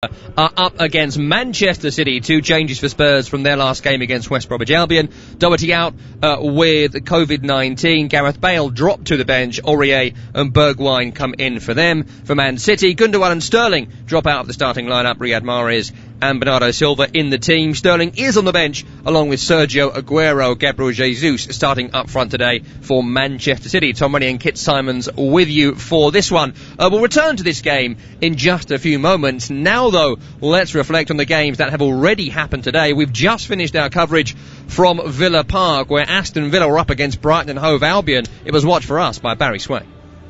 are up against Manchester City. 2 changes for Spurs from their last game against West Bromwich Albion. Doherty out with COVID-19. Gareth Bale dropped to the bench. Aurier and Bergwijn come in for them. For Man City, Gundogan and Sterling drop out of the starting lineup. Riyad Mahrez and Bernardo Silva in the team. Sterling is on the bench along with Sergio Aguero. Gabriel Jesus starting up front today for Manchester City. Tom Rennie and Kit Simons with you for this one. We'll return to this game in just a few moments. Now though, let's reflect on the games that have already happened today. We've just finished our coverage from Villa Park where Aston Villa were up against Brighton and Hove Albion. It was watched for us by Barry Sway.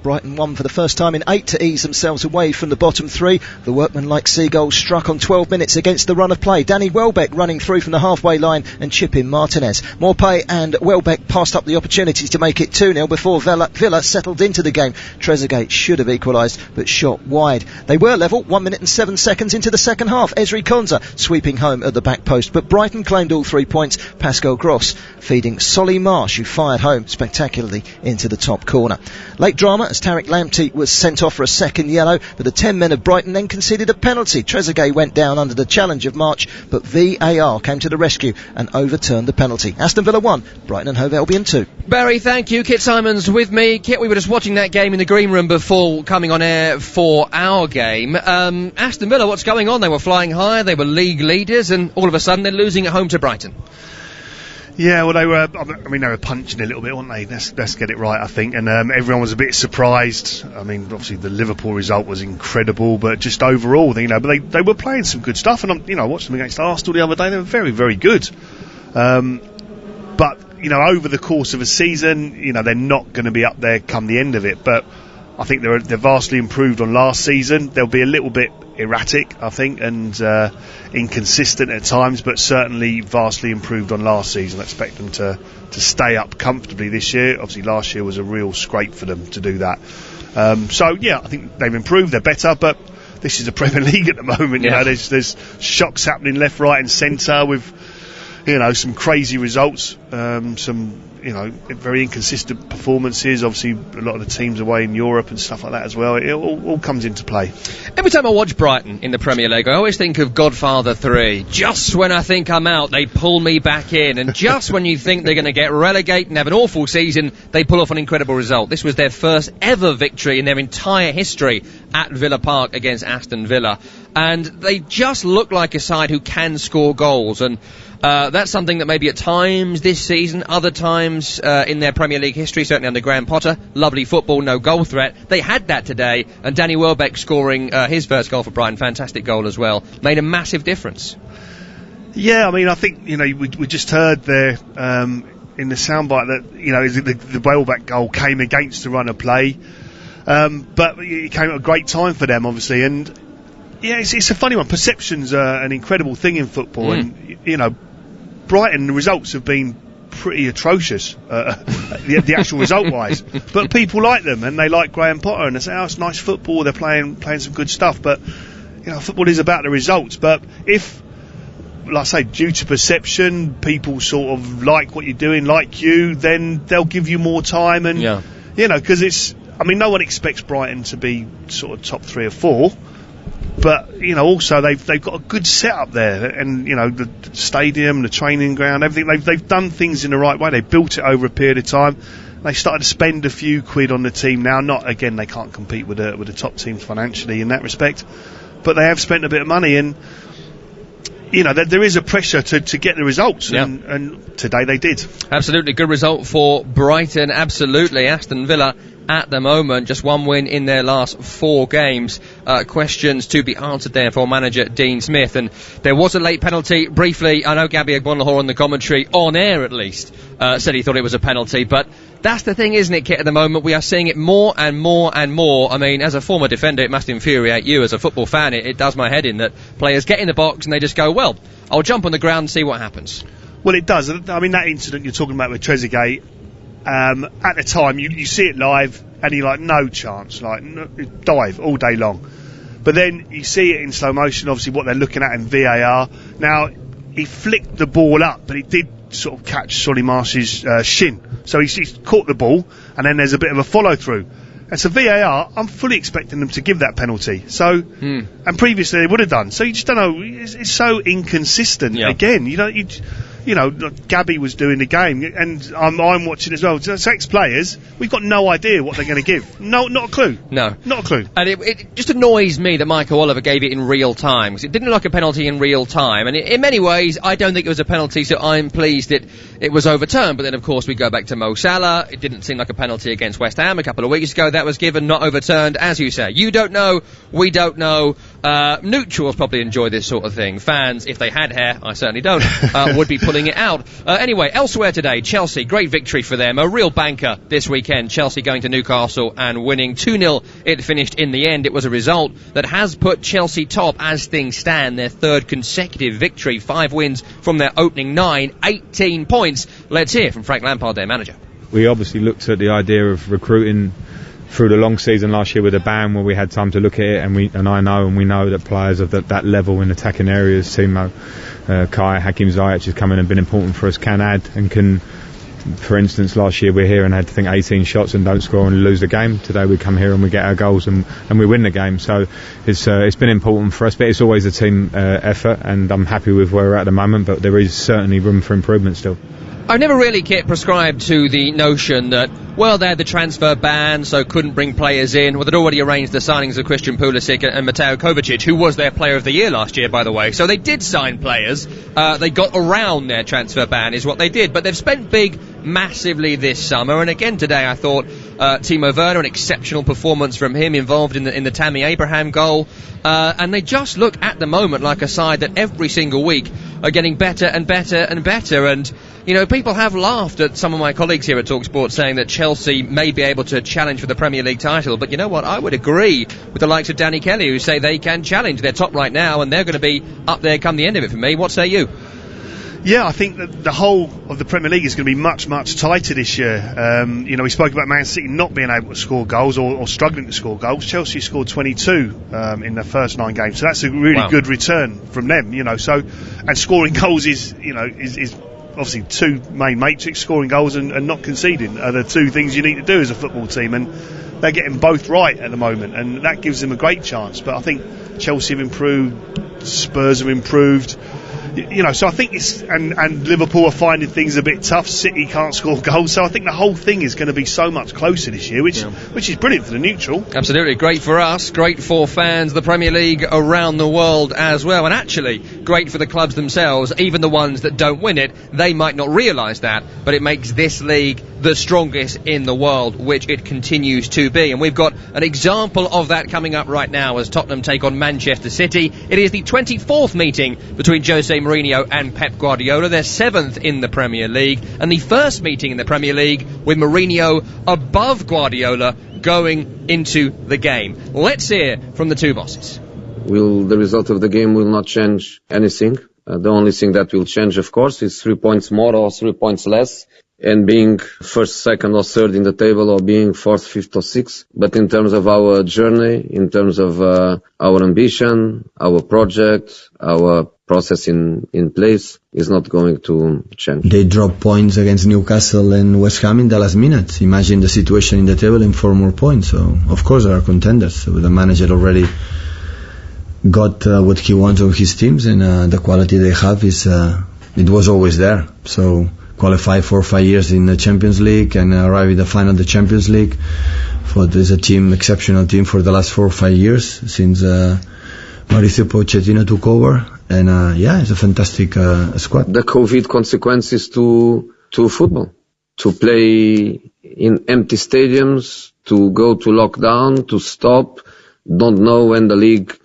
Brighton won for the first time in 8 to ease themselves away from the bottom 3. The workman-like Seagulls struck on 12 minutes against the run of play. Danny Welbeck running through from the halfway line and chipping Martinez. Morpay and Welbeck passed up the opportunities to make it 2-0 before Villa settled into the game. Trezeguet should have equalised but shot wide. They were level 1 minute and 7 seconds into the second half. Ezri Konsa sweeping home at the back post, but Brighton claimed all 3 points. Pascal Gross feeding Solly Marsh, who fired home spectacularly into the top corner. Late drama as Tariq Lamptey was sent off for a second yellow, but the 10 men of Brighton then conceded a penalty. Trezeguet went down under the challenge of March, but VAR came to the rescue and overturned the penalty. Aston Villa 1, Brighton and Hove Albion 2. Barry, thank you. Kit Simons with me. Kit, we were just watching that game in the green room before coming on air for our game. Aston Villa, what's going on? They were flying high, they were league leaders, and all of a sudden they're losing at home to Brighton. Yeah, well, they were punching a little bit, weren't they? Let's get it right, I think. And everyone was a bit surprised. I mean, obviously the Liverpool result was incredible, but just overall, but they were playing some good stuff. And I watched them against Arsenal the other day. They were very, very good. But over the course of a season, they're not going to be up there come the end of it. But I think they're vastly improved on last season. They'll be a little bit erratic, I think, and inconsistent at times, but certainly vastly improved on last season. I expect them to stay up comfortably this year. Obviously last year was a real scrape for them to do that. I think they've improved, they're better, but this is the Premier League at the moment. Yeah. There's shocks happening left, right and centre with some crazy results, some very inconsistent performances. Obviously a lot of the teams away in Europe and stuff like that as well. It all comes into play. Every time I watch Brighton in the Premier League, I always think of Godfather 3. Just when I think I'm out, they pull me back in, and just when you think they're going to get relegated and have an awful season, they pull off an incredible result. This was their first ever victory in their entire history at Villa Park against Aston Villa, and they just look like a side who can score goals, and that's something that maybe at times this season, other times in their Premier League history, certainly under Graham Potter, lovely football, no goal threat. They had that today, and Danny Welbeck scoring his first goal for Brighton, fantastic goal as well, made a massive difference. Yeah, I think we just heard there in the soundbite that the Welbeck goal came against the run of play, but it came at a great time for them, obviously, and yeah, it's a funny one. Perception's an incredible thing in football, and Brighton, the results have been pretty atrocious, the actual result-wise. But people like them, and they like Graham Potter, and they say, "Oh, it's nice football. They're playing some good stuff." But football is about the results. But if, like I say, due to perception, people sort of like what you're doing, like you, then they'll give you more time, and because it's. No one expects Brighton to be sort of top 3 or 4. But also they've got a good setup there, and the stadium, the training ground, everything. They've done things in the right way. They built it over a period of time. They started to spend a few quid on the team now. Not again, they can't compete with the top teams financially in that respect, but they have spent a bit of money, and there is a pressure to get the results, and today they did. Absolutely, good result for Brighton. Absolutely, Aston Villa. At the moment, just 1 win in their last 4 games. Questions to be answered there for manager Dean Smith. And there was a late penalty. Briefly, I know Gabby Agbonlahor on the commentary, on air at least, said he thought it was a penalty. But that's the thing, isn't it, Kit, at the moment? We are seeing it more and more and more. As a former defender, it must infuriate you. As a football fan, it does my head in that players get in the box and they just go, well, I'll jump on the ground and see what happens. Well, it does. That incident you're talking about with Trezeguet, at the time you see it live and you're like, no chance, dive all day long. But then you see it in slow motion, obviously what they're looking at in VAR. Now, he flicked the ball up, but he did sort of catch Solly Marsh's shin. So he's caught the ball, and then there's a bit of a follow through. And so VAR, I'm fully expecting them to give that penalty. So, and previously they would have done. So you just don't know. It's so inconsistent. Again, you know, Gabby was doing the game, and I'm watching as well. So ex-players, we've got no idea what they're going to give. No, not a clue. No. Not a clue. And it just annoys me that Michael Oliver gave it in real time, because it didn't look like a penalty in real time. And in many ways, I don't think it was a penalty, so I'm pleased it was overturned. But then, of course, we go back to Mo Salah. It didn't seem like a penalty against West Ham a couple of weeks ago. That was given, not overturned, as you say. You don't know, we don't know. Neutrals probably enjoy this sort of thing. Fans, if they had hair, I certainly don't, would be pulling it out. Anyway, elsewhere today, Chelsea, great victory for them. A real banker this weekend. Chelsea going to Newcastle and winning 2-0. It finished in the end. It was a result that has put Chelsea top as things stand. Their third consecutive victory. 5 wins from their opening 9. 18 points. Let's hear from Frank Lampard, their manager. We obviously looked at the idea of recruiting through the long season last year with a ban where we had time to look at it, and we know that players of that level in attacking areas, Timo, Kai, Hakim Ziyech has come in and been important for us, can add and can. For instance, last year we're here and had, I think, 18 shots and don't score and lose the game. Today we come here and we get our goals and we win the game. So it's been important for us, but it's always a team effort, and I'm happy with where we're at the moment, but there is certainly room for improvement still. I've never really prescribed to the notion that, well, they had the transfer ban, so couldn't bring players in. Well, they'd already arranged the signings of Christian Pulisic and Mateo Kovacic, who was their player of the year last year, by the way. So they did sign players. They got around their transfer ban, is what they did. But they've spent big massively this summer. And again today, I thought Timo Werner, an exceptional performance from him, involved in the Tammy Abraham goal. And they just look at the moment like a side that every single week are getting better and better and better. And you know, people have laughed at some of my colleagues here at TalkSport saying that Chelsea may be able to challenge for the Premier League title, but you know what, I would agree with the likes of Danny Kelly, who say they can challenge. They're top right now and they're going to be up there come the end of it for me. What say you? Yeah, I think that the whole of the Premier League is going to be much, much tighter this year. You know, we spoke about Man City not being able to score goals or struggling to score goals. Chelsea scored 22 in their first 9 games, so that's a really good return from them. You know, so and scoring goals is obviously 2 main matrix. Scoring goals and not conceding are the 2 things you need to do as a football team, and they're getting both right at the moment, and that gives them a great chance. But I think Chelsea have improved, Spurs have improved. You know, so I think it's and Liverpool are finding things a bit tough. City can't score goals, so I think the whole thing is going to be so much closer this year, which is brilliant for the neutral. Absolutely, great for us, great for fans, the Premier League around the world as well, and actually great for the clubs themselves, even the ones that don't win it. They might not realise that, but it makes this league the strongest in the world, which it continues to be. And we've got an example of that coming up right now as Tottenham take on Manchester City. It is the 24th meeting between Jose Mourinho and Pep Guardiola. They're 7th in the Premier League, and the first meeting in the Premier League with Mourinho above Guardiola going into the game. Let's hear from the 2 bosses. The result of the game will not change anything. The only thing that will change, of course, is 3 points more or 3 points less, and being first, second or third in the table, or being fourth, fifth or sixth. But in terms of our journey, in terms of our ambition, our project, our process in place, is not going to change. They dropped points against Newcastle and West Ham in the last minute. Imagine the situation in the table in 4 more points. So, of course, they are contenders. So the manager already got what he wants of his teams, and the quality they have is it was always there. So qualify 4 or 5 years in the Champions League and arrive in the final of the Champions League. There's a team, exceptional team for the last 4 or 5 years since Mauricio Pochettino took over, and it's a fantastic squad. The COVID consequences to football, to play in empty stadiums, to go to lockdown, to stop, don't know when the league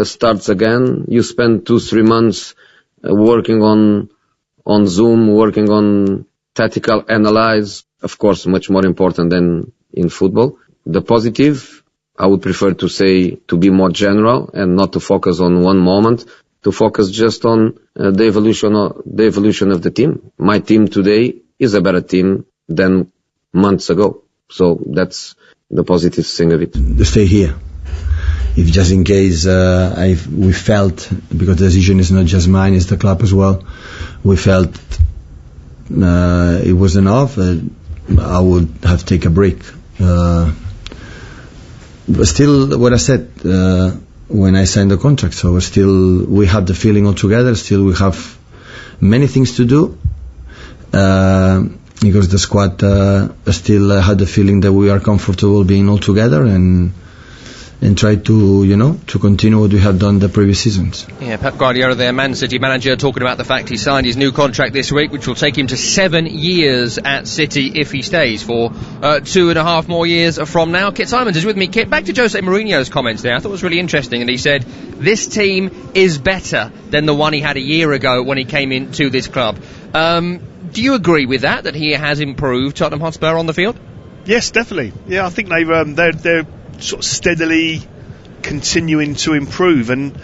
starts again. You spend 2-3 months working on Zoom, working on tactical analyze, of course, much more important than in football. The positive, I would prefer to say, to be more general and not to focus on one moment, to focus just on the evolution of the team. My team today is a better team than months ago. So that's the positive thing of it. Stay here. If just in case we felt, because the decision is not just mine, it's the club as well, we felt it was enough, I would have taken a break. but still, what I said when I signed the contract. So we have the feeling all together. Still, we have many things to do. Because the squad still had the feeling that we are comfortable being all together and try to continue what we have done the previous seasons. Yeah, Pep Guardiola, their Man City manager, talking about the fact he signed his new contract this week, which will take him to 7 years at City if he stays for 2.5 more years from now. Kit Simons is with me. Kit, back to Jose Mourinho's comments there. I thought it was really interesting, and he said this team is better than the one he had a year ago when he came into this club. Do you agree with that he has improved Tottenham Hotspur on the field? Yes, definitely. Yeah, I think they're sort of steadily continuing to improve, and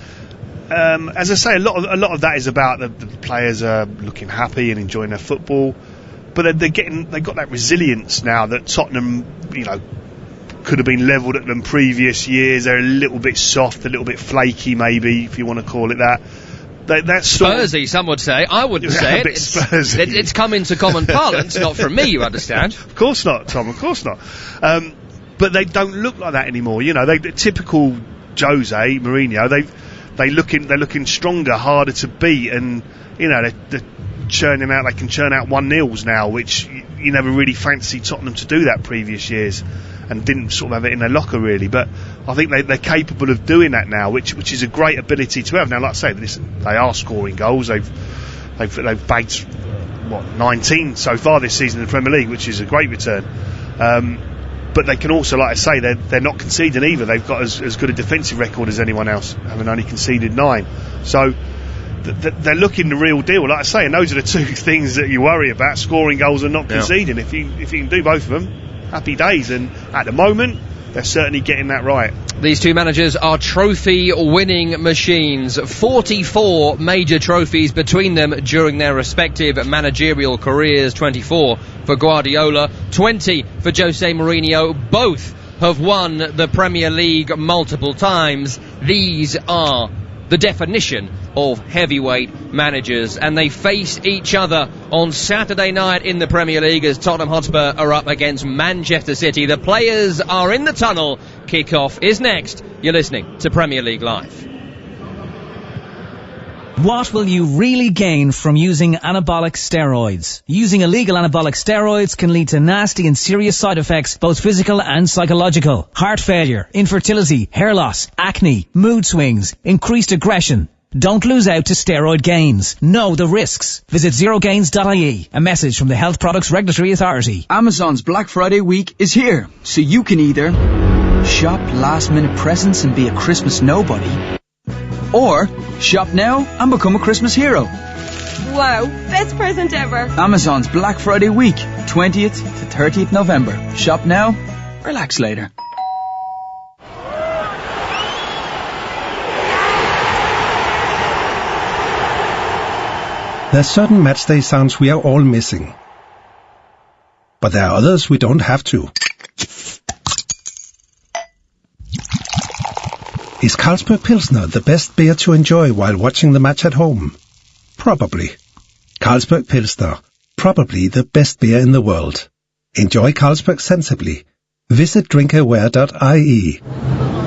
as I say, a lot of that is about the players are looking happy and enjoying their football, but they've got that resilience now that Tottenham, could have been levelled at them previous years. They're a little bit soft, a little bit flaky, maybe, if you want to call it that. That's Spursy, some would say. I wouldn't say it. It's come into common parlance, not from me, you understand. Of course not, Tom, of course not. But they don't look like that anymore. The typical Jose Mourinho, they're looking stronger, harder to beat, and they're churning out. They can churn out 1-0s now, which you never really fancied Tottenham to do that previous years, and didn't sort of have it in their locker really. But I think they're capable of doing that now, which is a great ability to have. Now, like I say, they are scoring goals. They've bagged 19 so far this season in the Premier League, which is a great return. But they can also, like I say, they're not conceding either. They've got as good a defensive record as anyone else, having only conceded 9. So they're looking the real deal, like I say, and those are the two things that you worry about: scoring goals and not conceding. If you can do both of them, happy days. And at the moment, they're certainly getting that right. These two managers are trophy-winning machines. 44 major trophies between them during their respective managerial careers. 24 for Guardiola, 20 for Jose Mourinho. Both have won the Premier League multiple times. These are the definition of heavyweight managers, and they face each other on Saturday night in the Premier League as Tottenham Hotspur are up against Manchester City. The players are in the tunnel. Kick-off is next. You're listening to Premier League Live. What will you really gain from using anabolic steroids? Using illegal anabolic steroids can lead to nasty and serious side effects, both physical and psychological. Heart failure, infertility, hair loss, acne, mood swings, increased aggression. Don't lose out to steroid gains. Know the risks. Visit zerogains.ie. A message from the Health Products Regulatory Authority. Amazon's Black Friday week is here, so you can either shop last-minute presents and be a Christmas nobody, or shop now and become a Christmas hero. Wow, best present ever. Amazon's Black Friday week, 20th to 30th November. Shop now, relax later. There's certain matchday sounds we are all missing. But there are others we don't have to. Is Carlsberg Pilsner the best beer to enjoy while watching the match at home? Probably. Carlsberg Pilsner, probably the best beer in the world. Enjoy Carlsberg sensibly. Visit drinkaware.ie.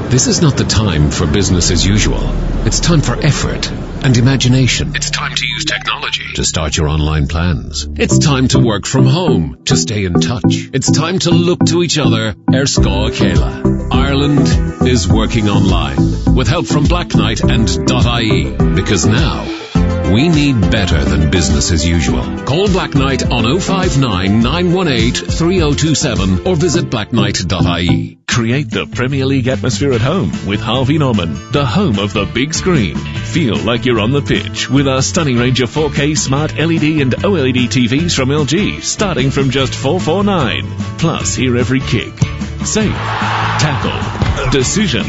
This is not the time for business as usual. It's time for effort and imagination. It's time to use technology to start your online plans. It's time to work from home to stay in touch. It's time to look to each other. Erscoa Kayla. Ireland is working online with help from Black Knight and .ie, because now we need better than business as usual. Call Black Knight on 059 918 3027 or visit blackknight.ie. Create the Premier League atmosphere at home with Harvey Norman, the home of the big screen. Feel like you're on the pitch with our stunning range of 4K smart LED and OLED TVs from LG, starting from just $449. Plus, hear every kick, save, tackle, decision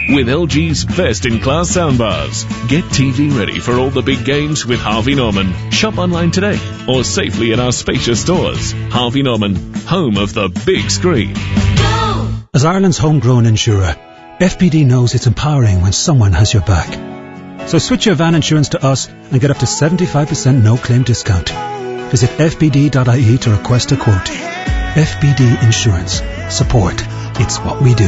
with LG's best-in-class soundbars. Get TV ready for all the big games with Harvey Norman. Shop online today or safely in our spacious stores. Harvey Norman, home of the big screen. As Ireland's homegrown insurer, FPD knows it's empowering when someone has your back. So switch your van insurance to us and get up to 75% no-claim discount. Visit fpd.ie to request a quote. FPD Insurance. Support. It's what we do.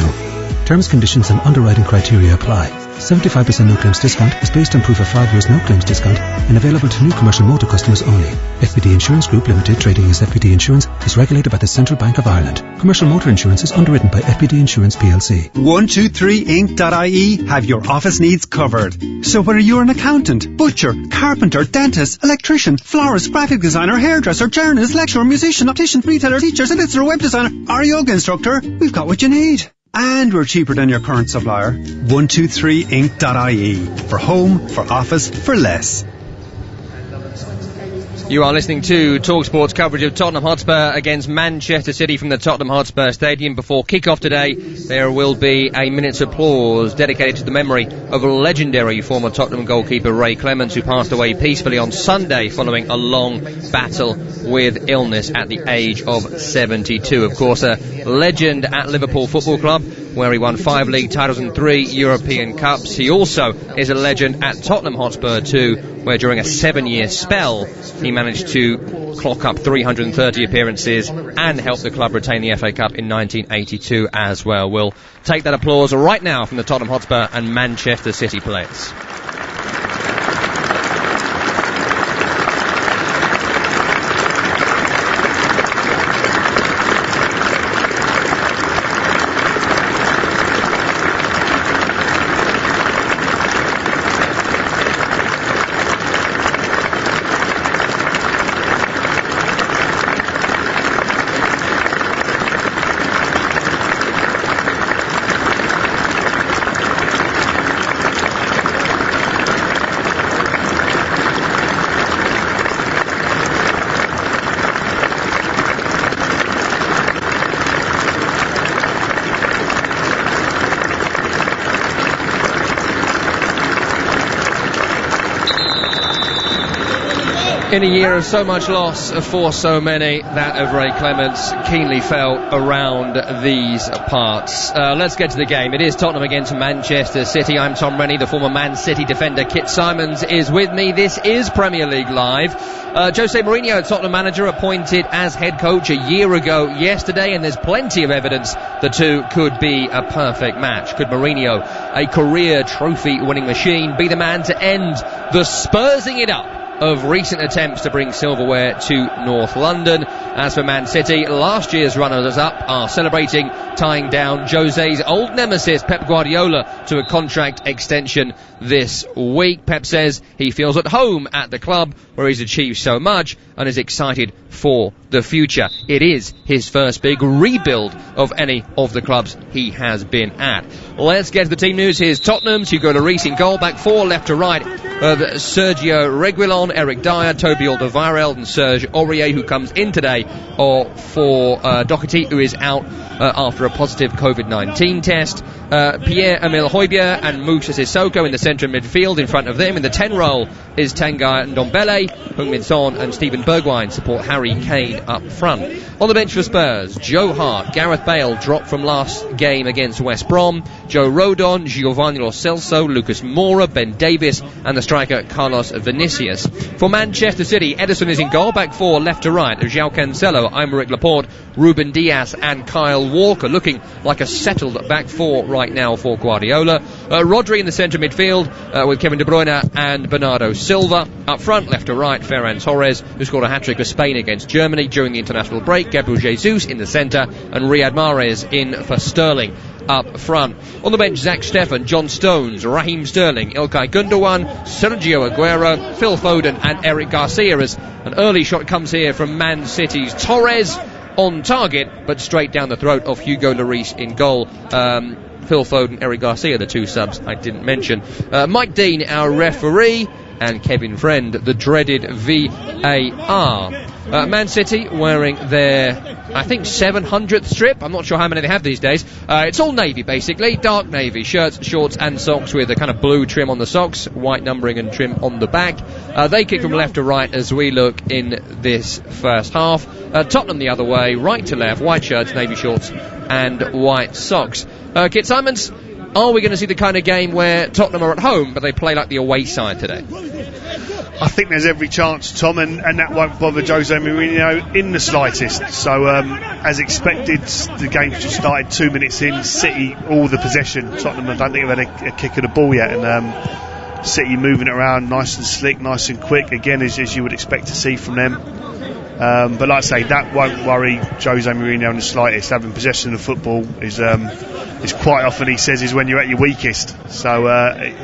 Terms, conditions and underwriting criteria apply. 75% no claims discount is based on proof of 5 years no claims discount and available to new commercial motor customers only. FBD Insurance Group Limited, trading as FBD Insurance, is regulated by the Central Bank of Ireland. Commercial motor insurance is underwritten by FBD Insurance plc. 123inc.ie have your office needs covered. So whether you're an accountant, butcher, carpenter, dentist, electrician, florist, graphic designer, hairdresser, journalist, lecturer, musician, optician, retailer, teacher, solicitor, web designer, or yoga instructor, we've got what you need. And we're cheaper than your current supplier. 123inc.ie. For home, for office, for less. You are listening to TalkSport's coverage of Tottenham Hotspur against Manchester City from the Tottenham Hotspur Stadium. Before kick-off today, there will be a minute's applause dedicated to the memory of a legendary former Tottenham goalkeeper Ray Clemence, who passed away peacefully on Sunday following a long battle with illness at the age of 72. Of course, a legend at Liverpool Football Club, where he won 5 league titles and 3 European Cups. He also is a legend at Tottenham Hotspur too, where during a 7-year spell he managed to clock up 330 appearances and help the club retain the FA Cup in 1982 as well. We'll take that applause right now from the Tottenham Hotspur and Manchester City players. In a year of so much loss for so many, that of Ray Clemence keenly felt around these parts. Let's get to the game. It is Tottenham against Manchester City. I'm Tom Rennie. The former Man City defender Kit Symons is with me. This is Premier League Live. Jose Mourinho, Tottenham manager, appointed as head coach a year ago yesterday, and there's plenty of evidence the two could be a perfect match. Could Mourinho, a career trophy-winning machine, be the man to end the Spursing it up of recent attempts to bring silverware to North London? As for Man City, last year's runners-up are celebrating tying down Jose's old nemesis Pep Guardiola to a contract extension this week. Pep says he feels at home at the club where he's achieved so much and is excited for the future. It is his first big rebuild of any of the clubs he has been at. Let's get to the team news. Here's Tottenham's Hugo Lloris in goal, back four left to right of Sergio Reguilon, Eric Dyer, Toby Alderweireld and Serge Aurier, who comes in today for Doherty, who is out after a positive COVID-19 test. Pierre-Emile Højbjerg and Moussa Sissoko in the centre of midfield. In front of them in the 10 role is Tanguy Ndombele. Heung-min Son and Steven Bergwijn support Harry Kane up front. On the bench for Spurs, Joe Hart, Gareth Bale dropped from last game against West Brom, Joe Rodon, Giovanni Lo Celso, Lucas Moura, Ben Davies and the striker Carlos Vinicius. For Manchester City, Ederson is in goal, back four left to right of João Cancelo, Aymeric Laporte, Ruben Dias and Kyle Walker, looking like a settled back four right now for Guardiola. Rodri in the centre midfield with Kevin De Bruyne and Bernardo Silva. Up front, left to right, Ferran Torres, who scored a hat-trick for Spain against Germany during the international break, Gabriel Jesus in the centre and Riyad Mahrez in for Sterling up front. On the bench, Zach Steffen, John Stones, Raheem Sterling, Ilkay Gundogan, Sergio Aguero, Phil Foden and Eric Garcia, as an early shot comes here from Man City's Torres, on target but straight down the throat of Hugo Lloris in goal. Phil Foden, Eric Garcia, the two subs I didn't mention. Mike Dean, our referee, and Kevin Friend, the dreaded VAR. Man City wearing their, I think, 700th strip. I'm not sure how many they have these days. It's all navy, basically. Dark navy. Shirts, shorts and socks with a kind of blue trim on the socks, white numbering and trim on the back. They kick from left to right as we look in this first half. Tottenham the other way, right to left, white shirts, navy shorts and white socks. Kit Symons, are we going to see the kind of game where Tottenham are at home, but they play like the away side today? I think there's every chance, Tom, and that won't bother Jose Mourinho in the slightest. So, as expected, the game's just started 2 minutes in. City, all the possession. Tottenham, I don't think have had a kick of the ball yet, and City moving it around nice and slick, nice and quick, again, as you would expect to see from them. But like I say, that won't worry Jose Mourinho in the slightest. Having possession of the football is quite often, he says, is when you're at your weakest. So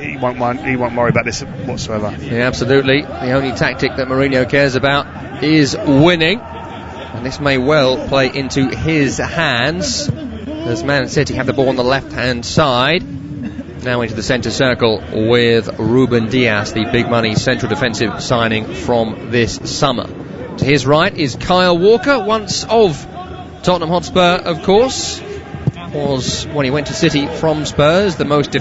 he won't worry about this whatsoever. Yeah, absolutely. The only tactic that Mourinho cares about is winning, and this may well play into his hands as Man City have the ball on the left-hand side. Now into the centre circle with Ruben Dias, the big money central defensive signing from this summer. To his right is Kyle Walker, once of Tottenham Hotspur, of course. Was, when he went to City from Spurs, the most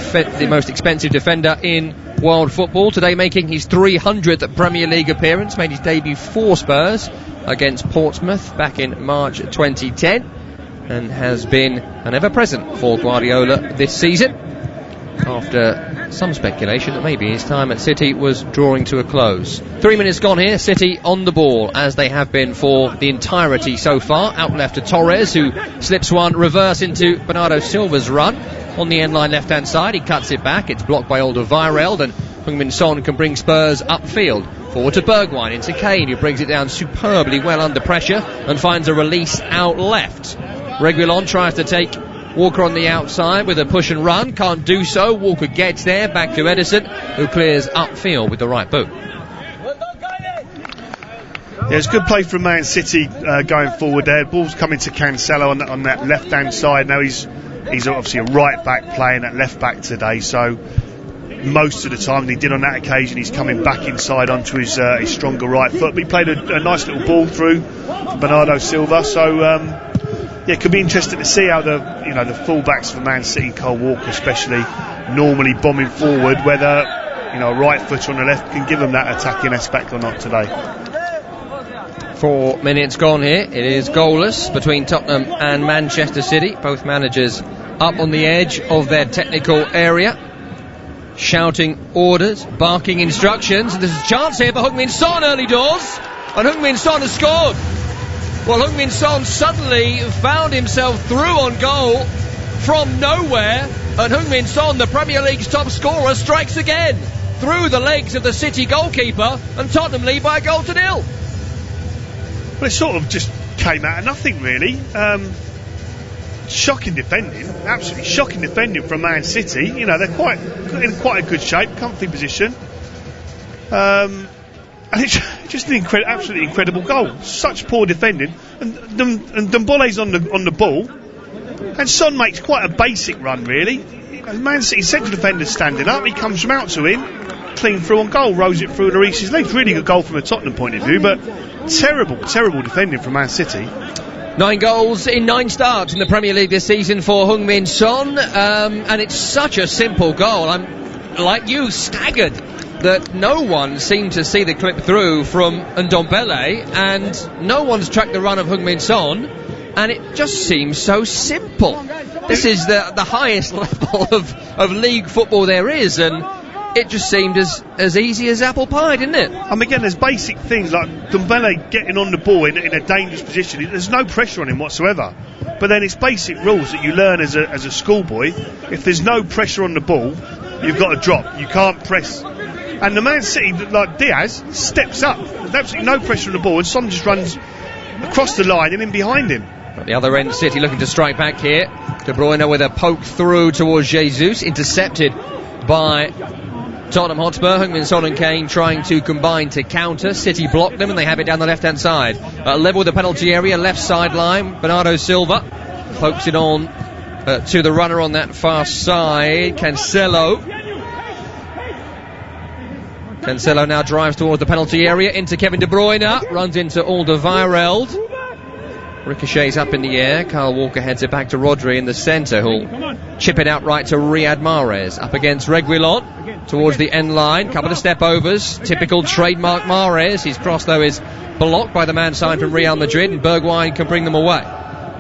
expensive defender in world football. Today making his 300th Premier League appearance, made his debut for Spurs against Portsmouth back in March 2010, and has been an ever-present for Guardiola this season, after some speculation that maybe his time at City was drawing to a close. 3 minutes gone here, City on the ball, as they have been for the entirety so far. Out left to Torres, who slips one reverse into Bernardo Silva's run. On the end line left-hand side, he cuts it back. It's blocked by Alderweireld, and Heung-min Son can bring Spurs upfield. Forward to Bergwijn, into Kane, who brings it down superbly well under pressure and finds a release out left. Reguilon tries to take Walker on the outside with a push and run, can't do so. Walker gets there, back to Ederson, who clears upfield with the right boot. Yeah, it's good play from Man City going forward there. Ball's coming to Cancelo on that left-hand side. Now he's obviously a right-back playing at left-back today, so most of the time, and he did on that occasion, he's coming back inside onto his stronger right foot. But he played a nice little ball through for Bernardo Silva, so yeah, it could be interesting to see how the full-backs for Man City, Kyle Walker especially, normally bombing forward, whether a right foot on the left can give them that attacking aspect or not today. 4 minutes gone here. It is goalless between Tottenham and Manchester City. Both managers up on the edge of their technical area, shouting orders, barking instructions. And there's a chance here for Heung-min Son early doors, and Heung-min Son has scored. Well, Heung-min Son suddenly found himself through on goal from nowhere, and Heung-min Son, the Premier League's top scorer, strikes again through the legs of the City goalkeeper, and Tottenham lead by a goal to nil. Well, it sort of just came out of nothing, really. Shocking defending, absolutely shocking defending from Man City. They're in quite a good shape, comfy position. And it's just an absolutely incredible goal. Such poor defending, and Ndombole's on the ball, and Son makes quite a basic run, really. Man City central defender standing up, he comes from out to him, clean through on goal, rolls it through Lloris's legs. Really good goal from a Tottenham point of view, but terrible defending from Man City. 9 goals in 9 starts in the Premier League this season for Heung-min Son, and it's such a simple goal. I'm, like you, staggered that no one seemed to see the clip through from Ndombele, and no one's tracked the run of Heung-min Son, and it just seems so simple. This is the highest level of league football there is, and it just seemed as easy as apple pie, didn't it? Again, there's basic things like Ndombele getting on the ball in a dangerous position. There's no pressure on him whatsoever. But then it's basic rules that you learn as a schoolboy. If there's no pressure on the ball, you've got to drop. You can't press. And the Man City, like Diaz, steps up. There's absolutely no pressure on the ball, and Son just runs across the line and in behind him. At the other end, City looking to strike back here. De Bruyne with a poke through towards Jesus, intercepted by Tottenham Hotspur. Heung-min Son and Kane trying to combine to counter. City block them, and they have it down the left-hand side. Level with the penalty area, left sideline. Bernardo Silva pokes it on to the runner on that far side, Cancelo. Cancelo now drives towards the penalty area, into Kevin De Bruyne, runs into Alderweireld. Ricochets up in the air. Kyle Walker heads it back to Rodri in the centre, who'll chip it out right to Riyad Mahrez. Up against Reguilon towards the end line. Couple of step overs. Typical trademark Mahrez. His cross, though, is blocked by the man signed from Real Madrid, and Bergwijn can bring them away.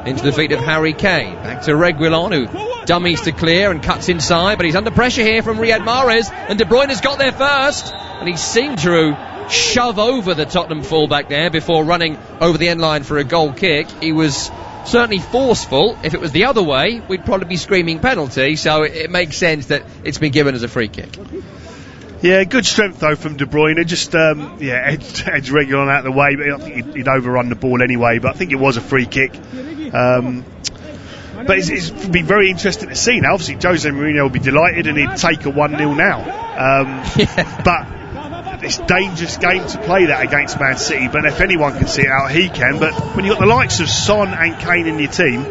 Into the feet of Harry Kane. Back to Reguilon, who dummies to clear and cuts inside, but he's under pressure here from Riyad Mahrez, and De Bruyne's got there first, and he seemed to shove over the Tottenham fullback there before running over the end line for a goal kick. He was certainly forceful. If it was the other way, we'd probably be screaming penalty, so it makes sense that it's been given as a free kick. Yeah, good strength though from De Bruyne. Just edge regular out of the way, but I think he'd overrun the ball anyway. But I think it was a free kick. But it's be very interesting to see now. Obviously, Jose Mourinho will be delighted and he'd take a 1-0 now. But it's a dangerous game to play that against Man City. But if anyone can see it out, he can. But when you've got the likes of Son and Kane in your team,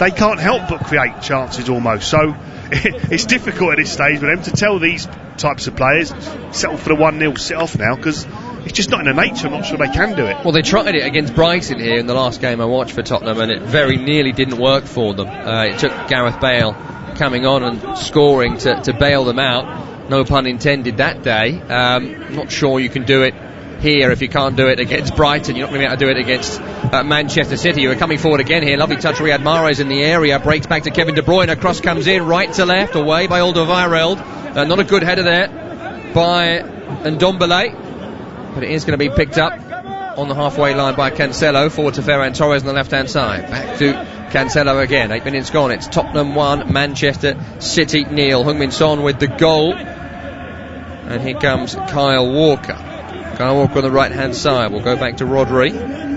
they can't help but create chances almost. So it's difficult at this stage for them to tell these types of players, settle for the 1-0, sit off now, because it's just not in their nature. I'm not sure they can do it. Well, they tried it against Brighton here in the last game I watched for Tottenham, and it very nearly didn't work for them. It took Gareth Bale coming on and scoring to bail them out. No pun intended that day. Not sure you can do it here if you can't do it against Brighton. You're not going to be able to do it against Manchester City, who are coming forward again here. Lovely touch, Riyad Mahrez in the area, breaks back to Kevin De Bruyne, cross comes in, right to left, away by Alderweireld. Not a good header there by Ndombele, but it is going to be picked up on the halfway line by Cancelo, forward to Ferran Torres on the left hand side. Back to Cancelo again, 8 minutes gone. It's Tottenham 1, Manchester City 0. Heung-min Son with the goal, and here comes Kyle Walker. Kyle Walker on the right hand side. We'll go back to Rodri.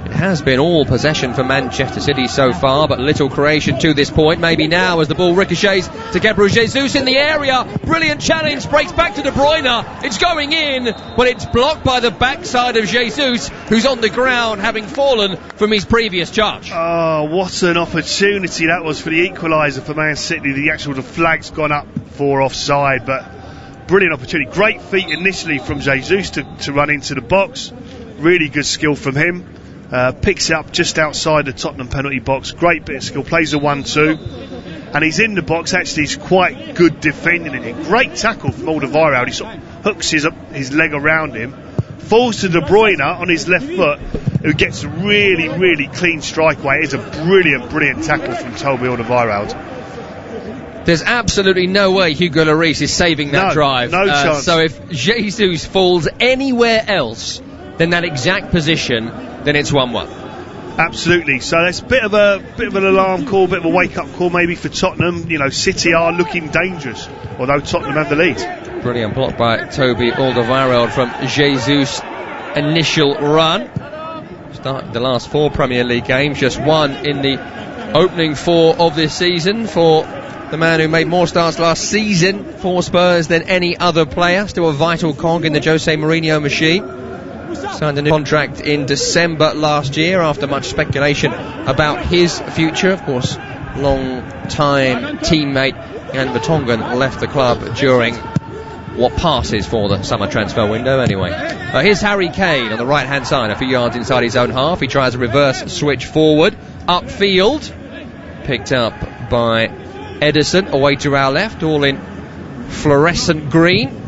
It has been all possession for Manchester City so far, but little creation to this point. Maybe now as the ball ricochets to Gabriel Jesus in the area. Brilliant challenge, breaks back to De Bruyne. It's going in, but it's blocked by the backside of Jesus, who's on the ground having fallen from his previous charge. Oh, what an opportunity that was for the equaliser for Man City. The flag's gone up for offside, but brilliant opportunity. Great feet initially from Jesus to run into the box. Really good skill from him. Picks it up just outside the Tottenham penalty box. Great bit of skill. Plays a 1-2. And he's in the box. Actually, he's quite good defending it. Great tackle from Alderweireld. He sort of hooks his leg around him. Falls to De Bruyne on his left foot, who gets a really, really clean strike away. It is a brilliant, brilliant tackle from Toby Alderweireld. There's absolutely no way Hugo Lloris is saving that drive. No chance. So if Jesus falls anywhere else than that exact position, then it's 1-1. Absolutely. So that's a bit of an alarm call, bit of a wake up call maybe for Tottenham. You know, City are looking dangerous, although Tottenham have the lead. Brilliant block by Toby Alderweireld from Jesus' initial run. Started the last 4 Premier League games, just 1 in the opening 4 of this season for the man who made more starts last season for Spurs than any other player. Still a vital cog in the Jose Mourinho machine. Signed a new contract in December last year after much speculation about his future. Of course, long-time teammate Jan Vertonghen left the club during what passes for the summer transfer window anyway. Here's Harry Kane on the right-hand side, a few yards inside his own half. He tries a reverse switch forward, upfield, picked up by Edison, away to our left, all in fluorescent green.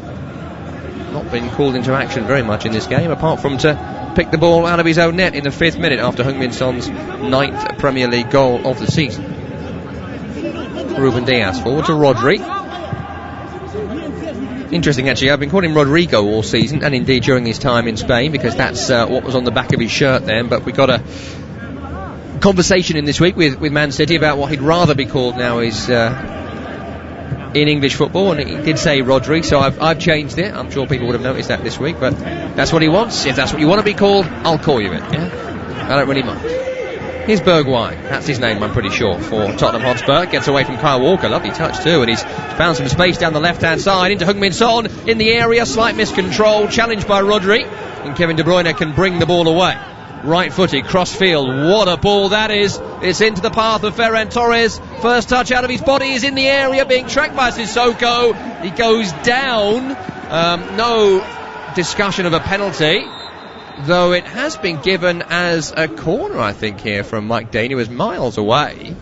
Not been called into action very much in this game, apart from to pick the ball out of his own net in the 5th minute after Heung-min Son's 9th Premier League goal of the season. Ruben Dias forward to Rodri. Interesting actually, I've been calling him Rodrigo all season, and indeed during his time in Spain, because that's what was on the back of his shirt then, but we got a conversation in this week with Man City about what he'd rather be called now is in English football, and he did say Rodri, so I've changed it. I'm sure people would have noticed that this week, but that's what he wants. If that's what you want to be called, I'll call you it. Yeah, I don't really mind. Here's Bergwijn, that's his name I'm pretty sure, for Tottenham Hotspur. Gets away from Kyle Walker, lovely touch too, and he's found some space down the left hand side into Heung-min Son in the area. Slight miscontrol, challenged by Rodri, and Kevin De Bruyne can bring the ball away. Right footed, cross field, what a ball that is. It's into the path of Ferran Torres. First touch out of his body is in the area, being tracked by Sissoko. He goes down. No discussion of a penalty, though it has been given as a corner, I think, here from Mike Dean, who was miles away.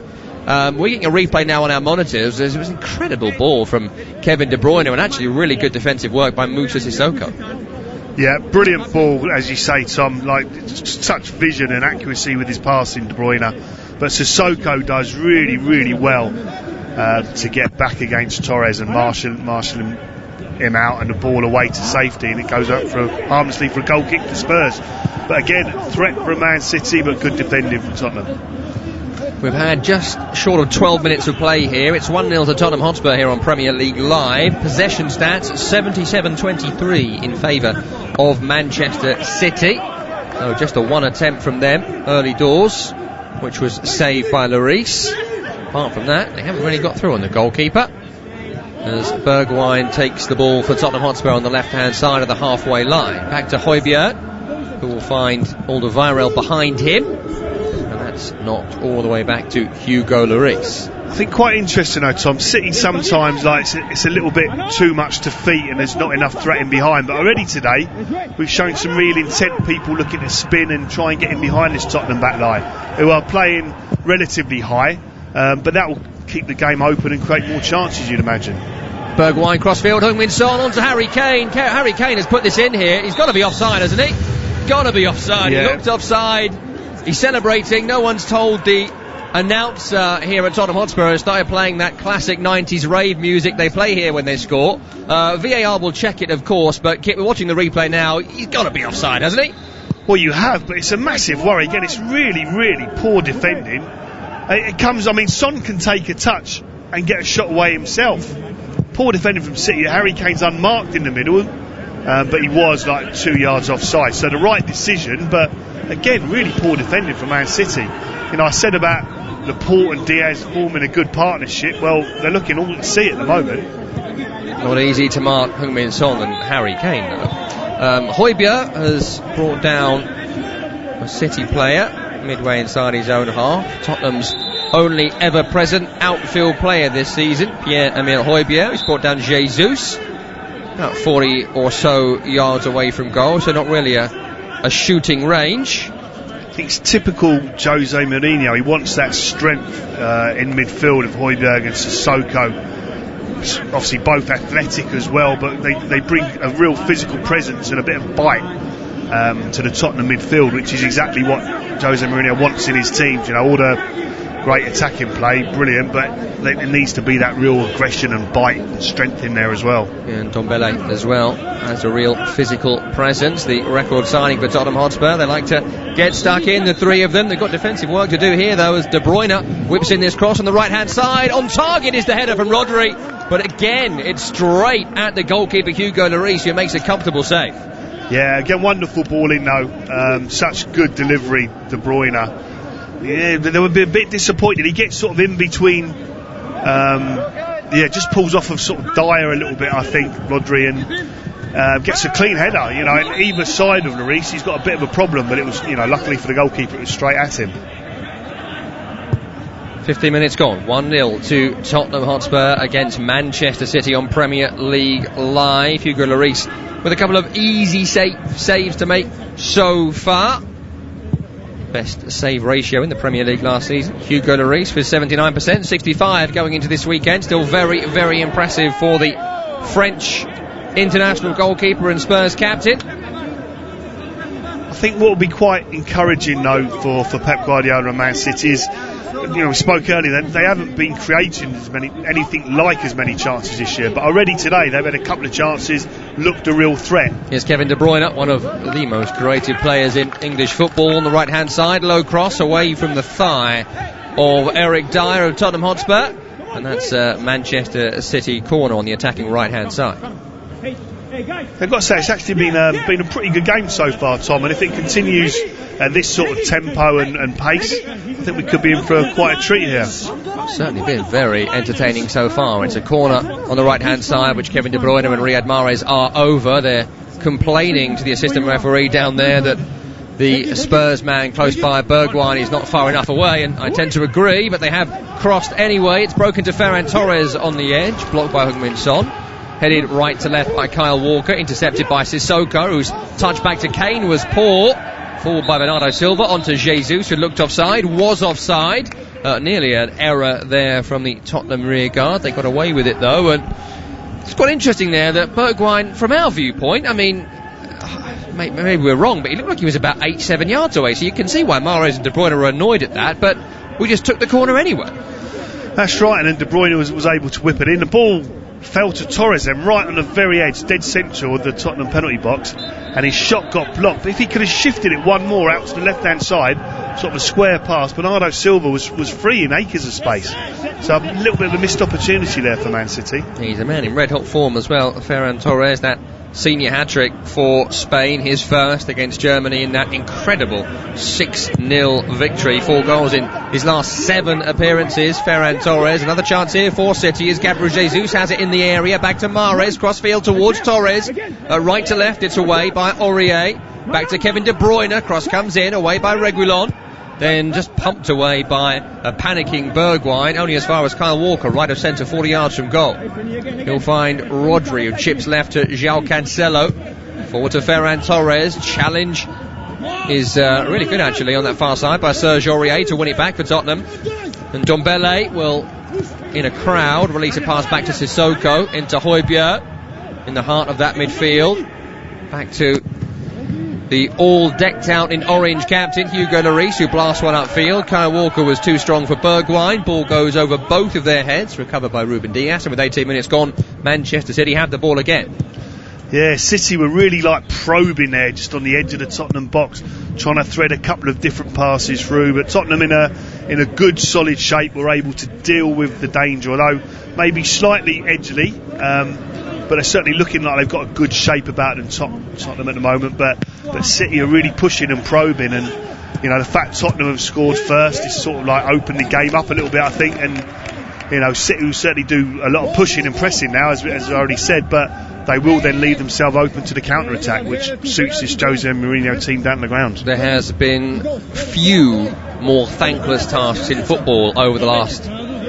We're getting a replay now on our monitors. It was an incredible ball from Kevin De Bruyne, and actually really good defensive work by Moussa Sissoko. Yeah, brilliant ball, as you say, Tom. Like, such vision and accuracy with his passing, De Bruyne. But Sissoko does really, really well to get back against Torres and marshalling him out and the ball away to safety, and it goes up harmlessly for a goal kick for Spurs. But again, threat for Man City, but good defending from Tottenham. We've had just short of 12 minutes of play here. It's 1-0 to Tottenham Hotspur here on Premier League Live. Possession stats 77-23 in favour of Manchester City. So just a one attempt from them early doors, which was saved by Lloris. Apart from that, they haven't really got through on the goalkeeper, as Bergwijn takes the ball for Tottenham Hotspur on the left-hand side of the halfway line. Back to Højbjerg, who will find Alderweireld behind him, and that's not all the way back to Hugo Lloris. I think quite interesting though, Tom. City sometimes, like, it's a little bit too much to feet and there's not enough threat in behind, but already today we've shown some real intent, people looking to spin and try and get in behind this Tottenham back line, who are playing relatively high, but that will keep the game open and create more chances, you'd imagine. Bergwijn crossfield, Heung-min Son on to Harry Kane. Harry Kane has put this in here. He's got to be offside, hasn't he? Got to be offside. Yeah. He looked offside. He's celebrating. No one's told the announcer here at Tottenham Hotspur and started playing that classic 90s rave music they play here when they score. VAR will check it, of course, but watching the replay now, he's got to be offside, hasn't he? Well, you have, but it's a massive worry. Again, it's really, really poor defending. It comes, I mean, Son can take a touch and get a shot away himself. Poor defending from City. Harry Kane's unmarked in the middle, but he was like 2 yards offside. So the right decision, but again, really poor defending from Man City. You know, I said about Laporte and Diaz forming a good partnership. Well, they're looking all at sea at the moment. Not easy to mark Heung-min Son and Harry Kane, though. Højbjerg has brought down a City player midway inside his own half. Tottenham's only ever present outfield player this season, Pierre-Emile Højbjerg. He's brought down Jesus, about 40 or so yards away from goal, so not really a shooting range. I think it's typical Jose Mourinho. He wants that strength in midfield of Højbjerg and Sissoko. Obviously both athletic as well, but they bring a real physical presence and a bit of bite to the Tottenham midfield, which is exactly what Jose Mourinho wants in his teams. You know, all the great attacking play, brilliant, but there needs to be that real aggression and bite and strength in there as well. And Ndombele as well has a real physical presence. The record signing for Tottenham Hotspur. They like to get stuck in, the three of them. They've got defensive work to do here, though, as De Bruyne whips in this cross on the right-hand side. On target is the header from Rodri, but again, it's straight at the goalkeeper Hugo Lloris, who makes a comfortable save. Yeah, again, wonderful ball in though. Such good delivery, De Bruyne. Yeah, they would be a bit disappointed. He gets sort of in between. Just pulls off of sort of Dyer a little bit, I think, Rodri, and gets a clean header. You know, on either side of Lloris, he's got a bit of a problem, but it was, you know, luckily for the goalkeeper, it was straight at him. 15 minutes gone, 1-0 to Tottenham Hotspur against Manchester City on Premier League Live. Hugo Lloris with a couple of easy saves to make so far. Best save ratio in the Premier League last season. Hugo Lloris with 79%, 65 going into this weekend. Still very, very impressive for the French international goalkeeper and Spurs captain. I think what will be quite encouraging though for Pep Guardiola and Man City is, you know, we spoke earlier that they haven't been creating anything like as many chances this year, but already today they've had a couple of chances, looked a real threat. Here's Kevin De Bruyne, one of the most creative players in English football, on the right hand side. Low cross away from the thigh of Eric Dyer of Tottenham Hotspur, and that's Manchester City corner on the attacking right hand side. I've got to say, it's actually been a pretty good game so far, Tom, and if it continues at this sort of tempo and pace, I think we could be in for quite a treat here. Certainly been very entertaining so far. It's a corner on the right hand side, which Kevin De Bruyne and Riyad Mahrez are over. They're complaining to the assistant referee down there that the Spurs man close by, Bergwijn, is not far enough away, and I tend to agree, but they have crossed anyway. It's broken to Ferran Torres on the edge, blocked by Heung-min Son. Headed right to left by Kyle Walker, intercepted by Sissoko, whose touch back to Kane was poor. Forward by Bernardo Silva, onto Jesus, who looked offside, was offside. Nearly an error there from the Tottenham rear guard. They got away with it though, and it's quite interesting there that Bergwijn, from our viewpoint, I mean, maybe we're wrong, but he looked like he was about 8-7 yards away, so you can see why Mahrez and De Bruyne were annoyed at that, but we just took the corner anyway. That's right, and then De Bruyne was able to whip it in. The ball fell to Torres then, right on the very edge, dead central of the Tottenham penalty box, and his shot got blocked. But if he could have shifted it one more out to the left-hand side, sort of a square pass, Bernardo Silva was free in acres of space. So a little bit of a missed opportunity there for Man City. He's a man in red-hot form as well, Ferran Torres, that senior hat-trick for Spain, his first against Germany in that incredible 6-0 victory. 4 goals in his last 7 appearances. Ferran Torres, another chance here for City as Gabriel Jesus has it in the area, back to Mahrez, crossfield towards Torres, right to left, it's away by Aurier, back to Kevin De Bruyne, cross comes in, away by Reguilon, then just pumped away by a panicking Bergwijn, only as far as Kyle Walker, right of centre, 40 yards from goal. He'll find Rodri, who chips left to João Cancelo, forward to Ferran Torres. Challenge is really good actually on that far side by Serge Aurier to win it back for Tottenham, and Ndombele will, in a crowd, release a pass back to Sissoko into Højbjerg in the heart of that midfield, back to the all decked out in orange captain Hugo Lloris, who blasts one upfield. Kyle Walker was too strong for Bergwijn. Ball goes over both of their heads, recovered by Ruben Dias, and with 18 minutes gone, Manchester City have the ball again. Yeah, City were really like probing there, just on the edge of the Tottenham box, trying to thread a couple of different passes through, but Tottenham in a good solid shape were able to deal with the danger, although maybe slightly edgily, but they're certainly looking like they've got a good shape about them, Tottenham at the moment. But City are really pushing and probing, and you know, the fact Tottenham have scored first is sort of like opened the game up a little bit, I think. And you know, City will certainly do a lot of pushing and pressing now, as I already said, but they will then leave themselves open to the counter-attack, which suits this Jose Mourinho team down the ground. There has been few more thankless tasks in football over the last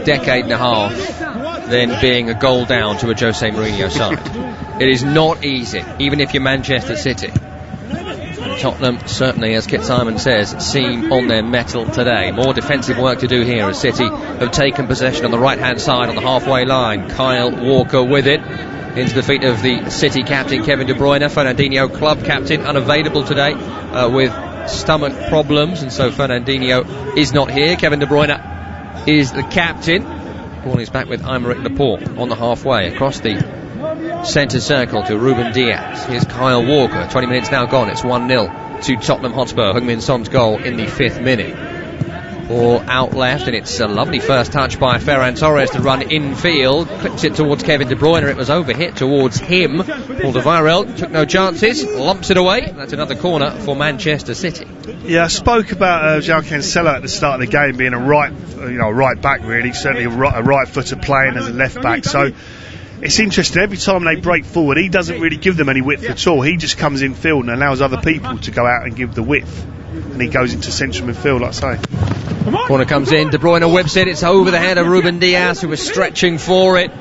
decade and a half than being a goal down to a Jose Mourinho side. It is not easy, even if you're Manchester City. And Tottenham, certainly, as Kit Simon says, seem on their mettle today. More defensive work to do here as City have taken possession on the right-hand side on the halfway line. Kyle Walker with it into the feet of the City captain Kevin De Bruyne. Fernandinho, club captain, unavailable today with stomach problems, and so Fernandinho is not here. Kevin De Bruyne is the captain. Ball is back with Aymeric Laporte on the halfway across the centre circle to Ruben Dias. Here's Kyle Walker. 20 minutes now gone. It's 1-0 to Tottenham Hotspur. Heung-min Son's goal in the 5th minute. Ball out left, and it's a lovely first touch by Ferran Torres to run infield. Clips it towards Kevin De Bruyne. It was overhit towards him. Alderweireld took no chances, lumps it away. That's another corner for Manchester City. Yeah, I spoke about João Cancelo at the start of the game being a right back, really, certainly a right footer playing as a left back. So it's interesting, every time they break forward, he doesn't really give them any width at all. He just comes in field and allows other people to go out and give the width, and he goes into central midfield, like I say. Corner comes in, De Bruyne whips it, it's over the head of Ruben Dias, who was stretching for it.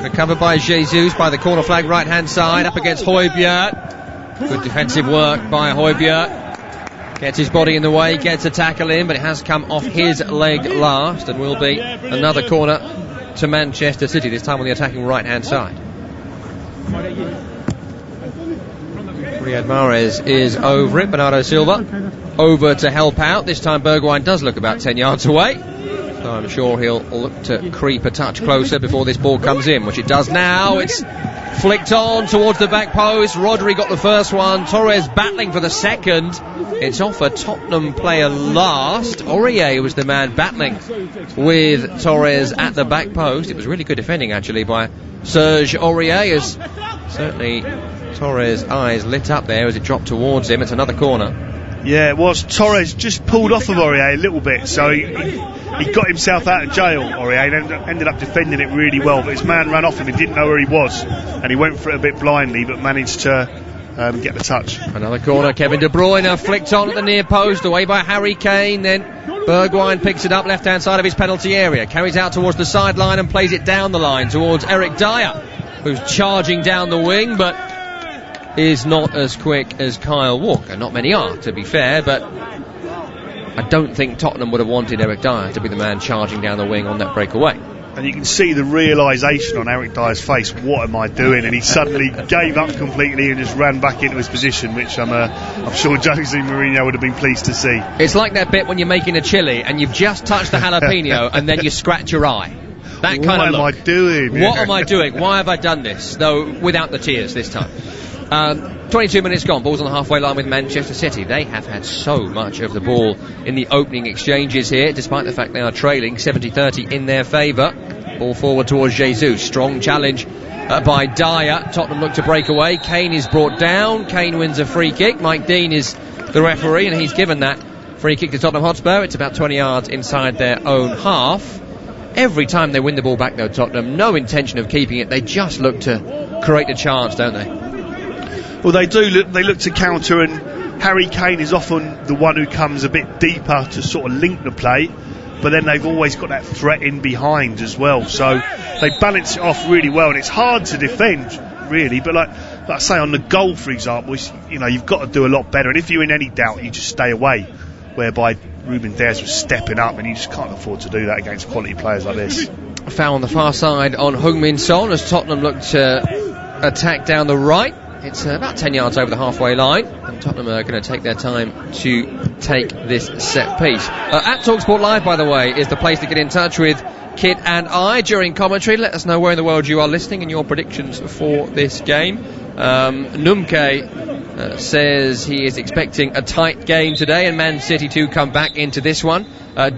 Recovered by Jesus by the corner flag right hand side, up against Højbjerg. Good defensive work by Højbjerg. Gets his body in the way, gets a tackle in, but it has come off his leg last, and will be another corner to Manchester City, this time on the attacking right hand side. Riyad Mahrez is over it. Bernardo Silva over to help out. This time Bergwijn does look about 10 yards away, so I'm sure he'll look to creep a touch closer before this ball comes in, which it does now. It's flicked on towards the back post. Rodri got the first one. Torres battling for the second. It's off a Tottenham player last. Aurier was the man battling with Torres at the back post. It was really good defending actually by Serge Aurier, as certainly Torres' eyes lit up there as it dropped towards him. It's another corner. Yeah, it was. Torres just pulled off of Aurier a little bit, so he got himself out of jail, Aurier, and ended up defending it really well, but his man ran off him and didn't know where he was, and he went for it a bit blindly, but managed to get the touch. Another corner. Kevin De Bruyne flicked on at the near post, away by Harry Kane, then Bergwijn picks it up left hand side of his penalty area, carries out towards the sideline and plays it down the line towards Eric Dyer, who's charging down the wing, but is not as quick as Kyle Walker. Not many are, to be fair, but I don't think Tottenham would have wanted Eric Dyer to be the man charging down the wing on that breakaway. And you can see the realisation on Eric Dyer's face, what am I doing? And he suddenly gave up completely and just ran back into his position, which I'm sure Jose Mourinho would have been pleased to see. It's like that bit when you're making a chilli and you've just touched the jalapeno and then you scratch your eye. That kind of look. What am I doing? What am I doing? Why have I done this? Though without the tears this time. 22 minutes gone, ball's on the halfway line with Manchester City. They have had so much of the ball in the opening exchanges here, despite the fact they are trailing 70-30 in their favour. Ball forward towards Jesus. Strong challenge by Dyer. Tottenham look to break away. Kane is brought down. Kane wins a free kick. Mike Dean is the referee, and he's given that free kick to Tottenham Hotspur. It's about 20 yards inside their own half. Every time they win the ball back, though, Tottenham, no intention of keeping it. They just look to create a chance, don't they? Well, they do. They look to counter, and Harry Kane is often the one who comes a bit deeper to sort of link the play, but then they've always got that threat in behind as well. So they balance it off really well, and it's hard to defend, really. But like I say, on the goal, for example, you've got to do a lot better. And if you're in any doubt, you just stay away. Whereby Ruben Dias was stepping up, and you just can't afford to do that against quality players like this. Foul on the far side on Heung-min Son as Tottenham look to attack down the right. It's about 10 yards over the halfway line, and Tottenham are going to take their time to take this set piece. At TalkSport Live, by the way, is the place to get in touch with Kit and I during commentary. Let us know where in the world you are listening and your predictions for this game. Numke says he is expecting a tight game today and Man City to come back into this one.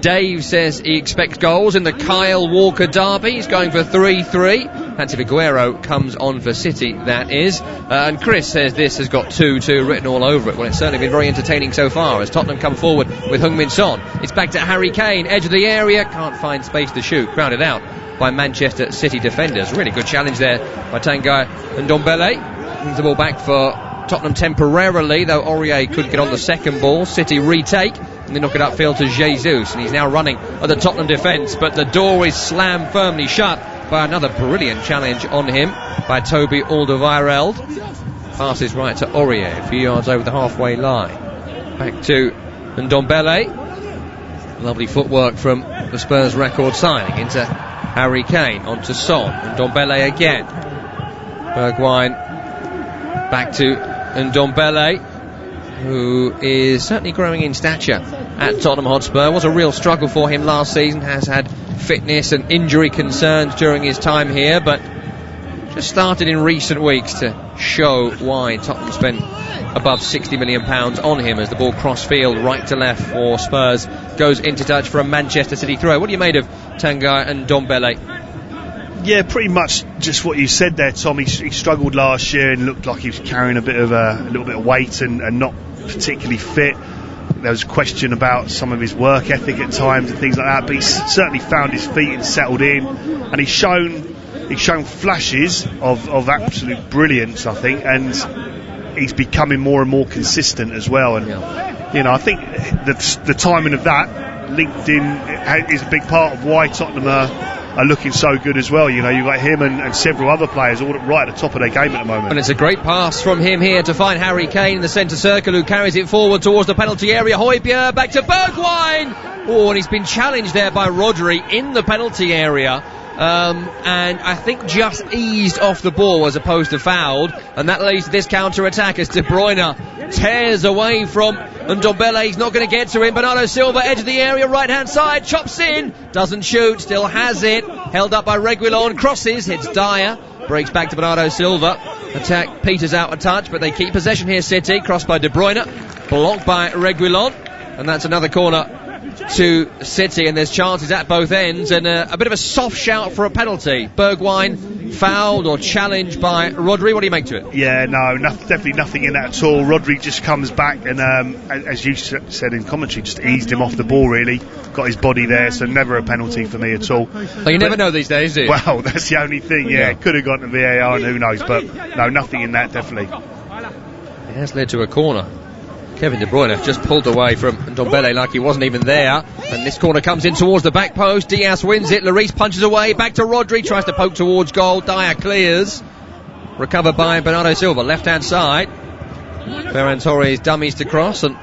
Dave says he expects goals in the Kyle Walker derby. He's going for 3-3. Anthony Aguero comes on for City, that is. And Chris says this has got 2-2 written all over it. Well, it's certainly been very entertaining so far as Tottenham come forward with Heung-min Son. It's back to Harry Kane, edge of the area, can't find space to shoot. Grounded out by Manchester City defenders. Really good challenge there by Tanguy Ndombele. Brings the ball back for Tottenham temporarily, though Aurier could get on the second ball. City retake, and they knock it upfield to Jesus, and he's now running at the Tottenham defence, but the door is slammed firmly shut by another brilliant challenge on him by Toby Alderweireld. Passes right to Aurier, a few yards over the halfway line. Back to Ndombele. Lovely footwork from the Spurs record signing into Harry Kane, onto Son, Ndombele again. Bergwijn back to Ndombele, who is certainly growing in stature at Tottenham Hotspur. Was a real struggle for him last season, has had fitness and injury concerns during his time here, but just started in recent weeks to show why Tottenham spent above £60 million on him as the ball cross field right to left for Spurs goes into touch for a Manchester City throw. What do you made of Tanguy Ndombele? Yeah, pretty much just what you said there, Tom. He struggled last year and looked like he was carrying a little bit of weight and not particularly fit. There was a question about some of his work ethic at times and things like that, but he's certainly found his feet and settled in, and he's shown flashes of absolute brilliance, I think, and he's becoming more and more consistent as well. And I think the timing of that linked in is a big part of why Tottenham are looking so good as well. You've got him and several other players all right at the top of their game at the moment. And it's a great pass from him here to find Harry Kane in the centre circle, who carries it forward towards the penalty area. Højbjerg back to Bergwijn. And he's been challenged there by Rodri in the penalty area. And I think just eased off the ball as opposed to fouled, and that leads to this counter-attack as De Bruyne tears away from Ndombele. He's not going to get to him. Bernardo Silva, edge of the area, right-hand side, chops in, doesn't shoot, still has it, held up by Reguilon, crosses, hits Dyer, breaks back to Bernardo Silva. Attack peters out a touch, but they keep possession here, City. Crossed by De Bruyne, blocked by Reguilon, and that's another corner to City, and there's chances at both ends, and a bit of a soft shout for a penalty. Bergwijn fouled or challenged by Rodri. What do you make to it? Yeah, no, definitely nothing in that at all. Rodri just comes back and, as you said in commentary, just eased him off the ball, really. Got his body there, so never a penalty for me at all. Well, you never know these days, do you? Well, that's the only thing, yeah. Could have gone to VAR and who knows, but no, nothing in that, definitely. It has led to a corner. Kevin De Bruyne just pulled away from Ndombele like he wasn't even there, and this corner comes in towards the back post. Diaz wins it, Lloris punches away, back to Rodri, tries to poke towards goal, Dyer clears, recovered by Bernardo Silva, left hand side. Ferran Torres dummies to cross and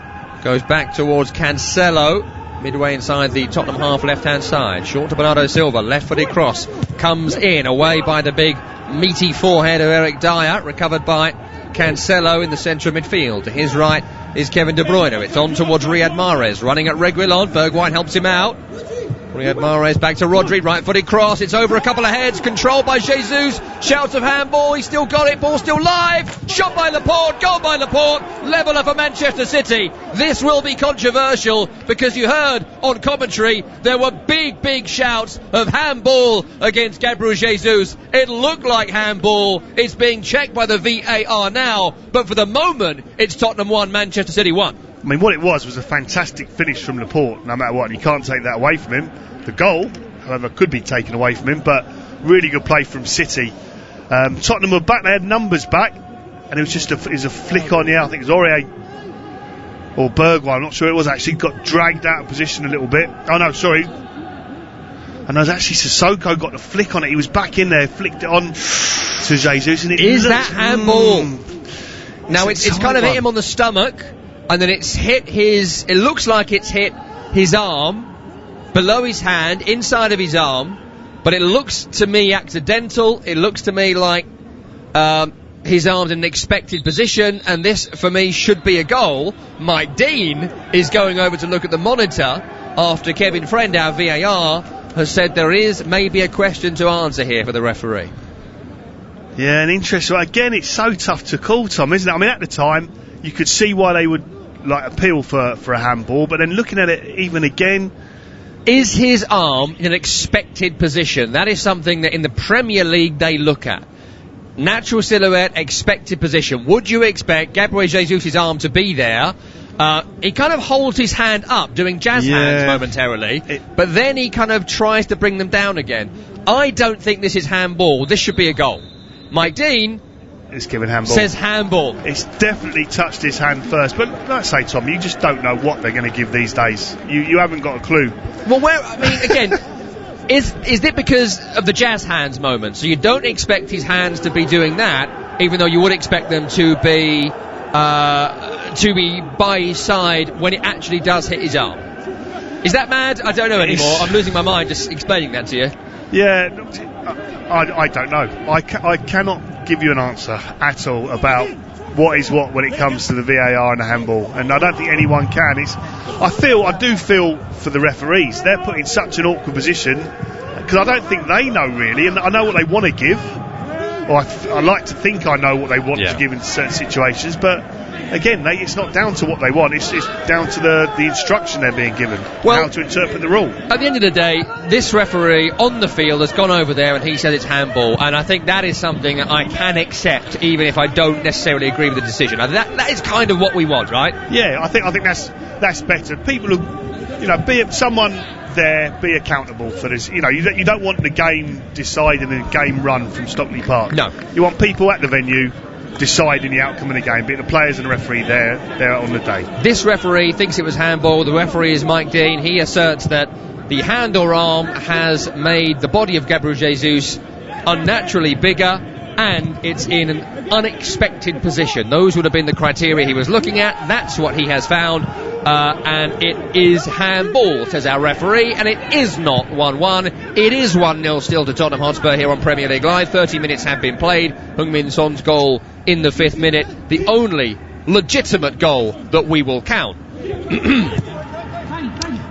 goes back towards Cancelo, midway inside the Tottenham half left-hand side. Short to Bernardo Silva, left-footed cross, comes in, away by the big meaty forehead of Eric Dyer, recovered by Cancelo in the centre of midfield. To his right is Kevin De Bruyne. It's on towards Riyad Mahrez, running at Reguilon. Bergwijn helps him out. Riyad Mahrez back to Rodri, right-footed cross. It's over a couple of heads, controlled by Jesus. Shouts of handball. He's still got it. Ball still live. Shot by Laporte. Goal by Laporte. Leveller for Manchester City. This will be controversial because you heard on commentary there were big shouts of handball against Gabriel Jesus. It looked like handball. It's being checked by the VAR now, but for the moment it's Tottenham 1, Manchester City 1. I mean, what it was a fantastic finish from Laporte, no matter what, and you can't take that away from him. The goal, however, could be taken away from him, but really good play from City. Tottenham were back, they had numbers back, and it was just a flick on, I think it was Aurier or Bergwijn, I'm not sure it was actually, got dragged out of position a little bit. Oh no, sorry. And it was actually Sissoko got the flick on it, he was back in there, flicked it on to Jesus, and it is that handball? Now it's kind of hit him on the stomach, and then it's hit it looks like it's hit his arm, below his hand, inside of his arm, but it looks to me accidental. It looks to me like his arm's in an expected position, and this, for me, should be a goal. Mike Dean is going over to look at the monitor after Kevin Friend, our VAR, has said there is maybe a question to answer here for the referee. Yeah, and interesting. Again, it's so tough to call, Tom, isn't it? I mean, at the time, you could see why they would appeal for a handball, but then looking at it even again, is his arm in an expected position? That is something that in the Premier League they look at. Natural silhouette, expected position. Would you expect Gabriel Jesus' arm to be there? He kind of holds his hand up, doing jazz hands momentarily, but then he kind of tries to bring them down again. I don't think this is handball. This should be a goal. Mike Dean is given handball. Says handball. It's definitely touched his hand first, but like I say, Tom, you just don't know what they're going to give these days. You haven't got a clue. Well, again, is it because of the jazz hands moment? So you don't expect his hands to be doing that, even though you would expect them to be by his side when it actually does hit his arm. Is that mad? I don't know anymore. I'm losing my mind just explaining that to you. Yeah, I don't know. I cannot give you an answer at all about what is what when it comes to the VAR and the handball, and I don't think anyone can. I do feel for the referees. They're put in such an awkward position because I don't think they know really, and I know what they want to give, or I like to think I know what they want to give in certain situations, but again, it's not down to what they want, it's down to the instruction they're being given, how to interpret the rule. At the end of the day, this referee on the field has gone over there and he said it's handball, and I think that is something I can accept even if I don't necessarily agree with the decision. That is kind of what we want, right? Yeah, I think that's better. People who, someone there, be accountable for this. You don't want the game decided and the game run from Stockley Park. No. You want people at the venue deciding the outcome of the game, be it the players and the referee there on the day. This referee thinks it was handball. The referee is Mike Dean. He asserts that the hand or arm has made the body of Gabriel Jesus unnaturally bigger, and it's in an unexpected position. Those would have been the criteria he was looking at. That's what he has found, and it is handball, says our referee, and it is not 1-1. It is 1-0 still to Tottenham Hotspur here on Premier League Live. 30 minutes have been played. Heung-min Son's goal in the 5th minute, the only legitimate goal that we will count.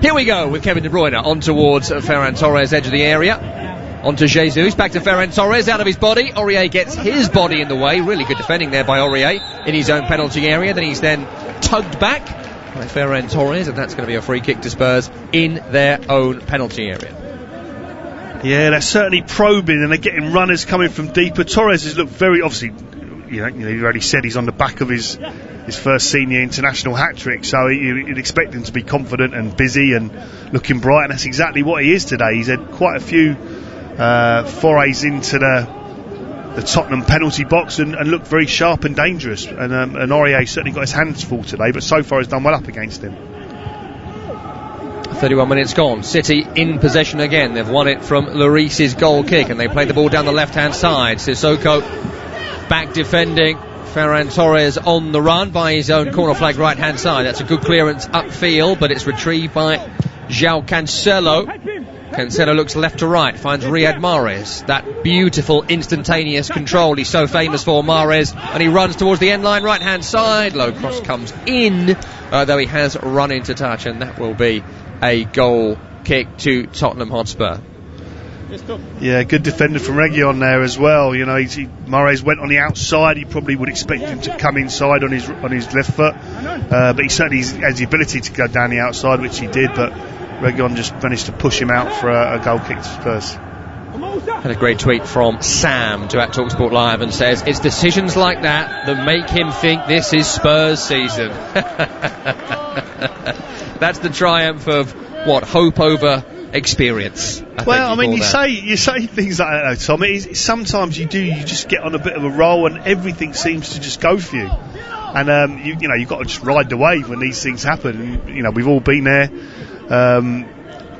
Here we go with Kevin De Bruyne on towards Ferran Torres, edge of the area. On to Jesus, back to Ferran Torres, out of his body. Aurier gets his body in the way. Really good defending there by Aurier in his own penalty area. Then he's tugged back by Ferran Torres, and that's going to be a free kick to Spurs in their own penalty area. Yeah, they're certainly probing, and they're getting runners coming from deeper. Torres has looked very, obviously, you've already said he's on the back of his first senior international hat-trick, so you'd expect him to be confident and busy and looking bright, and that's exactly what he is today. He's had quite a few forays into the Tottenham penalty box and looked very sharp and dangerous, and Aurier certainly got his hands full today, but so far has done well up against him. 31 minutes gone. City in possession again. They've won it from Lloris's goal kick, and they play the ball down the left-hand side. Sissoko back defending. Ferran Torres on the run by his own corner flag right-hand side. That's a good clearance upfield, but it's retrieved by João Cancelo. Cancelo looks left to right, finds Riyad Mahrez. That beautiful instantaneous control he's so famous for, Mahrez, and he runs towards the end line, right hand side. Low cross comes in, though he has run into touch, and that will be a goal kick to Tottenham Hotspur. Yeah, good defender from Reguilon there as well. You know, Mahrez went on the outside. He probably would expect him to come inside on his left foot, but he certainly has the ability to go down the outside, which he did. But Reguilon just managed to push him out for a goal kick to Spurs. Had a great tweet from Sam to @TalkSport Live and says, it's decisions like that that make him think this is Spurs season. That's the triumph of hope over experience. I mean, you say things like that, though, Tom. Sometimes you just get on a bit of a roll and everything seems to just go for you. And you've got to just ride the wave when these things happen. And, we've all been there.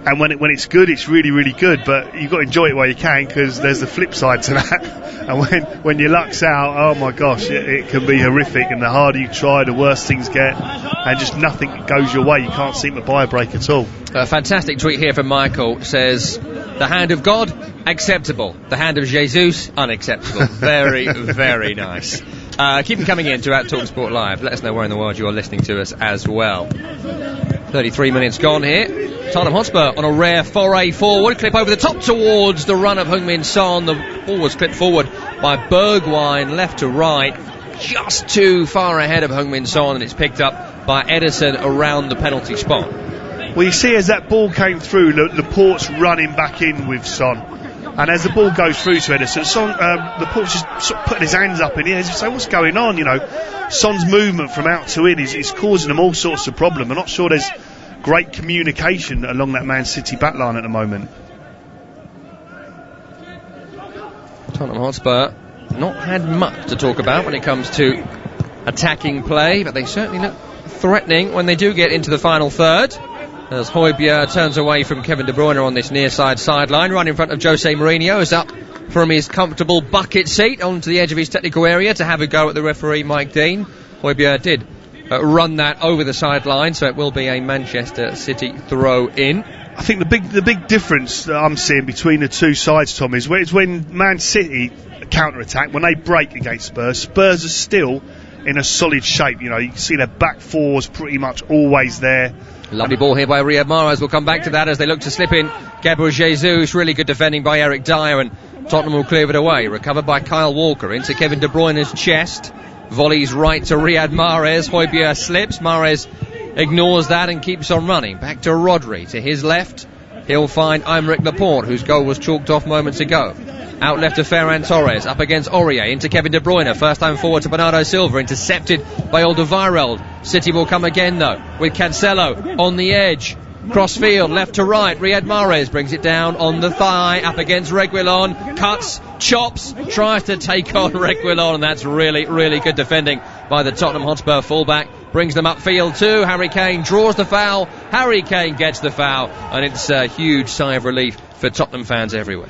And when it's good, it's really, really good. But you've got to enjoy it while you can, because there's the flip side to that. And when your luck's out, oh my gosh, it can be horrific. And the harder you try, the worse things get. And just nothing goes your way. You can't seem to buy a break at all. A fantastic tweet here from Michael. Says, the hand of God, acceptable. The hand of Jesus, unacceptable. Very, very nice. Keep them coming in to @TalkSport Live. Let us know where in the world you are listening to us as well. 33 minutes gone here. Tottenham Hotspur on a rare foray forward. Clip over the top towards the run of Heung-min Son. The ball was clipped forward by Bergwijn, left to right. Just too far ahead of Heung-min Son, and it's picked up by Ederson around the penalty spot. Well, you see, as that ball came through, Laporte's running back in with Son. And as the ball goes through to Ederson, Laporte's just sort of putting his hands up in the air. So what's going on? Son's movement from out to in is causing them all sorts of problems. I'm not sure there's great communication along that Man City backline at the moment. Tottenham Hotspur not had much to talk about when it comes to attacking play, but they certainly look threatening when they do get into the final third. As Højbjerg turns away from Kevin De Bruyne on this near side sideline, right in front of Jose Mourinho, is up from his comfortable bucket seat onto the edge of his technical area to have a go at the referee, Mike Dean. Højbjerg did run that over the sideline, so it will be a Manchester City throw in. I think the big difference that I'm seeing between the two sides, Tom, is when Man City counter-attack, when they break against Spurs are still in a solid shape. You can see their back fours pretty much always there. Lovely ball here by Riyad Mahrez. We'll come back to that as they look to slip in Gabriel Jesus. Really good defending by Eric Dyer, and Tottenham will clear it away. Recovered by Kyle Walker into Kevin De Bruyne's chest. Volleys right to Riyad Mahrez. Højbjerg slips. Mahrez ignores that and keeps on running. Back to Rodri. To his left, he'll find Aymeric Laporte, whose goal was chalked off moments ago. Out left to Ferran Torres. Up against Aurier. Into Kevin De Bruyne. First time forward to Bernardo Silva. Intercepted by Alderweireld. City will come again, though, with Cancelo on the edge. Crossfield, left to right. Riyad Mahrez brings it down on the thigh. Up against Reguilon. Cuts, chops, tries to take on Reguilon. And that's really, really good defending by the Tottenham Hotspur fullback. Brings them upfield too. Harry Kane draws the foul. Harry Kane gets the foul. And it's a huge sigh of relief for Tottenham fans everywhere.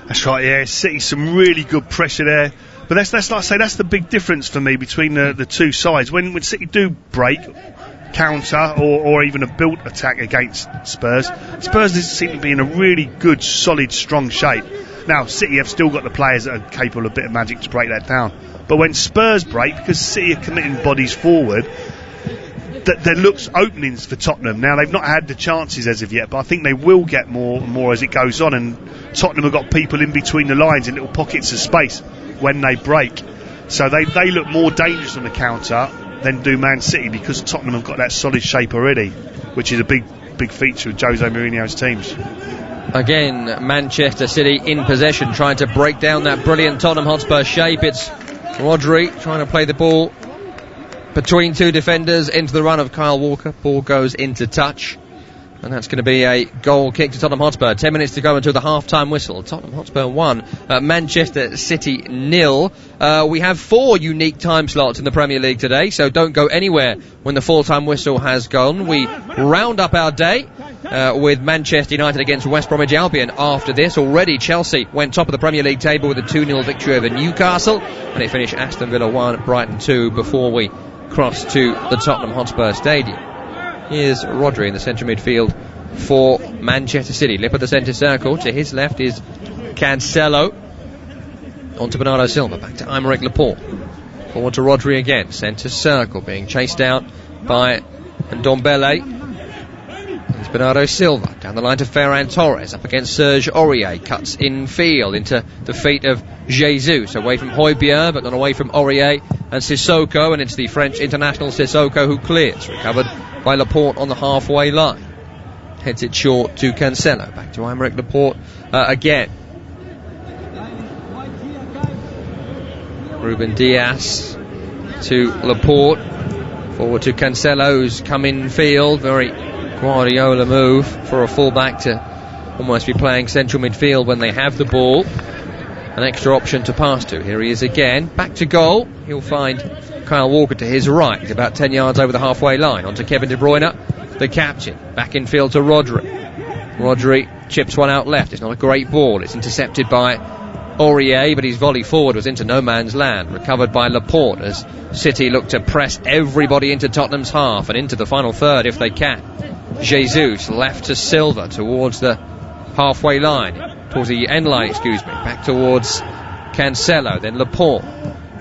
That's right, yeah. City, some really good pressure there. But that's like I say, that's the big difference for me between the two sides. When City do break, counter, or even a built attack against Spurs seem to be in a really good, solid, strong shape. Now, City have still got the players that are capable of a bit of magic to break that down. But when Spurs break, because City are committing bodies forward, there looks openings for Tottenham. Now, they've not had the chances as of yet, but I think they will get more and more as it goes on. And Tottenham have got people in between the lines in little pockets of space when they break. So they look more dangerous on the counter than do Man City, because Tottenham have got that solid shape already, which is a big feature of Jose Mourinho's teams. Again, Manchester City in possession, trying to break down that brilliant Tottenham Hotspur shape. It's Rodri trying to play the ball between two defenders into the run of Kyle Walker. Ball goes into touch, and that's going to be a goal kick to Tottenham Hotspur. 10 minutes to go until the half-time whistle. Tottenham Hotspur 1, Manchester City 0. We have 4 unique time slots in the Premier League today, so don't go anywhere when the full-time whistle has gone. We round up our day with Manchester United against West Bromwich Albion. After this, already Chelsea went top of the Premier League table with a 2-0 victory over Newcastle, and they finished Aston Villa 1, Brighton 2 before we cross to the Tottenham Hotspur Stadium. Here's Rodri in the centre midfield for Manchester City. Lip of the centre circle. To his left is Cancelo. On to Bernardo Silva. Back to Aymeric Laporte. Forward to Rodri again. Centre circle being chased out by Ndombele. It's Bernardo Silva. Down the line to Ferran Torres. Up against Serge Aurier. Cuts in field into the feet of Jesus. Away from Højbjerg, but not away from Aurier and Sissoko. And it's the French international Sissoko who clears. Recovered by Laporte on the halfway line. Heads it short to Cancelo. Back to Aymeric Laporte again. Ruben Dias to Laporte. Forward to Cancelo, who's come in field. Very Guardiola move for a fullback to almost be playing central midfield when they have the ball. An extra option to pass to. Here he is again. Back to goal. He'll find Kyle Walker to his right, about 10 yards over the halfway line. On to Kevin De Bruyne, the captain. Back in field to Rodri. Rodri chips one out left. It's not a great ball. It's intercepted by Aurier, but his volley forward was into no man's land. Recovered by Laporte as City look to press everybody into Tottenham's half and into the final third if they can. Jesus left to Silva towards the halfway line, towards the end line, back towards Cancelo, then Laporte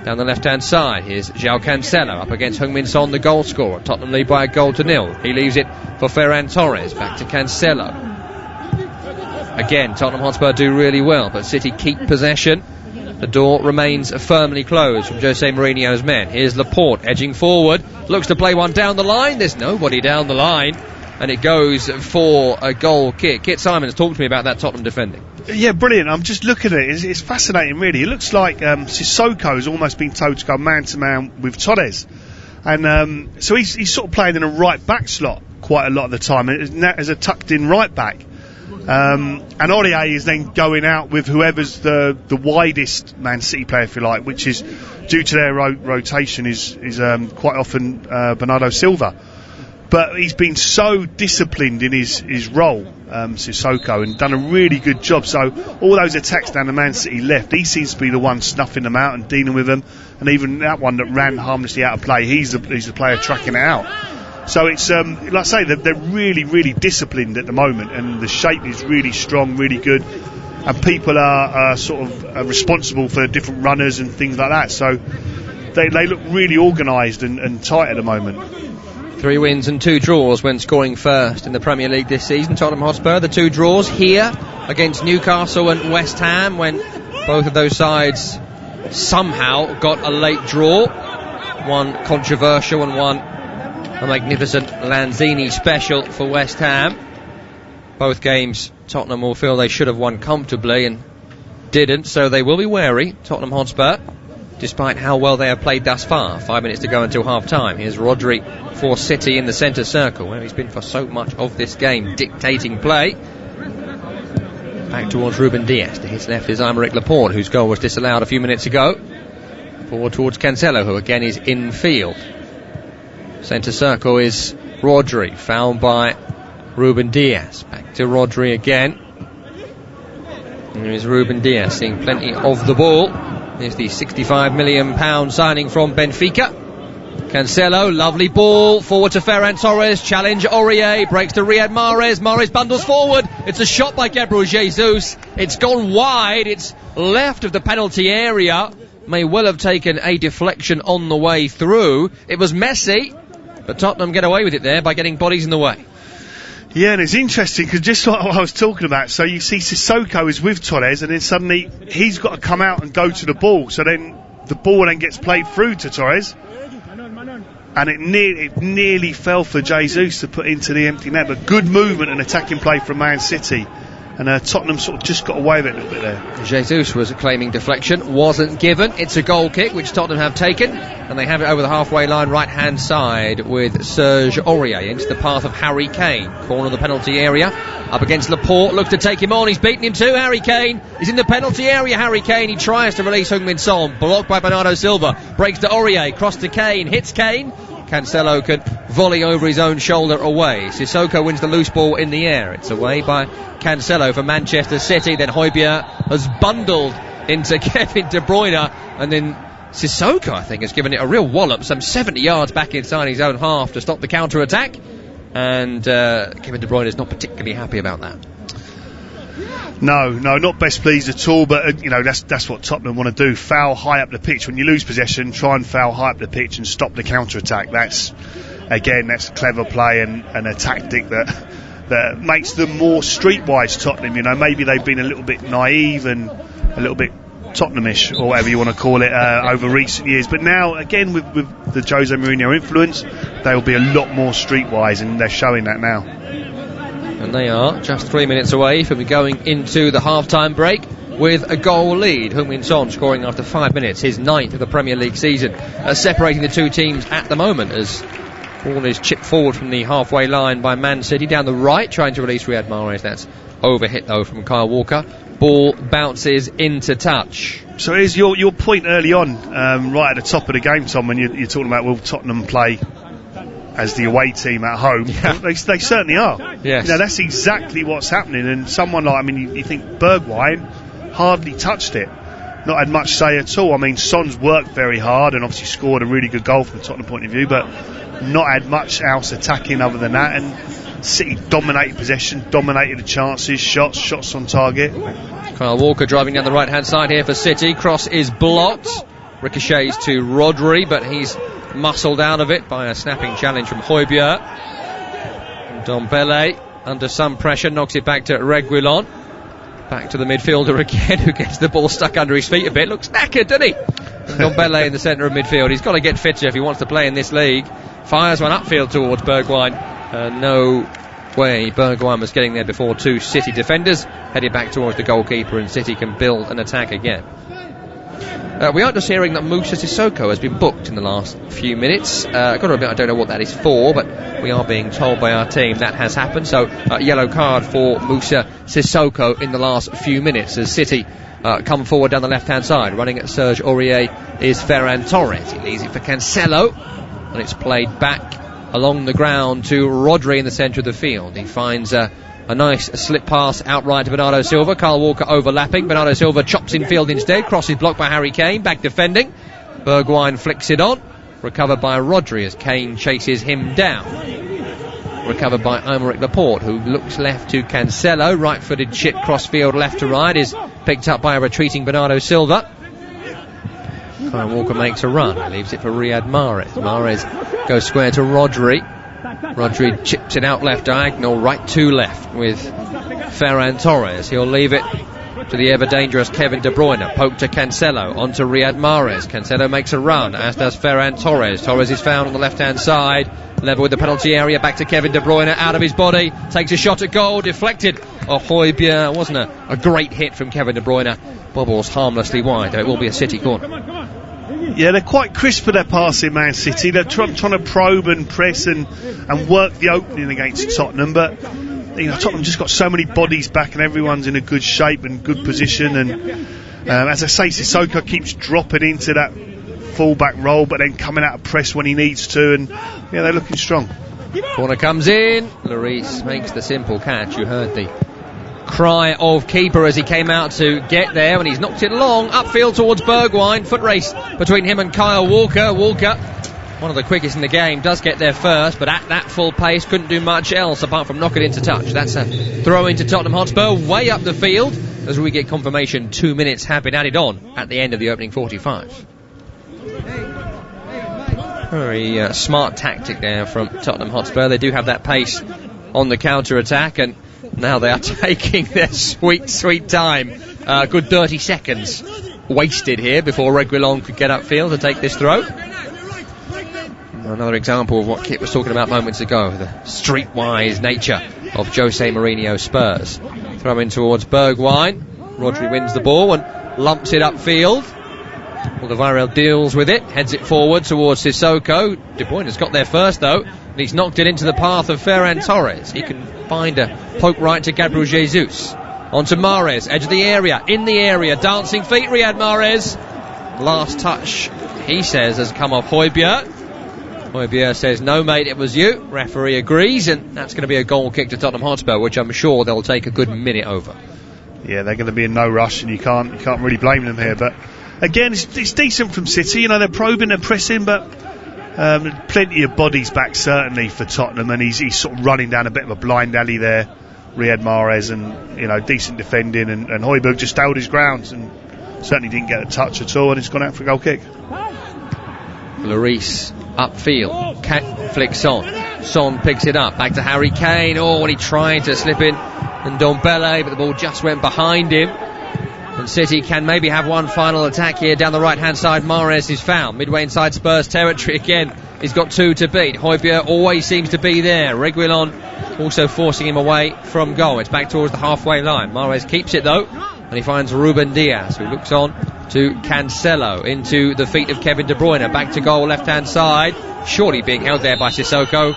down the left hand side. Here's João Cancelo up against Heung-min Son, the goal scorer. Tottenham lead by a goal to nil. He leaves it for Ferran Torres. Back to Cancelo. Again, Tottenham Hotspur do really well, but City keep possession. The door remains firmly closed from Jose Mourinho's men. Here's Laporte edging forward, looks to play one down the line. There's nobody down the line, and it goes for a goal kick. Kit Simons, talk to me about that Tottenham defending. Yeah, brilliant. I'm just looking at it. It's fascinating, really. It looks like Sissoko has almost been told to go man-to-man with Torres. And so he's sort of playing in a right-back slot quite a lot of the time, as a tucked-in right-back. And Aurier is then going out with whoever's the widest Man City player, if you like, which is, due to their rotation, is quite often Bernardo Silva. But he's been so disciplined in his role, Sissoko, and done a really good job. So all those attacks down the Man City left, he seems to be the one snuffing them out and dealing with them. And even that one that ran harmlessly out of play, he's the player tracking it out. So it's, like I say, they're really, really disciplined at the moment, and the shape is really strong, really good, and people are sort of responsible for different runners and things like that. So they look really organised and tight at the moment. 3 wins and 2 draws when scoring first in the Premier League this season. Tottenham Hotspur, the 2 draws here against Newcastle and West Ham, when both of those sides somehow got a late draw. One controversial and one a magnificent Lanzini special for West Ham. Both games Tottenham will feel they should have won comfortably and didn't, so they will be wary, Tottenham Hotspur, despite how well they have played thus far. 5 minutes to go until half time. Here's Rodri for City in the centre circle, where he's been for so much of this game, dictating play. Back towards Ruben Dias. To his left is Aymeric Laporte, whose goal was disallowed a few minutes ago. Forward towards Cancelo, who again is in field. Centre circle is Rodri, fouled by Ruben Dias. Back to Rodri again. There is Ruben Dias seeing plenty of the ball. There's the £65 million signing from Benfica. Cancelo, lovely ball, forward to Ferran Torres, challenge Aurier, breaks to Riyad Mahrez, Mahrez bundles forward, it's a shot by Gabriel Jesus, it's gone wide, it's left of the penalty area, may well have taken a deflection on the way through. It was messy, but Tottenham get away with it there by getting bodies in the way. Yeah, and it's interesting because just like what I was talking about, so you see Sissoko is with Torres, and then suddenly he's got to come out and go to the ball, so then the ball then gets played through to Torres, and it nearly fell for Jesus to put into the empty net, but good movement and attacking play from Man City, and Tottenham sort of just got away with it a little bit there. Jesus was claiming deflection, wasn't given. It's a goal kick which Tottenham have taken, and they have it over the halfway line right hand side with Serge Aurier into the path of Harry Kane, corner of the penalty area, up against Laporte, looks to take him on, he's beaten him too. Harry Kane is in the penalty area. Harry Kane, he tries to release Heung-min Son, blocked by Bernardo Silva, breaks to Aurier, cross to Kane, hits Kane. Cancelo can volley over his own shoulder away. Sissoko wins the loose ball in the air. It's away by Cancelo for Manchester City. Then Højbjerg has bundled into Kevin De Bruyne, and then Sissoko, I think, has given it a real wallop, some 70 yards back inside his own half to stop the counter-attack. and Kevin De Bruyne is not particularly happy about that. No, not best pleased at all, but that's what Tottenham want to do, foul high up the pitch. When you lose possession, try and foul high up the pitch and stop the counter-attack. That's clever play and a tactic that makes them more streetwise, Tottenham. Maybe they've been a little bit naive and a little bit Tottenhamish, or whatever you want to call it, over recent years, but now again with the Jose Mourinho influence, they will be a lot more streetwise, and they're showing that now. And they are just 3 minutes away from going into the half-time break with a goal lead. Heung-min Son scoring after 5 minutes, his 9th of the Premier League season, separating the two teams at the moment as ball is chipped forward from the halfway line by Man City down the right, trying to release Riyad Mahrez. That's overhit though from Kyle Walker. Ball bounces into touch. So here's your point early on, right at the top of the game, Tom, when you're talking about will Tottenham play as the away team at home. Yeah. They certainly are. Yes. That's exactly what's happening. And someone like, you think Bergwijn hardly touched it. Not had much say at all. Son's worked very hard and obviously scored a really good goal from the Tottenham point of view, but not had much else attacking other than that. And City dominated possession, dominated the chances, shots on target. Kyle Walker driving down the right-hand side here for City. Cross is blocked. Ricochets to Rodri, but he's muscled out of it by a snapping challenge from Højbjerg. Ndombele, under some pressure, knocks it back to Reguilon. Back to the midfielder again, who gets the ball stuck under his feet a bit. Looks knackered, doesn't he? Ndombele in the centre of midfield. He's got to get fitter if he wants to play in this league. Fires one upfield towards Bergwijn. No way Bergwijn was getting there before two City defenders. Headed back towards the goalkeeper, and City can build an attack again. We are just hearing that Moussa Sissoko has been booked in the last few minutes. Got to admit, I don't know what that is for, but we are being told by our team that has happened. So, yellow card for Moussa Sissoko in the last few minutes as City come forward down the left-hand side. Running at Serge Aurier is Ferran Torres. He leaves it for Cancelo, and it's played back along the ground to Rodri in the centre of the field. He finds a nice slip pass outright to Bernardo Silva. Kyle Walker overlapping. Bernardo Silva chops in field instead. Cross is blocked by Harry Kane. Back defending. Bergwijn flicks it on. Recovered by Rodri as Kane chases him down. Recovered by Aymeric Laporte, who looks left to Cancelo. Right-footed chip cross field left to right is picked up by a retreating Bernardo Silva. Kyle Walker makes a run. Leaves it for Riyad Mahrez. Mahrez goes square to Rodri. Rodri chips it out left diagonal, right to left with Ferran Torres. He'll leave it to the ever-dangerous Kevin De Bruyne. Poke to Cancelo, onto Riyad Mahrez. Cancelo makes a run, as does Ferran Torres. Torres is found on the left-hand side, level with the penalty area, back to Kevin De Bruyne, out of his body, takes a shot at goal, deflected. Højbjerg, wasn't a great hit from Kevin De Bruyne. Bobbles harmlessly wide, though it will be a City corner. Yeah, they're quite crisp for their passing, Man City. They're trying to probe and press and work the opening against Tottenham, but Tottenham just got so many bodies back and everyone's in a good shape and good position, and as I say, Sissoko keeps dropping into that full-back role but then coming out of press when he needs to, and they're looking strong. Corner comes in. Lloris makes the simple catch. You heard the cry of keeper as he came out to get there, and he's knocked it long upfield towards Bergwijn. Foot race between him and Kyle Walker. Walker, one of the quickest in the game, does get there first, but at that full pace couldn't do much else apart from knock it into touch. That's a throw into Tottenham Hotspur way up the field as we get confirmation 2 minutes have been added on at the end of the opening 45. Very smart tactic there from Tottenham Hotspur. They do have that pace on the counter-attack, and now they are taking their sweet time. Good 30 seconds wasted here before Reguilon could get upfield to take this throw. Another example of what Kit was talking about moments ago, the streetwise nature of Jose Mourinho Spurs. Throw in towards Bergwijn. Rodri wins the ball and lumps it upfield. Alderweireld deals with it, heads it forward towards Sissoko. De Bruyne has got there first though, and he's knocked it into the path of Ferran Torres. He can find a poke right to Gabriel Jesus. Onto Mahrez, edge of the area, in the area, dancing feet, Riyad Mahrez. Last touch, he says, has come off Højbjerg. Højbjerg says, no mate, it was you. Referee agrees, and that's going to be a goal kick to Tottenham Hotspur, which I'm sure they'll take a good minute over. Yeah, they're going to be in no rush, and you can't really blame them here, but again, it's decent from City. They're probing, they're pressing, but Plenty of bodies back certainly for Tottenham, and he's sort of running down a bit of a blind alley there, Riyad Mahrez, and decent defending, and Højbjerg just held his ground and certainly didn't get a touch at all, and it's gone out for a goal kick. Lloris upfield, flicks on. Son picks it up, back to Harry Kane. When he tried to slip in, and Ndombele, but the ball just went behind him. And City can maybe have one final attack here down the right-hand side. Mahrez is found midway inside Spurs territory again. He's got 2 to beat. Højbjerg always seems to be there. Reguilon also forcing him away from goal. It's back towards the halfway line. Mahrez keeps it though, and he finds Ruben Diaz, who looks on to Cancelo, into the feet of Kevin De Bruyne. Back to goal, left-hand side. Surely being held there by Sissoko.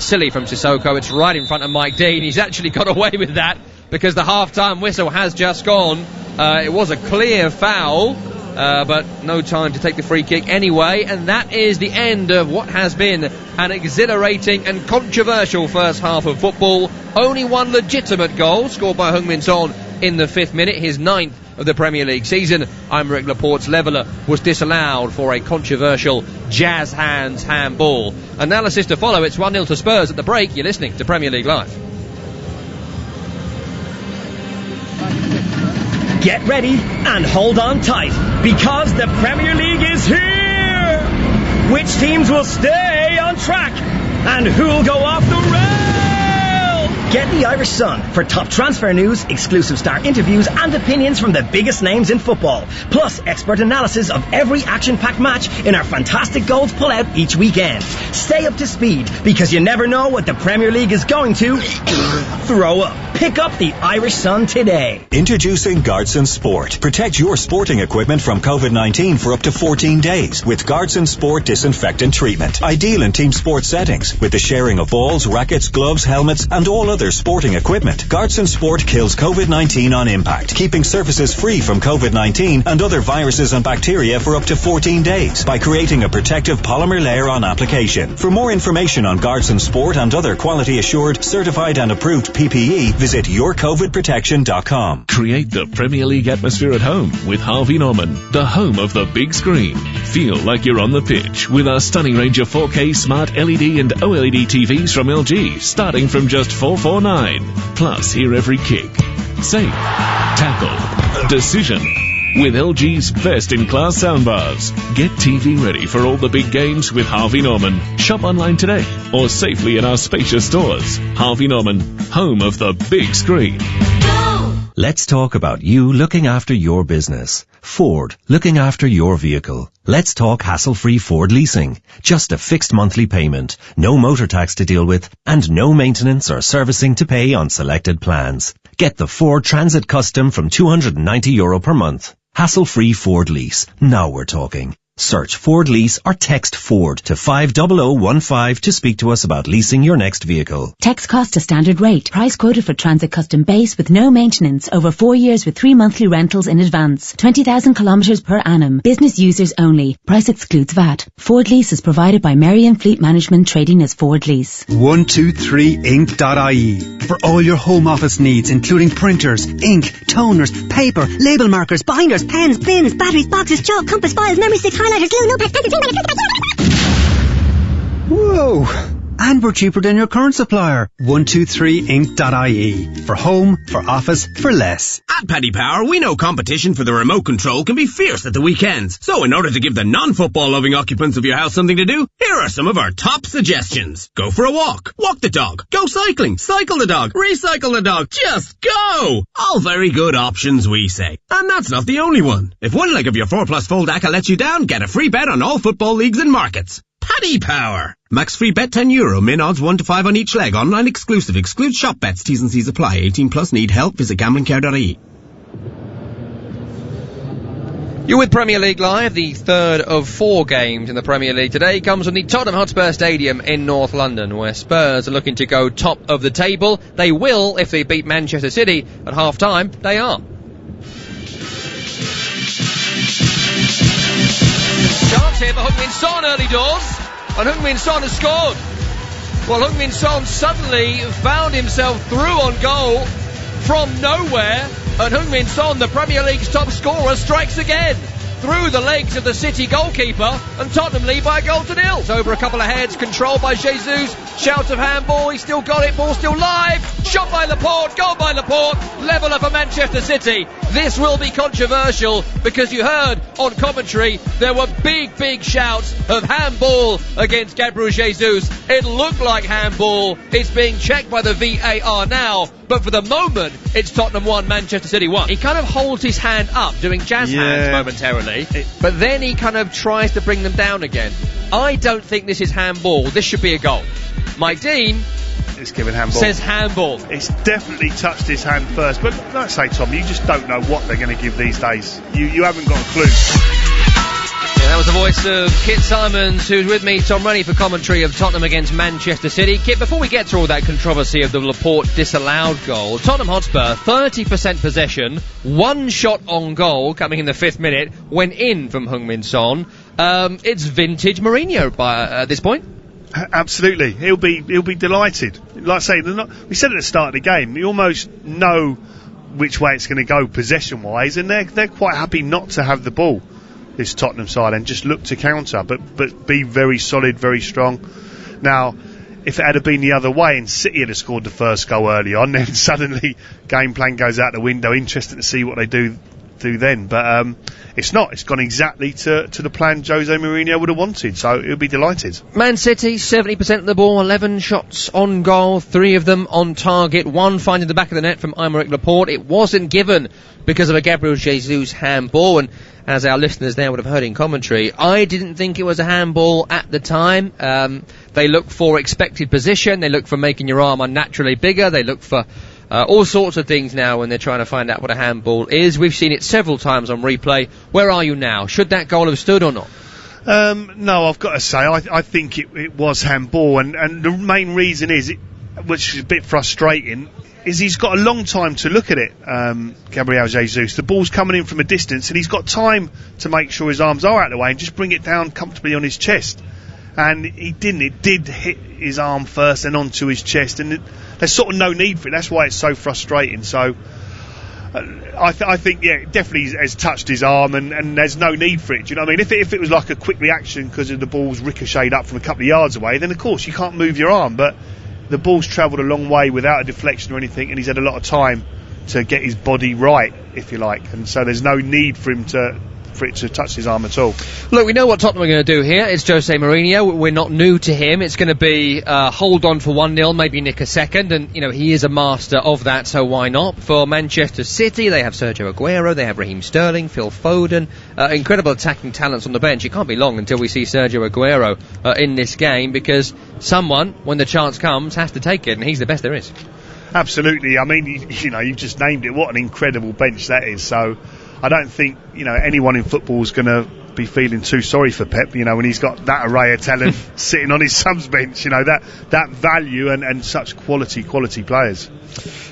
Silly from Sissoko. It's right in front of Mike Dean. He's actually got away with that because the half-time whistle has just gone. It was a clear foul, but no time to take the free kick anyway, and that is the end of what has been an exhilarating and controversial first half of football. Only one legitimate goal scored by Heung-min Son in the 5th minute, his 9th of the Premier League season. Aymeric Laporte's leveller was disallowed for a controversial jazz hands handball. Analysis to follow. It's 1-0 to Spurs at the break. You're listening to Premier League Live. Get ready and hold on tight, because the Premier League is here! Which teams will stay on track, and who'll go off the rail? Get the Irish Sun for top transfer news, exclusive star interviews and opinions from the biggest names in football, plus expert analysis of every action-packed match in our fantastic goals pull-out each weekend. Stay up to speed, because you never know what the Premier League is going to throw up. Pick up the Irish Sun today. Introducing Guardson Sport. Protect your sporting equipment from COVID-19 for up to 14 days with Guardson Sport disinfectant treatment. Ideal in team sport settings with the sharing of balls, rackets, gloves, helmets and all other sporting equipment. Guardson Sport kills COVID-19 on impact, keeping surfaces free from COVID-19 and other viruses and bacteria for up to 14 days by creating a protective polymer layer on application. For more information on Guardson Sport and other quality assured, certified and approved PPE, visit yourcovidprotection.com. Create the Premier League atmosphere at home with Harvey Norman, the home of the big screen. Feel like you're on the pitch with our stunning range of 4K smart LED and OLED TVs from LG, starting from just $449. Plus, hear every kick, save, tackle, decision with LG's best-in-class soundbars. Get TV ready for all the big games with Harvey Norman. Shop online today or safely in our spacious stores. Harvey Norman, home of the big screen. Let's talk about you looking after your business. Ford, looking after your vehicle. Let's talk hassle-free Ford leasing. Just a fixed monthly payment, no motor tax to deal with, and no maintenance or servicing to pay on selected plans. Get the Ford Transit Custom from €290 per month. Hassle-free Ford lease. Now we're talking. Search Ford Lease or text Ford to 50015 to speak to us about leasing your next vehicle. Text cost to standard rate. Price quoted for Transit Custom Base with no maintenance over 4 years with 3 monthly rentals in advance. 20,000 kilometres per annum. Business users only. Price excludes VAT. Ford Lease is provided by Marion Fleet Management, trading as Ford Lease. 123ink.ie for all your home office needs, including printers, ink, toners, paper, label markers, binders, pens, bins, batteries, boxes, chalk, compass, files, memory sticks, highlighters, glue, notepads, pencils, Whoa! And we're cheaper than your current supplier. 123ink.ie for home, for office, for less. At Paddy Power, we know competition for the remote control can be fierce at the weekends. So in order to give the non-football loving occupants of your house something to do, here are some of our top suggestions. Go for a walk. Walk the dog. Go cycling. Cycle the dog. Recycle the dog. Just go! All very good options, we say. And that's not the only one. If one leg of your 4+ fold ACCA lets you down, get a free bet on all football leagues and markets. Paddy Power. Max free bet €10. Min odds 1 to 5 on each leg. Online exclusive. Excludes shop bets. T's and C's apply. 18+. Need help? Visit gamblingcare.ie. You're with Premier League Live. The third of 4 games in the Premier League today comes from the Tottenham Hotspur Stadium in North London, where Spurs are looking to go top of the table. They will if they beat Manchester City at half-time. They are. Chance here for Heung-min Son early doors, and Heung-min Son has scored. Well, Heung-min Son suddenly found himself through on goal from nowhere, and Heung-min Son, the Premier League's top scorer, strikes again. through the legs of the City goalkeeper, and Tottenham lead by a goal to nil. It's over a couple of heads, controlled by Jesus, shout of handball, he's still got it, ball still live, shot by Laporte, goal by Laporte, leveller for Manchester City. This will be controversial because you heard on commentary there were big shouts of handball against Gabriel Jesus. It looked like handball. It's being checked by the VAR now, but for the moment it's Tottenham 1, Manchester City 1. He kind of holds his hand up doing jazz hands momentarily, but then he kind of tries to bring them down again. I don't think this is handball. This should be a goal. Mike Dean it's given handball. Says handball. It's definitely touched his hand first, but like I say, Tom, you just don't know what they're going to give these days. You haven't got a clue. Yeah, that was the voice of Kit Simons, who's with me, Tom Rennie, for commentary of Tottenham against Manchester City. Kit, before we get to all that controversy of the Laporte disallowed goal, Tottenham Hotspur, 30% possession, one shot on goal coming in the 5th minute, went in from Heung-min Son. It's vintage Mourinho at this point. Absolutely, he'll be delighted. Like I say, we said at the start of the game, you almost know which way it's going to go possession-wise, and they're quite happy not to have the ball, this Tottenham side, and just look to counter, but be very solid, very strong. Now, if it had been the other way and City had scored the first goal early on, then suddenly game plan goes out the window. Interesting to see what they do then, but it's not. It's gone exactly to the plan Jose Mourinho would have wanted, so he'll be delighted. Man City, 70% of the ball, 11 shots on goal, 3 of them on target, 1 finding the back of the net from Aymeric Laporte. It wasn't given because of a Gabriel Jesus handball, and as our listeners there would have heard in commentary, I didn't think it was a handball at the time. They look for expected position, they look for making your arm unnaturally bigger, they look for all sorts of things now when they're trying to find out what a handball is. We've seen it several times on replay. Where are you now? Should that goal have stood or not? No, I've got to say, I think it was handball, and the main reason is, which is a bit frustrating, is he's got a long time to look at it, Gabriel Jesus. The ball's coming in from a distance, and he's got time to make sure his arms are out of the way and just bring it down comfortably on his chest. And he didn't. It did hit his arm first and onto his chest, and there's sort of no need for it. That's why it's so frustrating. So I think, yeah, it definitely has touched his arm, and there's no need for it. Do you know what I mean? If it was like a quick reaction because the ball's ricocheted up from a couple of yards away, then of course you can't move your arm. But the ball's travelled a long way without a deflection or anything, and he's had a lot of time to get his body right, if you like. And so there's no need for him for it to touch his arm at all. Look, we know what Tottenham are going to do here. It's Jose Mourinho. We're not new to him. It's going to be hold on for 1-0, maybe nick a second, and he is a master of that, so why not? For Manchester City, they have Sergio Aguero, they have Raheem Sterling, Phil Foden, incredible attacking talents on the bench. It can't be long until we see Sergio Aguero in this game, because someone, when the chance comes, has to take it, and he's the best there is. Absolutely. I mean, you've just named it. What an incredible bench that is. So I don't think anyone in football is going to be feeling too sorry for Pep, when he's got that array of talent sitting on his son's bench, that value and such quality players.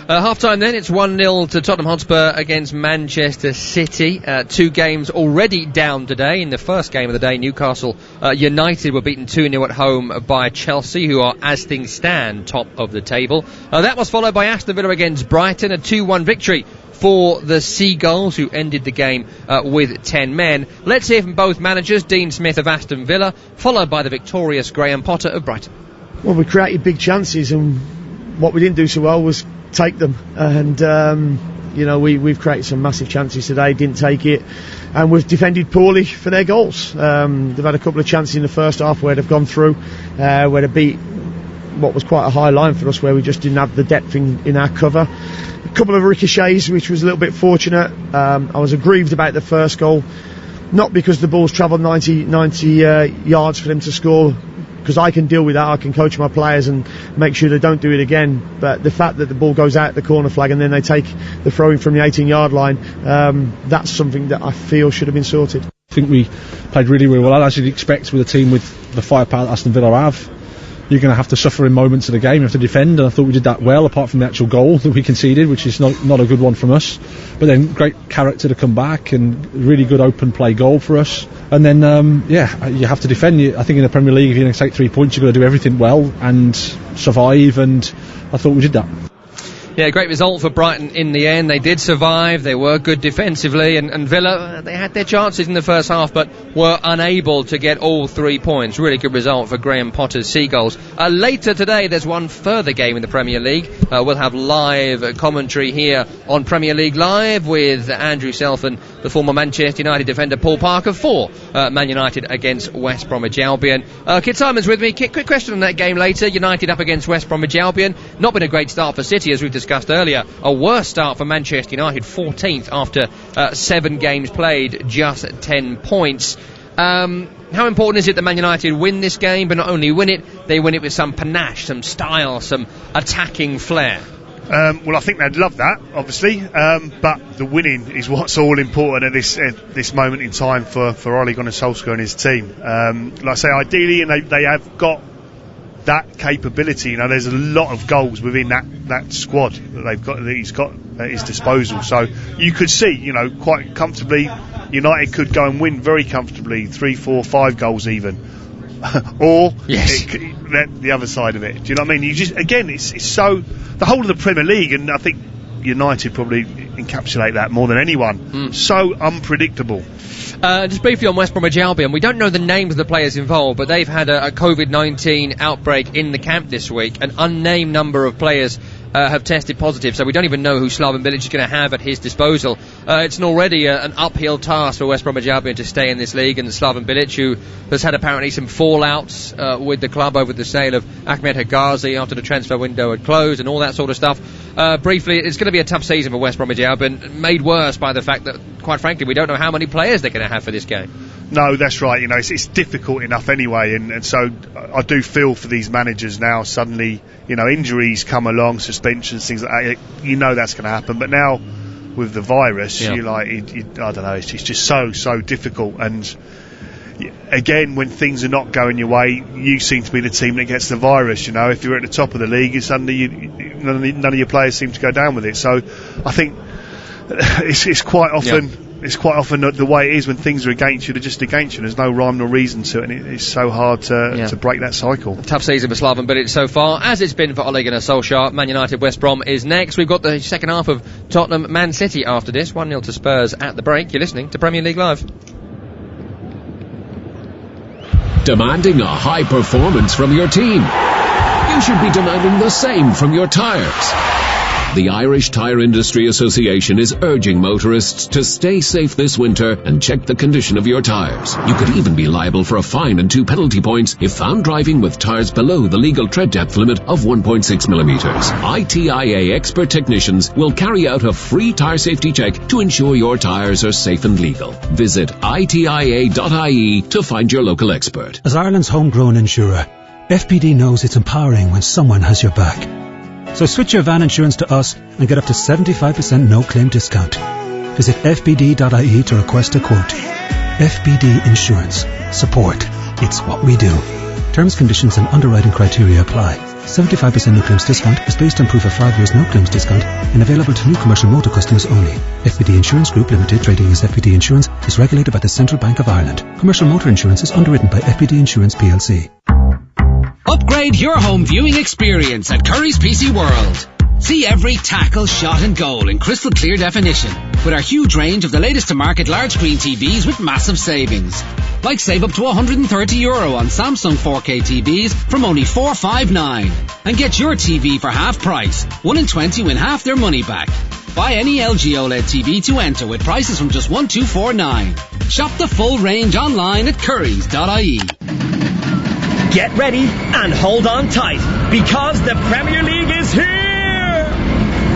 Half time then, it's 1-0 to Tottenham Hotspur against Manchester City. 2 games already down today. In the first game of the day, Newcastle United were beaten 2-0 at home by Chelsea, who are, as things stand, top of the table. That was followed by Aston Villa against Brighton, a 2-1 victory for the Seagulls, who ended the game with 10 men. Let's hear from both managers, Dean Smith of Aston Villa, followed by the victorious Graham Potter of Brighton. Well, we created big chances, and what we didn't do so well was take them. And, we've created some massive chances today, didn't take it, and we've defended poorly for their goals. They've had a couple of chances in the first half where they've gone through, where they beat what was quite a high line for us, where we just didn't have the depth in our cover. A couple of ricochets, which was a little bit fortunate. I was aggrieved about the first goal, not because the ball's travelled 90 yards for them to score, because I can deal with that. I can coach my players and make sure they don't do it again. But the fact that the ball goes out the corner flag and then they take the throw-in from the 18-yard line, that's something that I feel should have been sorted. I think we played really, really well, as you'd expect with a team with the firepower that Aston Villa have. You're going to have to suffer in moments of the game. You have to defend, and I thought we did that well, apart from the actual goal that we conceded, which is not a good one from us. But then great character to come back, and really good open play goal for us. And then, you have to defend. I think in the Premier League, if you're going to take 3 points, you've got to do everything well and survive, and I thought we did that. Yeah, great result for Brighton in the end. They did survive. They were good defensively, and Villa, they had their chances in the first half, but were unable to get all 3 points. Really good result for Graham Potter's Seagulls. Later today, there's one further game in the Premier League. We'll have live commentary here on Premier League Live with Andrew Self and the former Manchester United defender Paul Parker for Man United against West Bromwich Albion. Kit Simon's with me. Kit, quick question on that game later. United up against West Bromwich Albion. Not been a great start for City, as we've discussed earlier. A worse start for Manchester United, 14th after 7 games played, just 10 points. How important is it that Man United win this game, but not only win it, they win it with some panache, some style, some attacking flair? Well, I think they'd love that, obviously, but the winning is what's all important at this moment in time for Ole Gunnar Solskjaer and his team. Like I say, ideally, and they have got that capability. You know, there's a lot of goals within that squad that he's got at his disposal. So you could see, you know, quite comfortably, United could go and win very comfortably, 3, 4, 5 goals even. Or the other side of it. Do you know what I mean? You just, again, it's so, the whole of the Premier League, and I think United probably encapsulate that more than anyone. So unpredictable. Just briefly on West Bromwich Albion, we don't know the names of the players involved, but they've had a COVID-19 outbreak in the camp this week. An unnamed number of players have tested positive, so we don't even know who Slaven Bilic is going to have at his disposal. It's already an uphill task for West Bromwich Albion to stay in this league, and Slaven Bilic, who has had apparently some fallouts with the club over the sale of Ahmed Hegazi after the transfer window had closed and all that sort of stuff. Briefly, it's going to be a tough season for West Bromwich Albion, made worse by the fact that, quite frankly, we don't know how many players they're going to have for this game. No, that's right. You know, it's difficult enough anyway, and so I do feel for these managers now. Suddenly, you know, injuries come along, suspensions, things like that. You know that's going to happen. But now with the virus, you're like, I don't know. It's just so difficult. And again, when things are not going your way, you seem to be the team that gets the virus. You know, if you're at the top of the league, suddenly none of your players seem to go down with it. So I think it's quite often. Yeah. It's quite often the way it is when things are against you, they're just against you. There's no rhyme nor reason to it, and it's so hard to break that cycle. Tough season for Slaven Bilic so far, as it's been for Ole Gunnar Solskjaer. Man United West Brom is next. We've got the second half of Tottenham Man City after this. 1-0 to Spurs at the break. You're listening to Premier League Live. Demanding a high performance from your team? You should be demanding the same from your tyres. The Irish Tyre Industry Association is urging motorists to stay safe this winter and check the condition of your tyres. You could even be liable for a fine and 2 penalty points if found driving with tyres below the legal tread depth limit of 1.6 millimetres. ITIA expert technicians will carry out a free tyre safety check to ensure your tyres are safe and legal. Visit itia.ie to find your local expert. As Ireland's homegrown insurer, FPD knows it's empowering when someone has your back. So switch your van insurance to us and get up to 75% no-claim discount. Visit fbd.ie to request a quote. FBD Insurance. Support. It's what we do. Terms, conditions and underwriting criteria apply. 75% no-claims discount is based on proof of 5 years no-claims discount and available to new commercial motor customers only. FBD Insurance Group Limited, trading as FBD Insurance, is regulated by the Central Bank of Ireland. Commercial motor insurance is underwritten by FBD Insurance PLC. Upgrade your home viewing experience at Curry's PC World. See every tackle, shot and goal in crystal clear definition with our huge range of the latest to market large screen TVs with massive savings. Like save up to €130 on Samsung 4K TVs from only $459. And get your TV for half price. 1 in 20 win half their money back. Buy any LG OLED TV to enter with prices from just $1,249. Shop the full range online at currys.ie. Get ready and hold on tight, because the Premier League is here!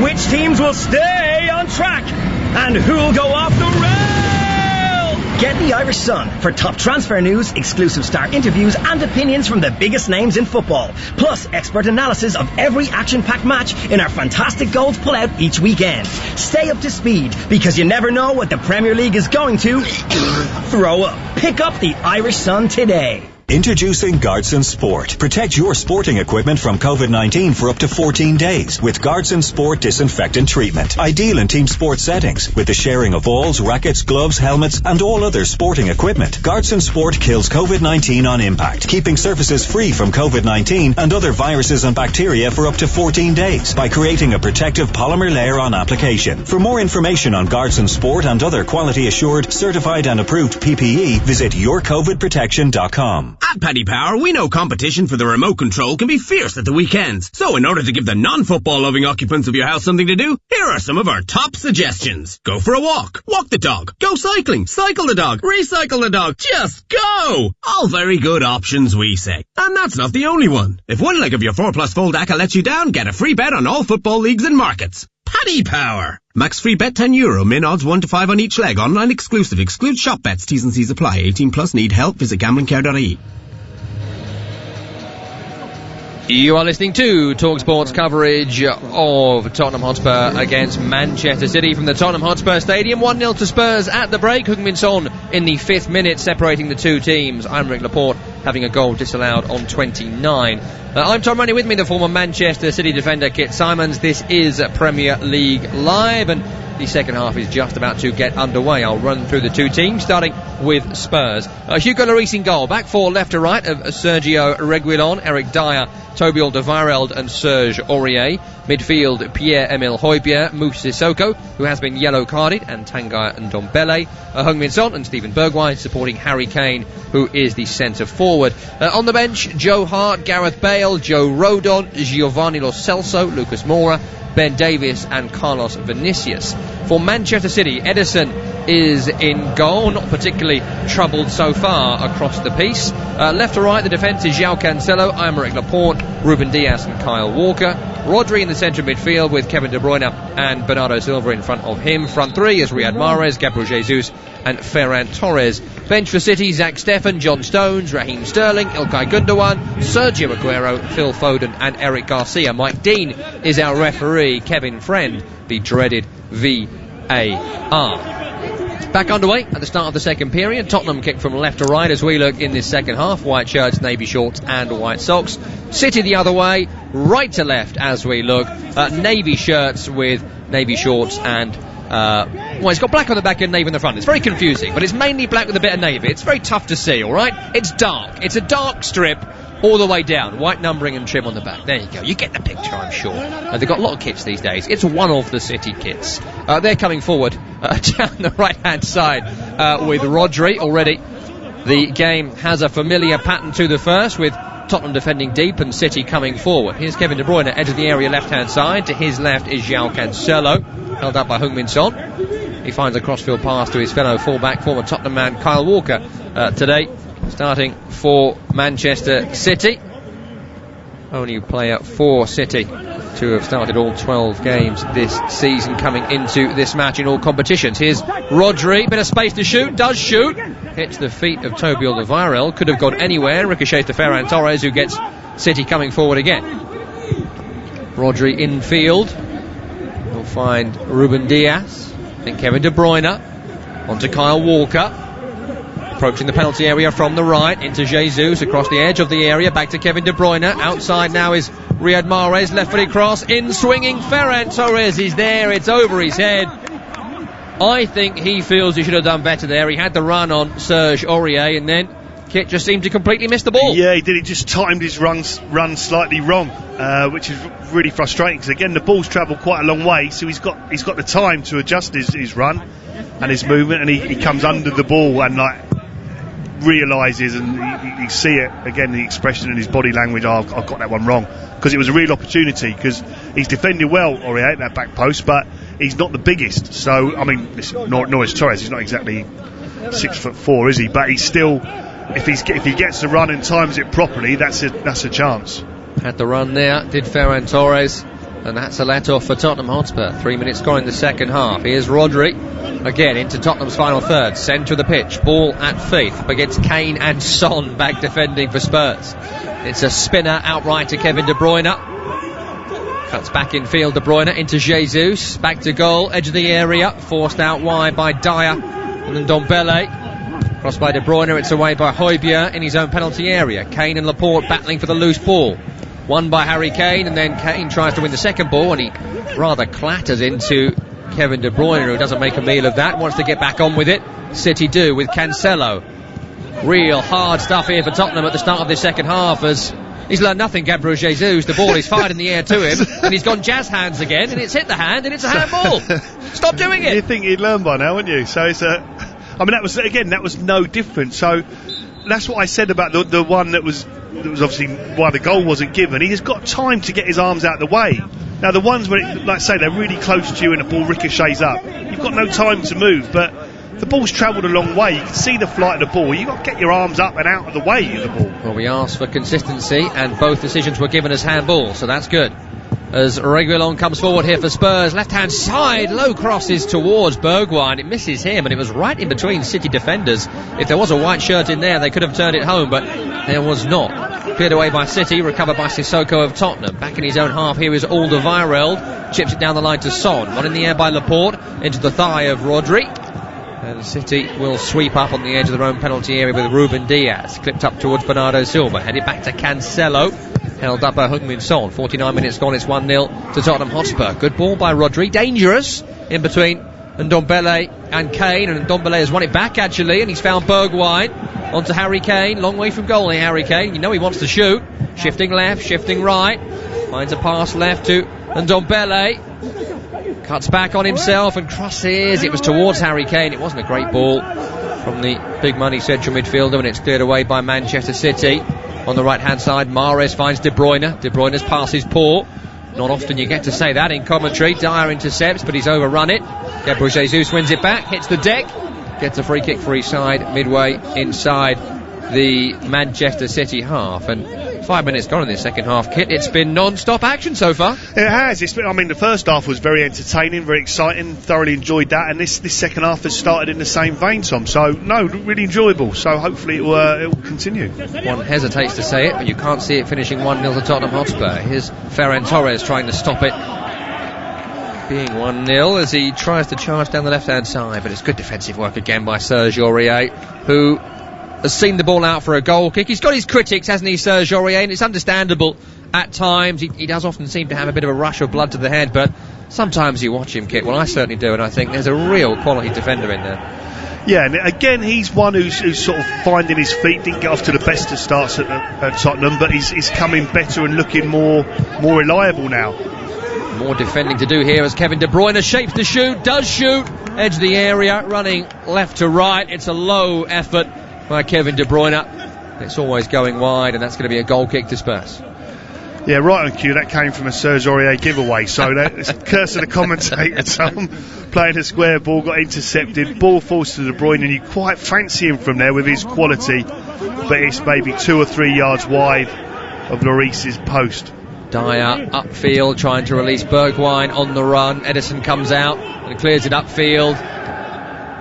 Which teams will stay on track, and who'll go off the rail? Get the Irish Sun for top transfer news, exclusive star interviews and opinions from the biggest names in football, plus expert analysis of every action-packed match in our fantastic goals pull-out each weekend. Stay up to speed, because you never know what the Premier League is going to throw up. Pick up the Irish Sun today. Introducing Guardson Sport. Protect your sporting equipment from COVID-19 for up to 14 days with Guardson Sport disinfectant treatment. Ideal in team sport settings with the sharing of balls, rackets, gloves, helmets, and all other sporting equipment. Guardson Sport kills COVID-19 on impact, keeping surfaces free from COVID-19 and other viruses and bacteria for up to 14 days by creating a protective polymer layer on application. For more information on Guardson Sport and other quality assured, certified and approved PPE, visit yourcovidprotection.com. At Paddy Power, we know competition for the remote control can be fierce at the weekends. So in order to give the non-football loving occupants of your house something to do, here are some of our top suggestions. Go for a walk. Walk the dog. Go cycling. Cycle the dog. Recycle the dog. Just go! All very good options, we say. And that's not the only one. If one leg of your 4+ fold ACCA lets you down, get a free bet on all football leagues and markets. Paddy Power. Max free bet €10. Min odds 1 to 5 on each leg. Online exclusive. Excludes shop bets. T's and C's apply. 18+. Need help? Visit gamblingcare.ie. You are listening to TalkSport's coverage of Tottenham Hotspur against Manchester City from the Tottenham Hotspur Stadium. 1-0 to Spurs at the break. Heung-min Son in the 5th minute separating the two teams. Aymeric Laporte having a goal disallowed on 29. I'm Tom Running, with me the former Manchester City defender Kit Simons. This is Premier League Live, and the second half is just about to get underway. I'll run through the two teams, starting with Spurs. Hugo Lloris in goal. Back four left to right of Sergio Reguilon, Eric Dyer, Toby Alderweireld and Serge Aurier. Midfield, Pierre-Emile Højbjerg, Moussa Sissoko, who has been yellow-carded, and Tanguy Ndombele. Heung-min Son and Stephen Bergwijn supporting Harry Kane, who is the centre-forward. On the bench, Joe Hart, Gareth Bale, Joe Rodon, Giovanni Lo Celso, Lucas Moura, Ben Davies and Carlos Vinicius. For Manchester City, Ederson is in goal, not particularly troubled so far across the piece. Left to right, the defence is João Cancelo, Aymeric Laporte, Ruben Dias and Kyle Walker. Rodri in the centre midfield with Kevin De Bruyne and Bernardo Silva in front of him. Front three is Riyad Mahrez, Gabriel Jesus and Ferran Torres. Bench for City, Zach Steffen, John Stones, Raheem Sterling, Ilkay Gundogan, Sergio Aguero, Phil Foden and Eric Garcia. Mike Dean is our referee, Kevin Friend, the dreaded VAR. Back underway at the start of the second period. Tottenham kick from left to right as we look in this second half. White shirts, navy shorts and white socks. City the other way, right to left as we look. Navy shirts with navy shorts and well, it's got black on the back and navy on the front. It's very confusing, but it's mainly black with a bit of navy. It's very tough to see, alright? It's dark. It's a dark strip all the way down. White numbering and trim on the back. There you go. You get the picture, I'm sure. They've got a lot of kits these days. It's one of the City kits. They're coming forward down the right-hand side with Rodri already. The game has a familiar pattern to the first, with Tottenham defending deep and City coming forward. Here's Kevin De Bruyne, edge of the area, left-hand side. To his left is João Cancelo, held up by Heung-min Son. He finds a crossfield pass to his fellow fullback, former Tottenham man Kyle Walker, today starting for Manchester City. Only player for City to have started all 12 games this season coming into this match in all competitions. Here's Rodri, bit of space to shoot, does shoot, hits the feet of Toby Alderweireld, could have gone anywhere, ricochets to Ferran Torres, who gets City coming forward again. Rodri infield, he'll find Ruben Dias, then Kevin De Bruyne, onto Kyle Walker. Approaching the penalty area from the right, into Jesus, across the edge of the area, back to Kevin De Bruyne. Outside now is Riyad Mahrez, left-footed cross, in swinging Ferran Torres is there, it's over his head. I think he feels he should have done better there. He had the run on Serge Aurier, and then Kit just seemed to completely miss the ball. Yeah, he did. He just timed his run slightly wrong, which is really frustrating, because again the ball's travelled quite a long way, so he's got the time to adjust his run and his movement, and he comes under the ball and realises, and you see it again, the expression in his body language. I've got that one wrong, because it was a real opportunity, because he's defended well, Aurier, at that back post, but he's not the biggest. So I mean, nor is Torres. He's not exactly 6'4", is he? But he's still, if he gets the run and times it properly, that's a chance. Had the run there, did Ferran Torres, and that's a let-off for Tottenham Hotspur. 3 minutes score in the second half. Here's Rodri, again into Tottenham's final third, centre of the pitch, ball at feet, up against Kane and Son, back defending for Spurs. It's a spinner outright to Kevin De Bruyne. Cuts back in field, De Bruyne into Jesus, back to goal, edge of the area, forced out wide by Dyer, and then Ndombele. Crossed by De Bruyne, it's away by Højbjerg in his own penalty area. Kane and Laporte battling for the loose ball. Won by Harry Kane, and then Kane tries to win the second ball, and he rather clatters into Kevin De Bruyne, who doesn't make a meal of that, wants to get back on with it. City do, with Cancelo. Real hard stuff here for Tottenham at the start of this second half, as he's learned nothing, Gabriel Jesus. The ball is fired in the air to him, and he's gone jazz hands again, and it's hit the hand, and it's a handball. Stop doing it. You'd think he'd learn by now, wouldn't you? So it's I mean, that was no different. So that's what I said about the one that was obviously why the goal wasn't given. He has got time to get his arms out of the way. Now the ones where, like I say, they're really close to you and the ball ricochets up, you've got no time to move, but the ball's travelled a long way. You can see the flight of the ball. You've got to get your arms up and out of the way of the ball. Well, we asked for consistency, and both decisions were given as handball, so that's good. As Reguilon comes forward here for Spurs, left-hand side, low crosses towards Bergwijn. It misses him, and it was right in between City defenders. If there was a white shirt in there, they could have turned it home, but there was not. Cleared away by City, recovered by Sissoko of Tottenham. Back in his own half, here is Alderweireld. Chips it down the line to Son. One in the air by Laporte, into the thigh of Rodri. And City will sweep up on the edge of their own penalty area with Ruben Diaz. Clipped up towards Bernardo Silva. Headed back to Cancelo. Held up by Heung-min Son. 49 minutes gone. It's 1-0 to Tottenham Hotspur. Good ball by Rodri. Dangerous in between Ndombele and Kane. And Ndombele has won it back, actually. And he's found Bergwijn onto Harry Kane. Long way from goal here, Harry Kane. You know he wants to shoot. Shifting left, shifting right. Finds a pass left to Ndombele. Cuts back on himself and crosses. It was towards Harry Kane. It wasn't a great ball from the big money central midfielder, and it's cleared away by Manchester City. On the right hand side, Mahrez finds De Bruyne. De Bruyne's pass is poor. Not often you get to say that in commentary. Dyer intercepts, but he's overrun it. Gabriel Jesus wins it back, hits the deck, gets a free kick for his side midway inside the Manchester City half. And 5 minutes gone in this second half, Kit. It's been non-stop action so far. It has. I mean, the first half was very entertaining, very exciting. Thoroughly enjoyed that, and this second half has started in the same vein, Tom. So, no, really enjoyable. So hopefully it will continue. One hesitates to say it, but you can't see it finishing 1-0 to Tottenham Hotspur. Here's Ferran Torres trying to stop it, being 1-0 as he tries to charge down the left-hand side. But it's good defensive work again by Serge Aurier, who has seen the ball out for a goal kick. He's got his critics, hasn't he, Serge Aurier? And it's understandable at times. He does often seem to have a bit of a rush of blood to the head, but sometimes you watch him, Kit. Well, I certainly do, and I think there's a real quality defender in there. Yeah, and again, he's one who's sort of finding his feet. Didn't get off to the best of starts at Tottenham, but he's coming better and looking more reliable now. More defending to do here as Kevin De Bruyne shapes to shoot, does shoot, edge of the area, running left to right. It's a low effort by Kevin De Bruyne. It's always going wide, and that's going to be a goal kick to Spurs. Yeah, right on cue. That came from a Serge Aurier giveaway. So it's curse of the commentator, Tom. Playing a square ball, got intercepted. Ball falls to De Bruyne, and you quite fancy him from there with his quality. But it's maybe 2 or 3 yards wide of Lloris's post. Dyer upfield, trying to release Bergwijn on the run. Ederson comes out and clears it upfield.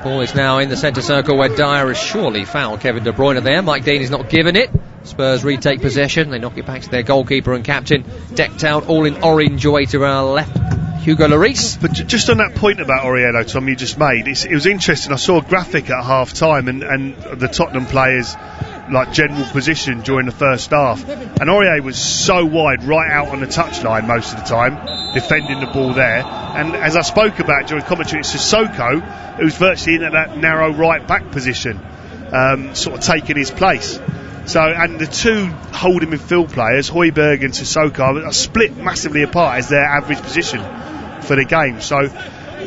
Ball is now in the centre circle where Dyer has surely fouled Kevin De Bruyne there. Mike Dean is not given it. Spurs retake possession. They knock it back to their goalkeeper and captain, decked out all in orange away to our left, Hugo Lloris. But just on that point about Aurier, Tom, you just made, it was interesting. I saw a graphic at half time and the Tottenham players, like, general position during the first half, and Aurier was so wide right out on the touchline most of the time, defending the ball there. And as I spoke about during commentary, it's Sissoko who's virtually in that narrow right back position, sort of taking his place. So, and the two holding midfield players, Højbjerg and Sissoko, are split massively apart as their average position for the game. So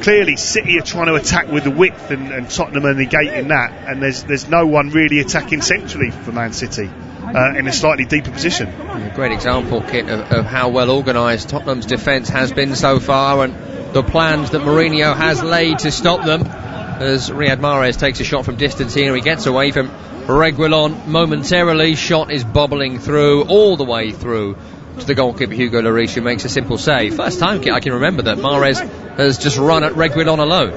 clearly City are trying to attack with the width, and Tottenham are negating that, and there's no one really attacking centrally for Man City in a slightly deeper position. A great example, Kit, of how well organised Tottenham's defence has been so far, and the plans that Mourinho has laid to stop them. As Riyad Mahrez takes a shot from distance here, he gets away from Reguilon momentarily. Shot is bobbling through, all the way through to the goalkeeper Hugo Lloris, who makes a simple save. First time, Kit, I can remember that Mahrez has just run at Reguilon alone.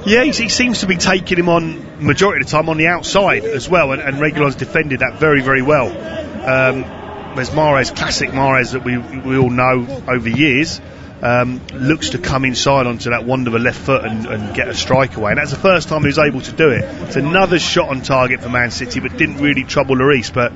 Yeah, he seems to be taking him on majority of the time on the outside as well, and Reguilon's defended that very, very well. There's Mahrez, classic Mahrez that we all know over years. looks to come inside onto that wand of a left foot and get a strike away, and that's the first time he was able to do it. It's another shot on target for Man City, but didn't really trouble Lloris. But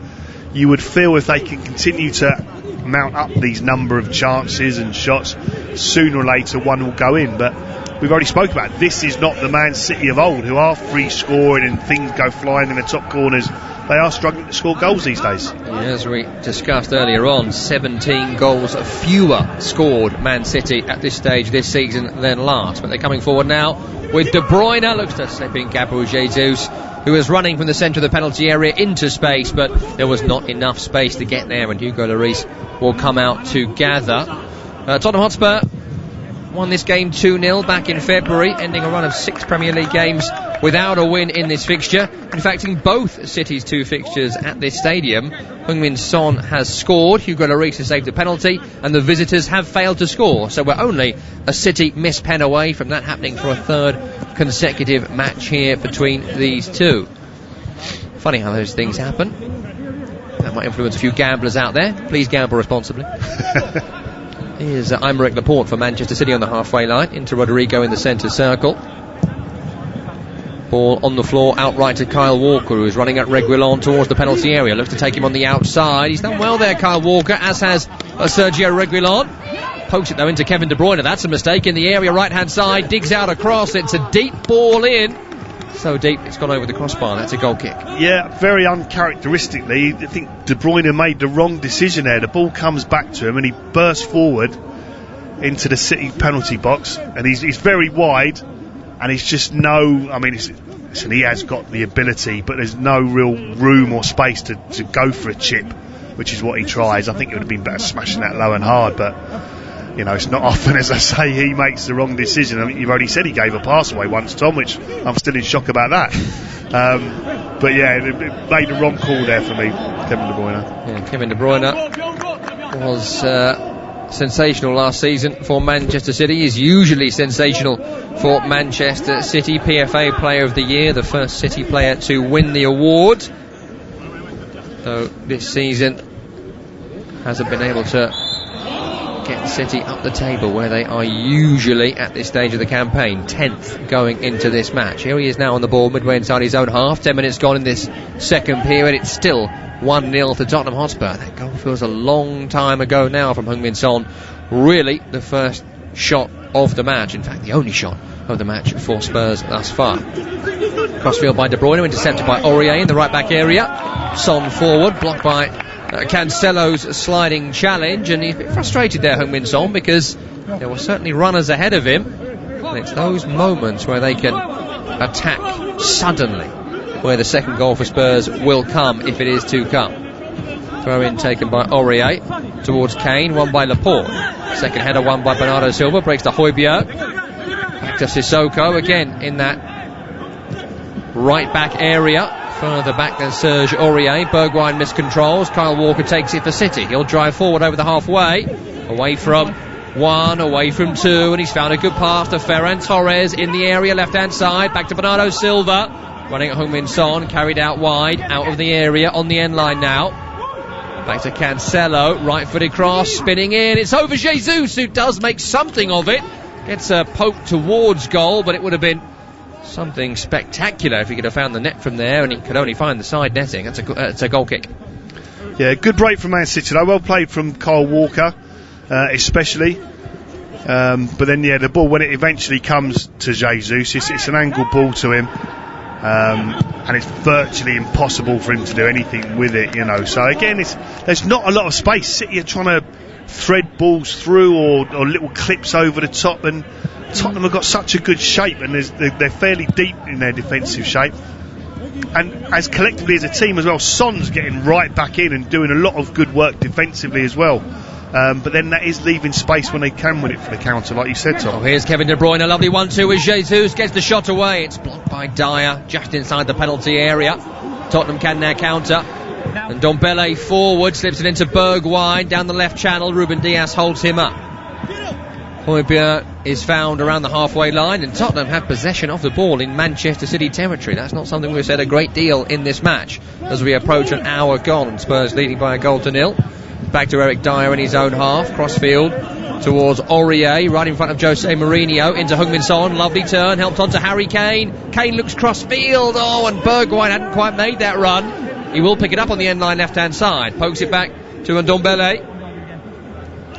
you would feel if they can continue to mount up these number of chances and shots, sooner or later one will go in. But we've already spoke about it. This is not the Man City of old, who are free scoring and things go flying in the top corners. They are struggling to score goals these days. As we discussed earlier on, 17 goals fewer scored Man City at this stage this season than last. But they're coming forward now with De Bruyne. Looks to slip in Gabriel Jesus, who was running from the centre of the penalty area into space, but there was not enough space to get there, and Hugo Lloris will come out to gather. Tottenham Hotspur won this game 2-0 back in February, ending a run of 6 Premier League games without a win in this fixture. In fact, in both City's 2 fixtures at this stadium, Heung-min Son has scored, Hugo Lloris has saved a penalty, and the visitors have failed to score. So we're only a City missed pen away from that happening for a 3rd consecutive match here between these two. Funny how those things happen. That might influence a few gamblers out there. Please gamble responsibly. Here's Aymeric Laporte for Manchester City on the halfway line, into Rodrigo in the centre circle. Ball on the floor, outright to Kyle Walker, who is running at Reguilon towards the penalty area. Looks to take him on the outside. He's done well there, Kyle Walker, as has Sergio Reguilon. Pokes it though into Kevin De Bruyne. That's a mistake in the area, right hand side. Digs out across. It's a deep ball in. So deep it's gone over the crossbar. That's a goal kick. Yeah, very uncharacteristically, I think De Bruyne made the wrong decision there. The ball comes back to him and he bursts forward into the City penalty box, and he's very wide, and he's just listen, he has got the ability, but there's no real room or space to go for a chip, which is what he tries. I think it would have been better smashing that low and hard, but it's not often, as I say, he makes the wrong decision. I mean, you've already said he gave a pass away once, Tom, which I'm still in shock about that. But yeah, it made the wrong call there for me, Kevin De Bruyne. Yeah, Kevin De Bruyne was sensational last season for Manchester City. He's usually sensational for Manchester City. PFA Player of the Year, the first City player to win the award. Though this season hasn't been able to get City up the table where they are usually at this stage of the campaign. 10th going into this match. Here he is now on the ball midway inside his own half. 10 minutes gone in this second period. It's still 1-0 to Tottenham Hotspur. That goal feels a long time ago now from Heung-min Son. Really the first shot of the match. In fact, the only shot of the match for Spurs thus far. Crossfield by De Bruyne, intercepted by Aurier in the right back area. Son forward, blocked by Cancelo's sliding challenge, and he's a bit frustrated there, Heung-min Son, because there were certainly runners ahead of him, and it's those moments where they can attack suddenly where the second goal for Spurs will come, if it is to come. Throw in taken by Aurier towards Kane, won by Laporte. Second header won by Bernardo Silva, breaks to Højbjerg. Back to Sissoko again in that right back area. Further back than Serge Aurier. Bergwijn miscontrols. Kyle Walker takes it for City. He'll drive forward over the halfway. Away from 1, away from 2, and he's found a good pass to Ferran Torres in the area, left hand side. Back to Bernardo Silva. Running at Heung-min Son, carried out wide, out of the area, on the end line now. Back to Cancelo, right-footed cross, spinning in. It's over Jesus, who does make something of it. Gets a poke towards goal, but it would have been something spectacular if he could have found the net from there, and he could only find the side netting. That's a goal kick. Yeah, good break from Man City though. Well played from Kyle Walker, especially. But then, the ball, when it eventually comes to Jesus, it's an angle ball to him. And it's virtually impossible for him to do anything with it, So again, there's not a lot of space. City are trying to thread balls through or little clips over the top, and Tottenham have got such a good shape, and they're fairly deep in their defensive shape. And as collectively as a team as well, Son's getting right back in and doing a lot of good work defensively as well. But then that is leaving space when they can win it for the counter, like you said, Tom. Here's Kevin De Bruyne, a lovely 1-2 as Jesus gets the shot away. It's blocked by Dyer, just inside the penalty area. Tottenham can now counter. And Ndombele forward, slips it into Bergwijn, down the left channel. Ruben Dias holds him up. Højbjerg is found around the halfway line, and Tottenham have possession of the ball in Manchester City territory. That's not something we've said a great deal in this match. As we approach an hour gone, Spurs leading by a goal to 0. Back to Eric Dyer in his own half. Crossfield towards Aurier, right in front of Jose Mourinho. Into Heung-min Son. Lovely turn. Helped on to Harry Kane. Kane looks crossfield. Oh, and Bergwijn hadn't quite made that run. He will pick it up on the end line left-hand side. Pokes it back to Ndombele.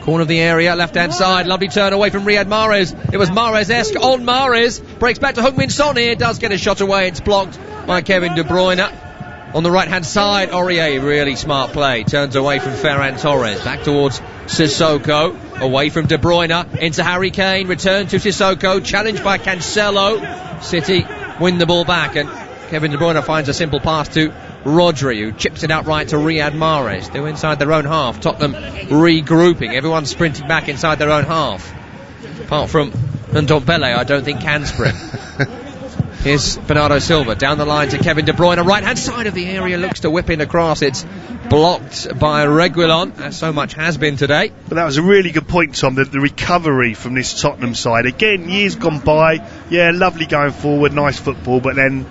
Corner of the area, left-hand side. Lovely turn away from Riyad Mahrez. It was Mahrez-esque on Mahrez. Breaks back to Heung-min Son here. Does get a shot away. It's blocked by Kevin De Bruyne. On the right-hand side, Aurier, really smart play. Turns away from Ferran Torres. Back towards Sissoko. Away from De Bruyne. Into Harry Kane. Return to Sissoko. Challenged by Cancelo. City win the ball back. And Kevin De Bruyne finds a simple pass to Rodri, who chips it outright to Riyad Mahrez. They're inside their own half. Tottenham regrouping. Everyone's sprinting back inside their own half. Apart from Ndombele, I don't think can sprint. Here's Bernardo Silva down the line to Kevin De Bruyne. Right hand side of the area, looks to whip in across. It's blocked by Reguilon, as so much has been today. But that was a really good point, Tom, the recovery from this Tottenham side. Again, years gone by, yeah, lovely going forward, nice football, but then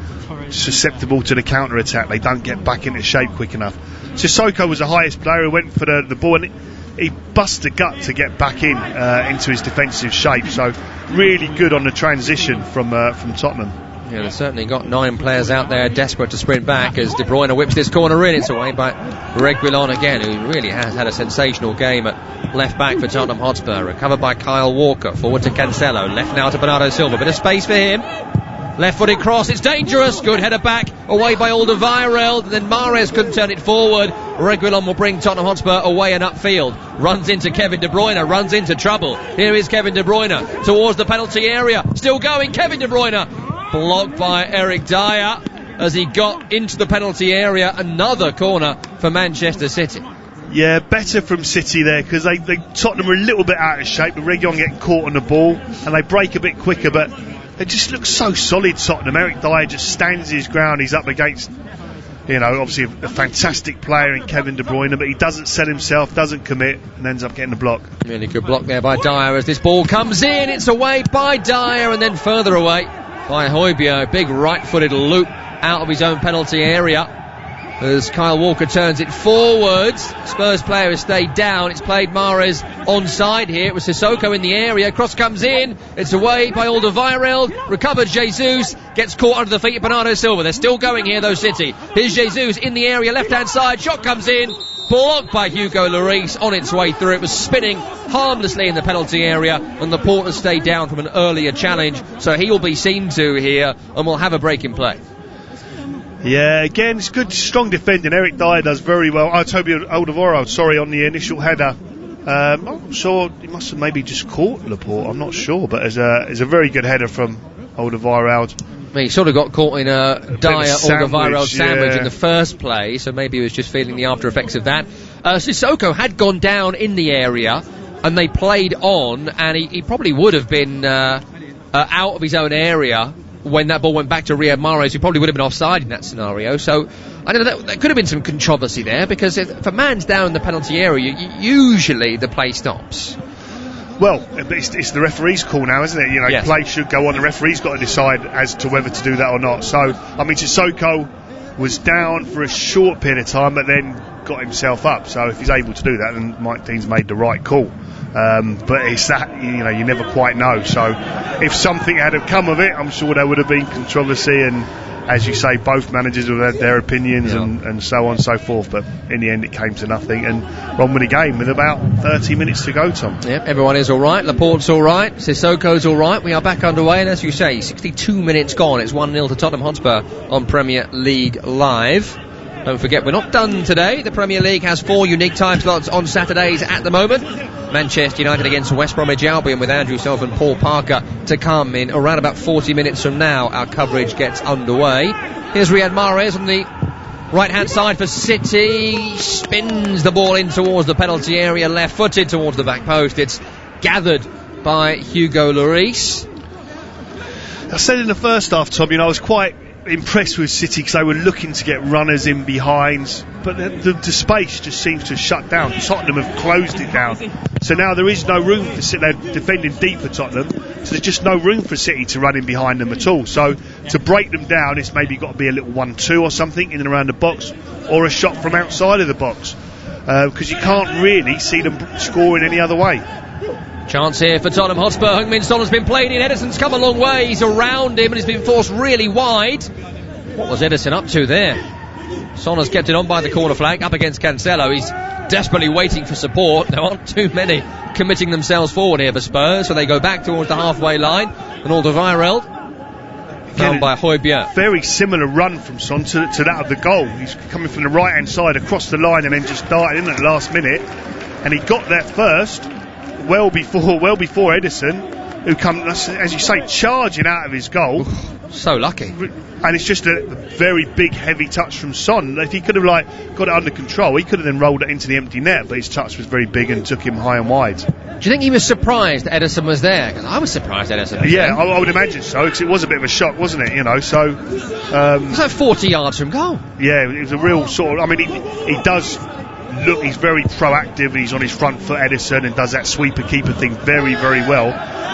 susceptible to the counter-attack. They don't get back into shape quick enough. Sissoko was the highest player who went for the ball, and he bust a gut to get back into his defensive shape. So really good on the transition from Tottenham. Yeah, they've certainly got 9 players out there desperate to sprint back as De Bruyne whips this corner in. It's away by Reguilon again, who really has had a sensational game at left back for Tottenham Hotspur. Recovered by Kyle Walker. Forward to Cancelo. Left now to Bernardo Silva. Bit of space for him. Left-footed cross, it's dangerous. Good header back, away by Alderweireld. Then Mahrez couldn't turn it forward. Reguilon will bring Tottenham Hotspur away and upfield. Runs into Kevin De Bruyne, runs into trouble. Here is Kevin De Bruyne towards the penalty area. Still going, Kevin De Bruyne. Blocked by Eric Dyer as he got into the penalty area. Another corner for Manchester City. Yeah, better from City there, because Tottenham are a little bit out of shape. But Reguilon getting caught on the ball and they break a bit quicker, but it just looks so solid, Tottenham. Eric Dyer just stands his ground. He's up against, obviously a fantastic player in Kevin De Bruyne, but he doesn't set himself, doesn't commit, and ends up getting the block. Really good block there by Dyer as this ball comes in. It's away by Dyer and then further away by Højbjerg. Big right-footed loop out of his own penalty area as Kyle Walker turns it forwards. Spurs player has stayed down. It's played Mahrez onside here. It was Sissoko in the area. Cross comes in. It's away by Alderweireld. Recovered Jesus. Gets caught under the feet of Bernardo Silva. They're still going here though, City. Here's Jesus in the area. Left-hand side. Shot comes in. Blocked by Hugo Lloris on its way through. It was spinning harmlessly in the penalty area and the Porter stayed down from an earlier challenge. So he will be seen to here and will have a break in play. Yeah, again, it's good, strong defending. Eric Dyer does very well. Toby Alderweireld, on the initial header. I'm not sure, he must have maybe just caught Laporte, I'm not sure, but it's a very good header from Alderweireld. He sort of got caught in a Dyer-Alderweireld sandwich in the first play, so maybe he was just feeling the after effects of that. Sissoko had gone down in the area, and they played on, and he probably would have been out of his own area when that ball went back to Riyad Mahrez, who probably would have been offside in that scenario. So I don't know, there could have been some controversy there, because if a man's down in the penalty area, usually the play stops. Well, it's the referee's call now, isn't it? Yes. Play should go on. The referee's got to decide as to whether to do that or not. So, Sissoko was down for a short period of time, but then got himself up. So if he's able to do that, then Mike Dean's made the right call. But it's that, you never quite know. So if something had come of it, I'm sure there would have been controversy, and as you say, both managers would have had their opinions and so on and so forth. But in the end, it came to nothing, and Ron won the game with about 30 minutes to go, Tom. Yep, everyone is all right. Laporte's all right. Sissoko's all right. We are back underway, and as you say, 62 minutes gone. It's 1-0 to Tottenham Hotspur on Premier League Live. Don't forget, we're not done today. The Premier League has 4 unique time slots on Saturdays at the moment. Manchester United against West Bromwich Albion with Andrew Self and Paul Parker to come in around about 40 minutes from now. Our coverage gets underway. Here's Riyad Mahrez on the right-hand side for City. Spins the ball in towards the penalty area, left-footed towards the back post. It's gathered by Hugo Lloris. I said in the first half, Tom, I was quite impressed with City because they were looking to get runners in behind, but the space just seems to have shut down. Tottenham have closed it down, so now there is no room for City. They're defending deep for Tottenham, so there's just no room for City to run in behind them at all. So to break them down, it's maybe got to be a little 1-2 or something in and around the box, or a shot from outside of the box. because you can't really see them scoring any other way. Chance here for Tottenham Hotspur. Heung-min Son has been played in. Ederson's come a long way. He's around him and he's been forced really wide. What was Ederson up to there? Son has kept it on by the corner flag, up against Cancelo. He's desperately waiting for support. There aren't too many committing themselves forward here for Spurs, so they go back towards the halfway line. And Alderweireld found by Højbjerg. Very similar run from Son to that of the goal. He's coming from the right hand side across the line and then just darted in at the last minute. And he got there first, well before Ederson, who comes, as you say, charging out of his goal. So lucky. And it's just a very big, heavy touch from Son. If he could have got it under control, he could have then rolled it into the empty net, but his touch was very big and took him high and wide. Do you think he was surprised that Ederson was there? Because I was surprised Ederson was there. I would imagine so, because it was a bit of a shock, wasn't it? So it's like 40 yards from goal. Yeah, it was a real sort of. I mean, he does look. He's very proactive. He's on his front foot, Ederson, and does that sweeper keeper thing very, very well.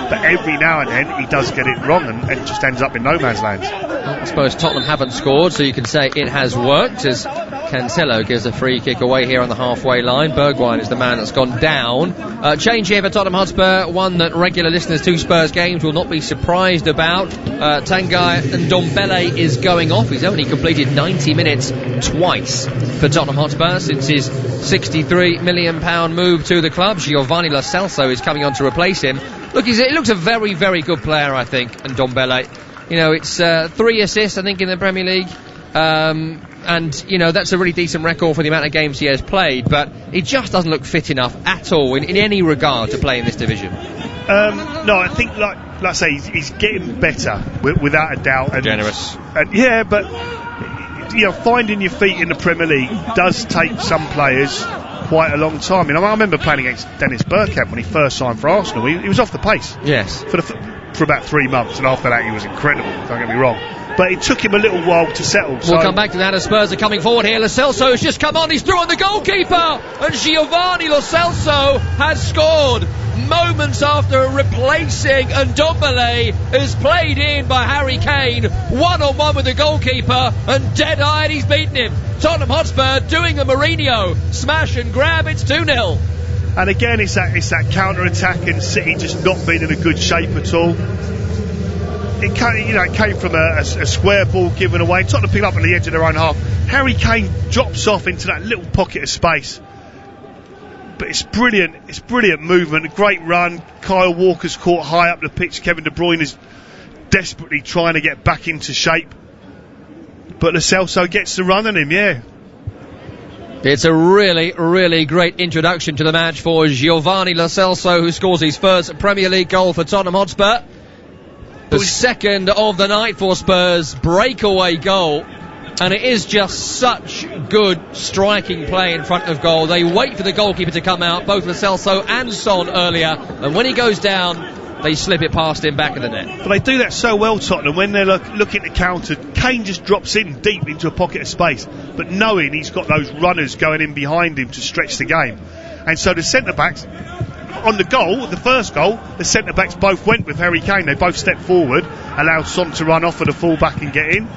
But every now and then he does get it wrong and just ends up in no man's land. Well, I suppose Tottenham haven't scored, so you can say it has worked as Cancelo gives a free kick away here on the halfway line. Bergwijn is the man that's gone down. Change here for Tottenham Hotspur, one that regular listeners to Spurs games will not be surprised about. Tanguy Ndombele is going off. He's only completed 90 minutes twice for Tottenham Hotspur since his £63 million move to the club. Giovanni Lo Celso is coming on to replace him. Look, he looks a very, very good player, I think, Ndombele. It's 3 assists, I think, in the Premier League. And that's a really decent record for the amount of games he has played, but he just doesn't look fit enough at all in any regard to play in this division. No, I think, like I say, he's getting better, without a doubt. And, generous. But finding your feet in the Premier League does take some players quite a long time. I remember playing against Dennis Bergkamp when he first signed for Arsenal. He was off the pace. Yes. For about 3 months, and after that he was incredible, don't get me wrong. But it took him a little while to settle. We'll come back to that as Spurs are coming forward here. Lo Celso has just come on, he's through on the goalkeeper, and Giovanni Lo Celso has scored moments after replacing Ndombele, who's played in by Harry Kane, one-on-one with the goalkeeper, and dead-eyed he's beaten him. Tottenham Hotspur doing a Mourinho smash and grab. It's 2-0. And again, it's that counter-attack, and City just not being in a good shape at all. It came from a square ball given away. Tottenham picked up on the edge of their own half. Harry Kane drops off into that little pocket of space. But it's brilliant. It's brilliant movement. A great run. Kyle Walker's caught high up the pitch. Kevin De Bruyne is desperately trying to get back into shape. But Lo Celso gets the run on him, yeah. It's a really, really great introduction to the match for Giovanni Lo Celso, who scores his first Premier League goal for Tottenham Hotspur. The second of the night for Spurs, breakaway goal. And it is just such good striking play in front of goal. They wait for the goalkeeper to come out, both Lo Celso and Son earlier. And when he goes down, they slip it past him back of the net. But they do that so well, Tottenham, when they're looking to counter. Kane just drops in deep into a pocket of space, but knowing he's got those runners going in behind him to stretch the game. And so the centre-backs, on the goal, the first goal, the centre-backs both went with Harry Kane. They both stepped forward, allowed Son to run off for the full-back and get in.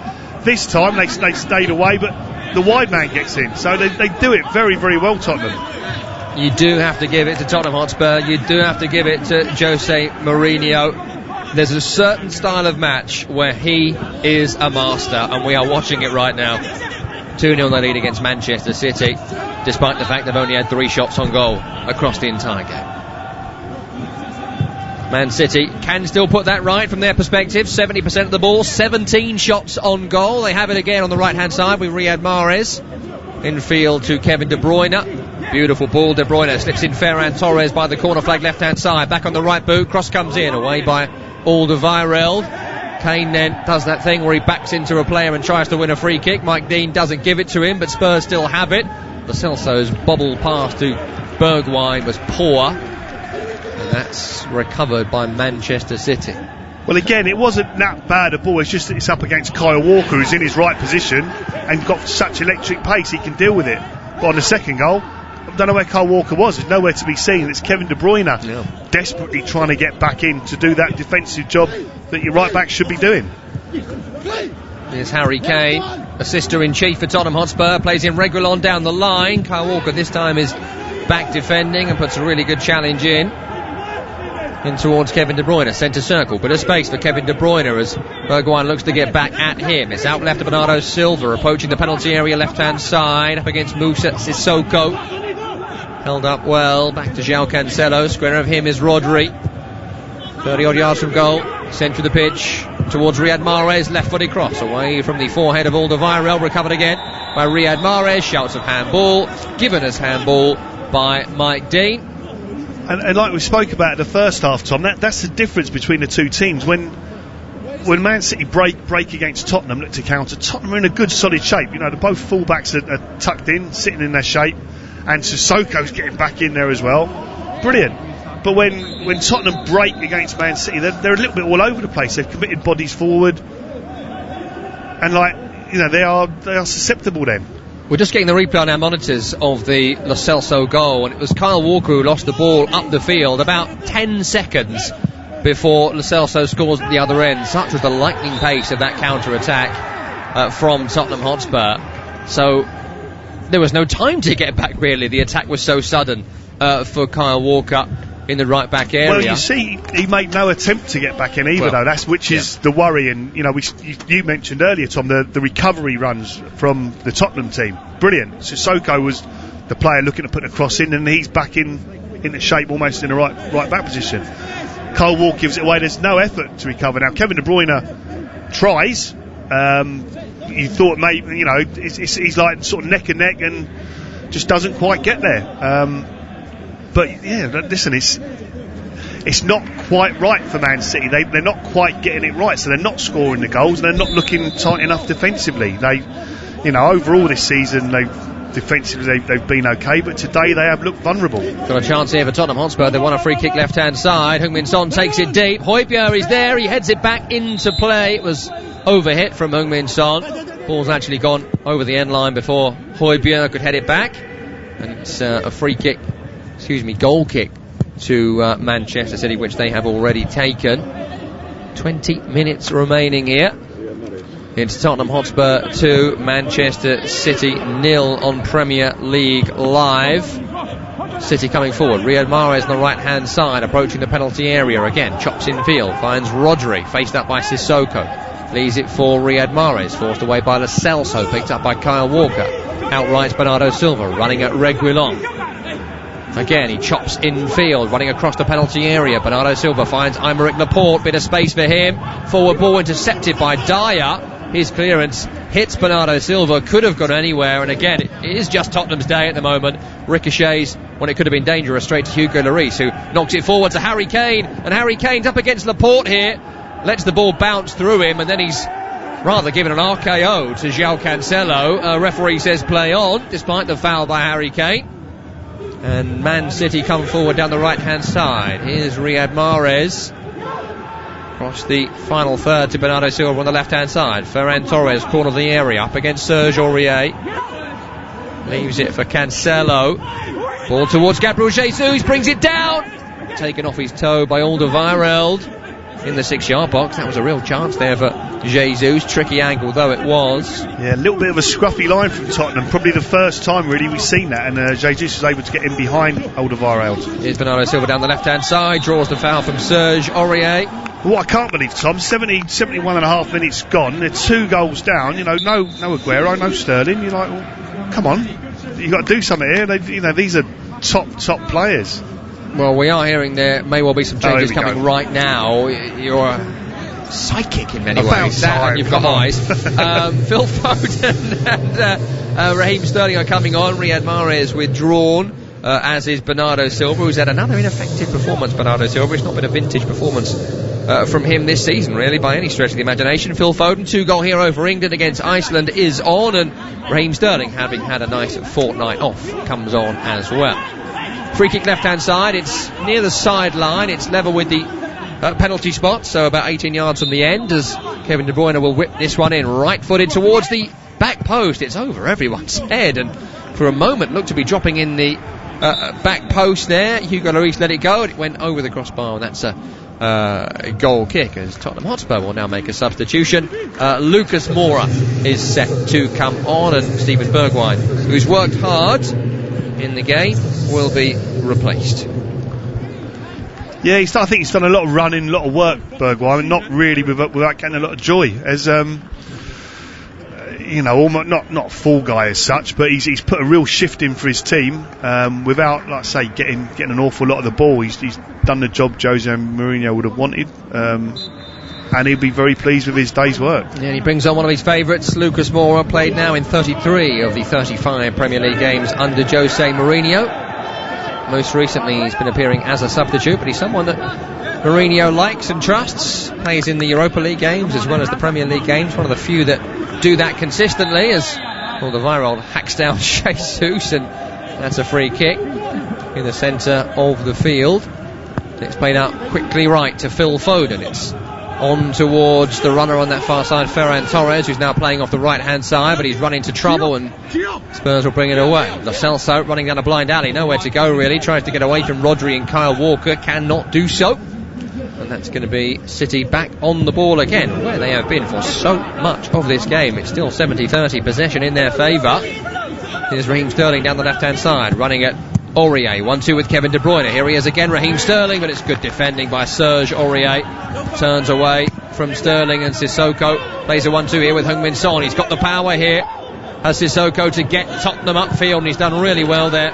This time they stayed away, but the wide man gets in. So they do it very, very well, Tottenham. You do have to give it to Tottenham Hotspur. You do have to give it to Jose Mourinho. There's a certain style of match where he is a master, and we are watching it right now. 2-0 they lead against Manchester City, despite the fact they've only had 3 shots on goal across the entire game. Man City can still put that right from their perspective. 70% of the ball, 17 shots on goal. They have it again on the right-hand side with Riyad Mahrez. Infield to Kevin De Bruyne. Beautiful ball. De Bruyne slips in Ferran Torres by the corner flag left-hand side. Back on the right boot. Cross comes in. Away by Alderweireld. Kane then does that thing where he backs into a player and tries to win a free kick. Mike Dean doesn't give it to him, but Spurs still have it. Lo Celso's bobble pass to Bergwijn was poor. And that's recovered by Manchester City. Well, again, it wasn't that bad a ball. It's just that it's up against Kyle Walker, who's in his right position and got such electric pace he can deal with it. But on the second goal, I don't know where Kyle Walker was. There's nowhere to be seen. It's Kevin De Bruyne desperately trying to get back in to do that defensive job that your right back should be doing. Here's Harry Kane. Assister-in-chief for Tottenham Hotspur, plays in Reguilon down the line. Kyle Walker this time is back defending and puts a really good challenge in towards Kevin De Bruyne, centre circle. Bit of space for Kevin De Bruyne as Bergwijn looks to get back at him. It's out left to Bernardo Silva, approaching the penalty area left-hand side, up against Moussa Sissoko. Held up well, back to João Cancelo. Square of him is Rodri. 30-odd yards from goal, centre of the pitch, towards Riyad Mahrez, left-footed cross, away from the forehead of Alderweireld, recovered again by Riyad Mahrez, shouts of handball, given as handball by Mike Dean. And like we spoke about in the first half, Tom, that's the difference between the two teams. When Man City break against Tottenham, look to counter, Tottenham are in a good solid shape. You know, both full-backs are tucked in, sitting in their shape, and Sissoko's getting back in there as well. Brilliant. But when Tottenham break against Man City, they're a little bit all over the place. They've committed bodies forward, and they are susceptible then. We're just getting the replay on our monitors of the Lo Celso goal, and it was Kyle Walker who lost the ball up the field about 10 seconds before Lo Celso scores at the other end. Such was the lightning pace of that counter-attack from Tottenham Hotspur. So there was no time to get back, really. The attack was so sudden for Kyle Walker in the right back area. Well, you see, he made no attempt to get back in either, though. Which is the worry. And you mentioned earlier, Tom, the recovery runs from the Tottenham team, brilliant. Sissoko was the player looking to put a cross in, and he's back into shape, almost in the right back position. Kyle Walker gives it away. There's no effort to recover. Now Kevin De Bruyne tries. You thought maybe he's like sort of neck and neck, and just doesn't quite get there. But yeah, listen, it's not quite right for Man City. They're not quite getting it right, so they're not scoring the goals, and they're not looking tight enough defensively. Overall this season, defensively they've been okay, but today they have looked vulnerable. Got a chance here for Tottenham Hotspur. They won a free kick left-hand side. Heung-min Son takes it deep. Højbjerg is there. He heads it back into play. It was overhit from Heung-min Son. Ball's actually gone over the end line before Højbjerg could head it back, and it's a free kick. Goal kick to Manchester City, which they have already taken. 20 minutes remaining here. It's Tottenham Hotspur 2, Manchester City 0 on Premier League Live. City coming forward. Riyad Mahrez on the right-hand side, approaching the penalty area again. Chops in field, finds Rodri, faced up by Sissoko. Leaves it for Riyad Mahrez, forced away by Lo Celso, picked up by Kyle Walker. Outrights Bernardo Silva, running at Reguilon. Again, he chops in field, running across the penalty area. Bernardo Silva finds Aymeric Laporte, bit of space for him. Forward ball intercepted by Dyer. His clearance hits Bernardo Silva, could have gone anywhere, and again, it is just Tottenham's day at the moment. Ricochets when it could have been dangerous, straight to Hugo Lloris, who knocks it forward to Harry Kane, and Harry Kane's up against Laporte here, lets the ball bounce through him, and then he's rather given an RKO to João Cancelo. Referee says play on, despite the foul by Harry Kane. And Man City come forward down the right-hand side. Here's Riyad Mahrez. Across the final third to Bernardo Silva on the left-hand side. Ferran Torres, corner of the area, up against Serge Aurier. Leaves it for Cancelo. Ball towards Gabriel Jesus, brings it down. Taken off his toe by Alderweireld in the 6-yard box. That was a real chance there for Jesus. Tricky angle though it was. Yeah, a little bit of a scruffy line from Tottenham. Probably the first time really we've seen that, and Jesus was able to get in behind Alderweireld. Here's Bernardo Silva down the left-hand side, draws the foul from Serge Aurier. What I can't believe, Tom, 71 and a half minutes gone, they're 2 goals down, no Aguero, no Sterling. You're like, well, come on, you've got to do something here. These are top players. Well, we are hearing there may well be some changes coming right now. You're psychic in many ways. Time, you've got eyes. Phil Foden and Raheem Sterling are coming on. Riyad Mahrez withdrawn, as is Bernardo Silva, who's had another ineffective performance. Bernardo Silva, it's not been a vintage performance from him this season, really, by any stretch of the imagination. Phil Foden, 2-goal hero for England against Iceland, is on, and Raheem Sterling, having had a nice fortnight off, comes on as well. Free kick left-hand side, it's near the sideline, it's level with the penalty spot, so about 18 yards from the end, as Kevin De Bruyne will whip this one in, right-footed towards the back post. It's over everyone's head, and for a moment looked to be dropping in the back post there. Hugo Lloris let it go, and it went over the crossbar, and that's a goal kick, as Tottenham Hotspur will now make a substitution. Lucas Moura is set to come on, and Stephen Bergwijn, who's worked hard in the game, will be replaced. Yeah, I think he's done a lot of running, a lot of work, Bergwijn, not really without getting a lot of joy. As almost not a full guy as such, but he's put a real shift in for his team without, like I say, getting an awful lot of the ball. He's done the job Jose Mourinho would have wanted, and he'll be very pleased with his day's work. Yeah, and he brings on one of his favourites, Lucas Moura, played now in 33 of the 35 Premier League games under Jose Mourinho. Most recently he's been appearing as a substitute, but he's someone that Mourinho likes and trusts. Plays in the Europa League games as well as the Premier League games. One of the few that do that consistently, as Alderweireld hacks down Jesus, and that's a free kick in the centre of the field. It's played out quickly right to Phil Foden. It's on towards the runner on that far side, Ferran Torres, who's now playing off the right hand side, but he's run into trouble and Spurs will bring it away. Lo Celso running down a blind alley, nowhere to go really, tries to get away from Rodri and Kyle Walker, cannot do so, and that's going to be City back on the ball again, where they have been for so much of this game. It's still 70-30 possession in their favour. Here's Raheem Sterling down the left hand side, running at Aurier, 1-2 with Kevin De Bruyne. Here he is again, Raheem Sterling, but it's good defending by Serge Aurier. Turns away from Sterling, and Sissoko plays a 1-2 here with Heung-min Son. He's got the power here, has Sissoko, to get Tottenham upfield, and he's done really well there.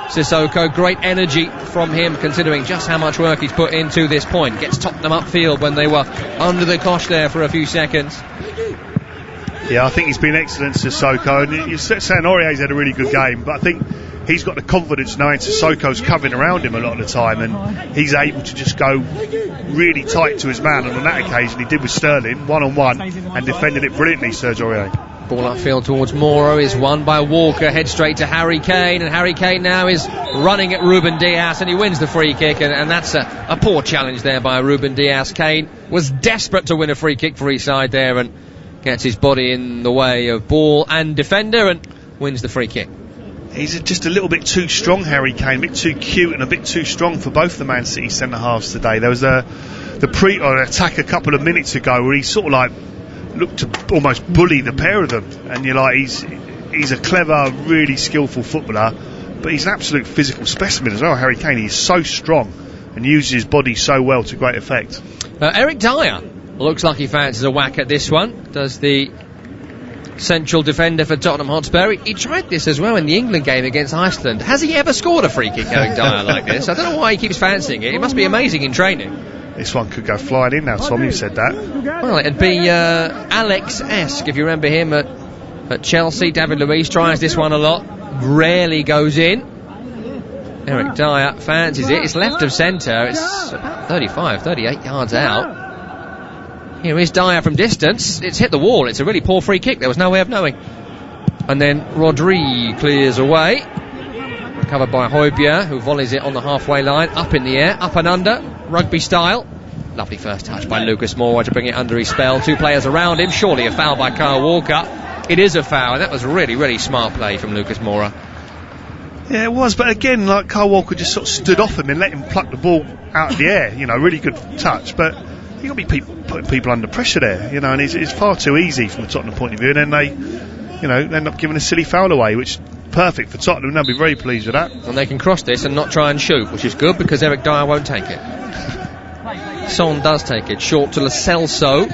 Sissoko, great energy from him considering just how much work he's put into this point. Gets Tottenham upfield when they were under the cosh there for a few seconds. Yeah, I think he's been excellent, Sissoko, and you're saying Aurier's had a really good game, but I think he's got the confidence knowing Sissoko's covering around him a lot of the time, and he's able to just go really tight to his man, and on that occasion he did with Sterling, one-on-one, and defended it brilliantly, Serge Aurier. Ball upfield towards Moro is won by Walker, head straight to Harry Kane, and Harry Kane now is running at Ruben Dias, and he wins the free kick, and that's a poor challenge there by Ruben Dias. Kane was desperate to win a free kick for his side there, and gets his body in the way of ball and defender, and wins the free kick. He's just a little bit too strong, Harry Kane, a bit too cute and a bit too strong for both the Man City centre-halves today. There was the attack a couple of minutes ago where he sort of like looked to almost bully the pair of them, and you're like, he's a clever, really skillful footballer, but he's an absolute physical specimen as well, Harry Kane. He's so strong and uses his body so well to great effect. Eric Dyer looks like he fancies a whack at this one, does the central defender for Tottenham Hotspur. He tried this as well in the England game against Iceland. Has he ever scored a free kick, Eric Dyer, like this? I don't know why he keeps fancying it. It must be amazing in training. This one could go flying in now, Tom, you said that. Well, it'd be Alex-esque, if you remember him at Chelsea. David Luiz tries this one a lot, rarely goes in. Eric Dyer fancies it. It's left of centre. It's about 38 yards out. Here is Dyer from distance. It's hit the wall. It's a really poor free kick. There was no way of knowing. And then Rodri clears away. Covered by Højbjerg, who volleys it on the halfway line. Up in the air, up and under, rugby style. Lovely first touch by Lucas Moura to bring it under his spell. Two players around him. Surely a foul by Kyle Walker. It is a foul, and that was really, really smart play from Lucas Moura. Yeah, it was, but again, like, Kyle Walker just sort of stood off him and let him pluck the ball out of the air. Really good touch, but you've got to be putting people under pressure there, and it's far too easy from the Tottenham point of view, and then they, end up giving a silly foul away, which is perfect for Tottenham, and they'll be very pleased with that. And they can cross this and not try and shoot, which is good because Eric Dyer won't take it. Son does take it, short to Lo Celso,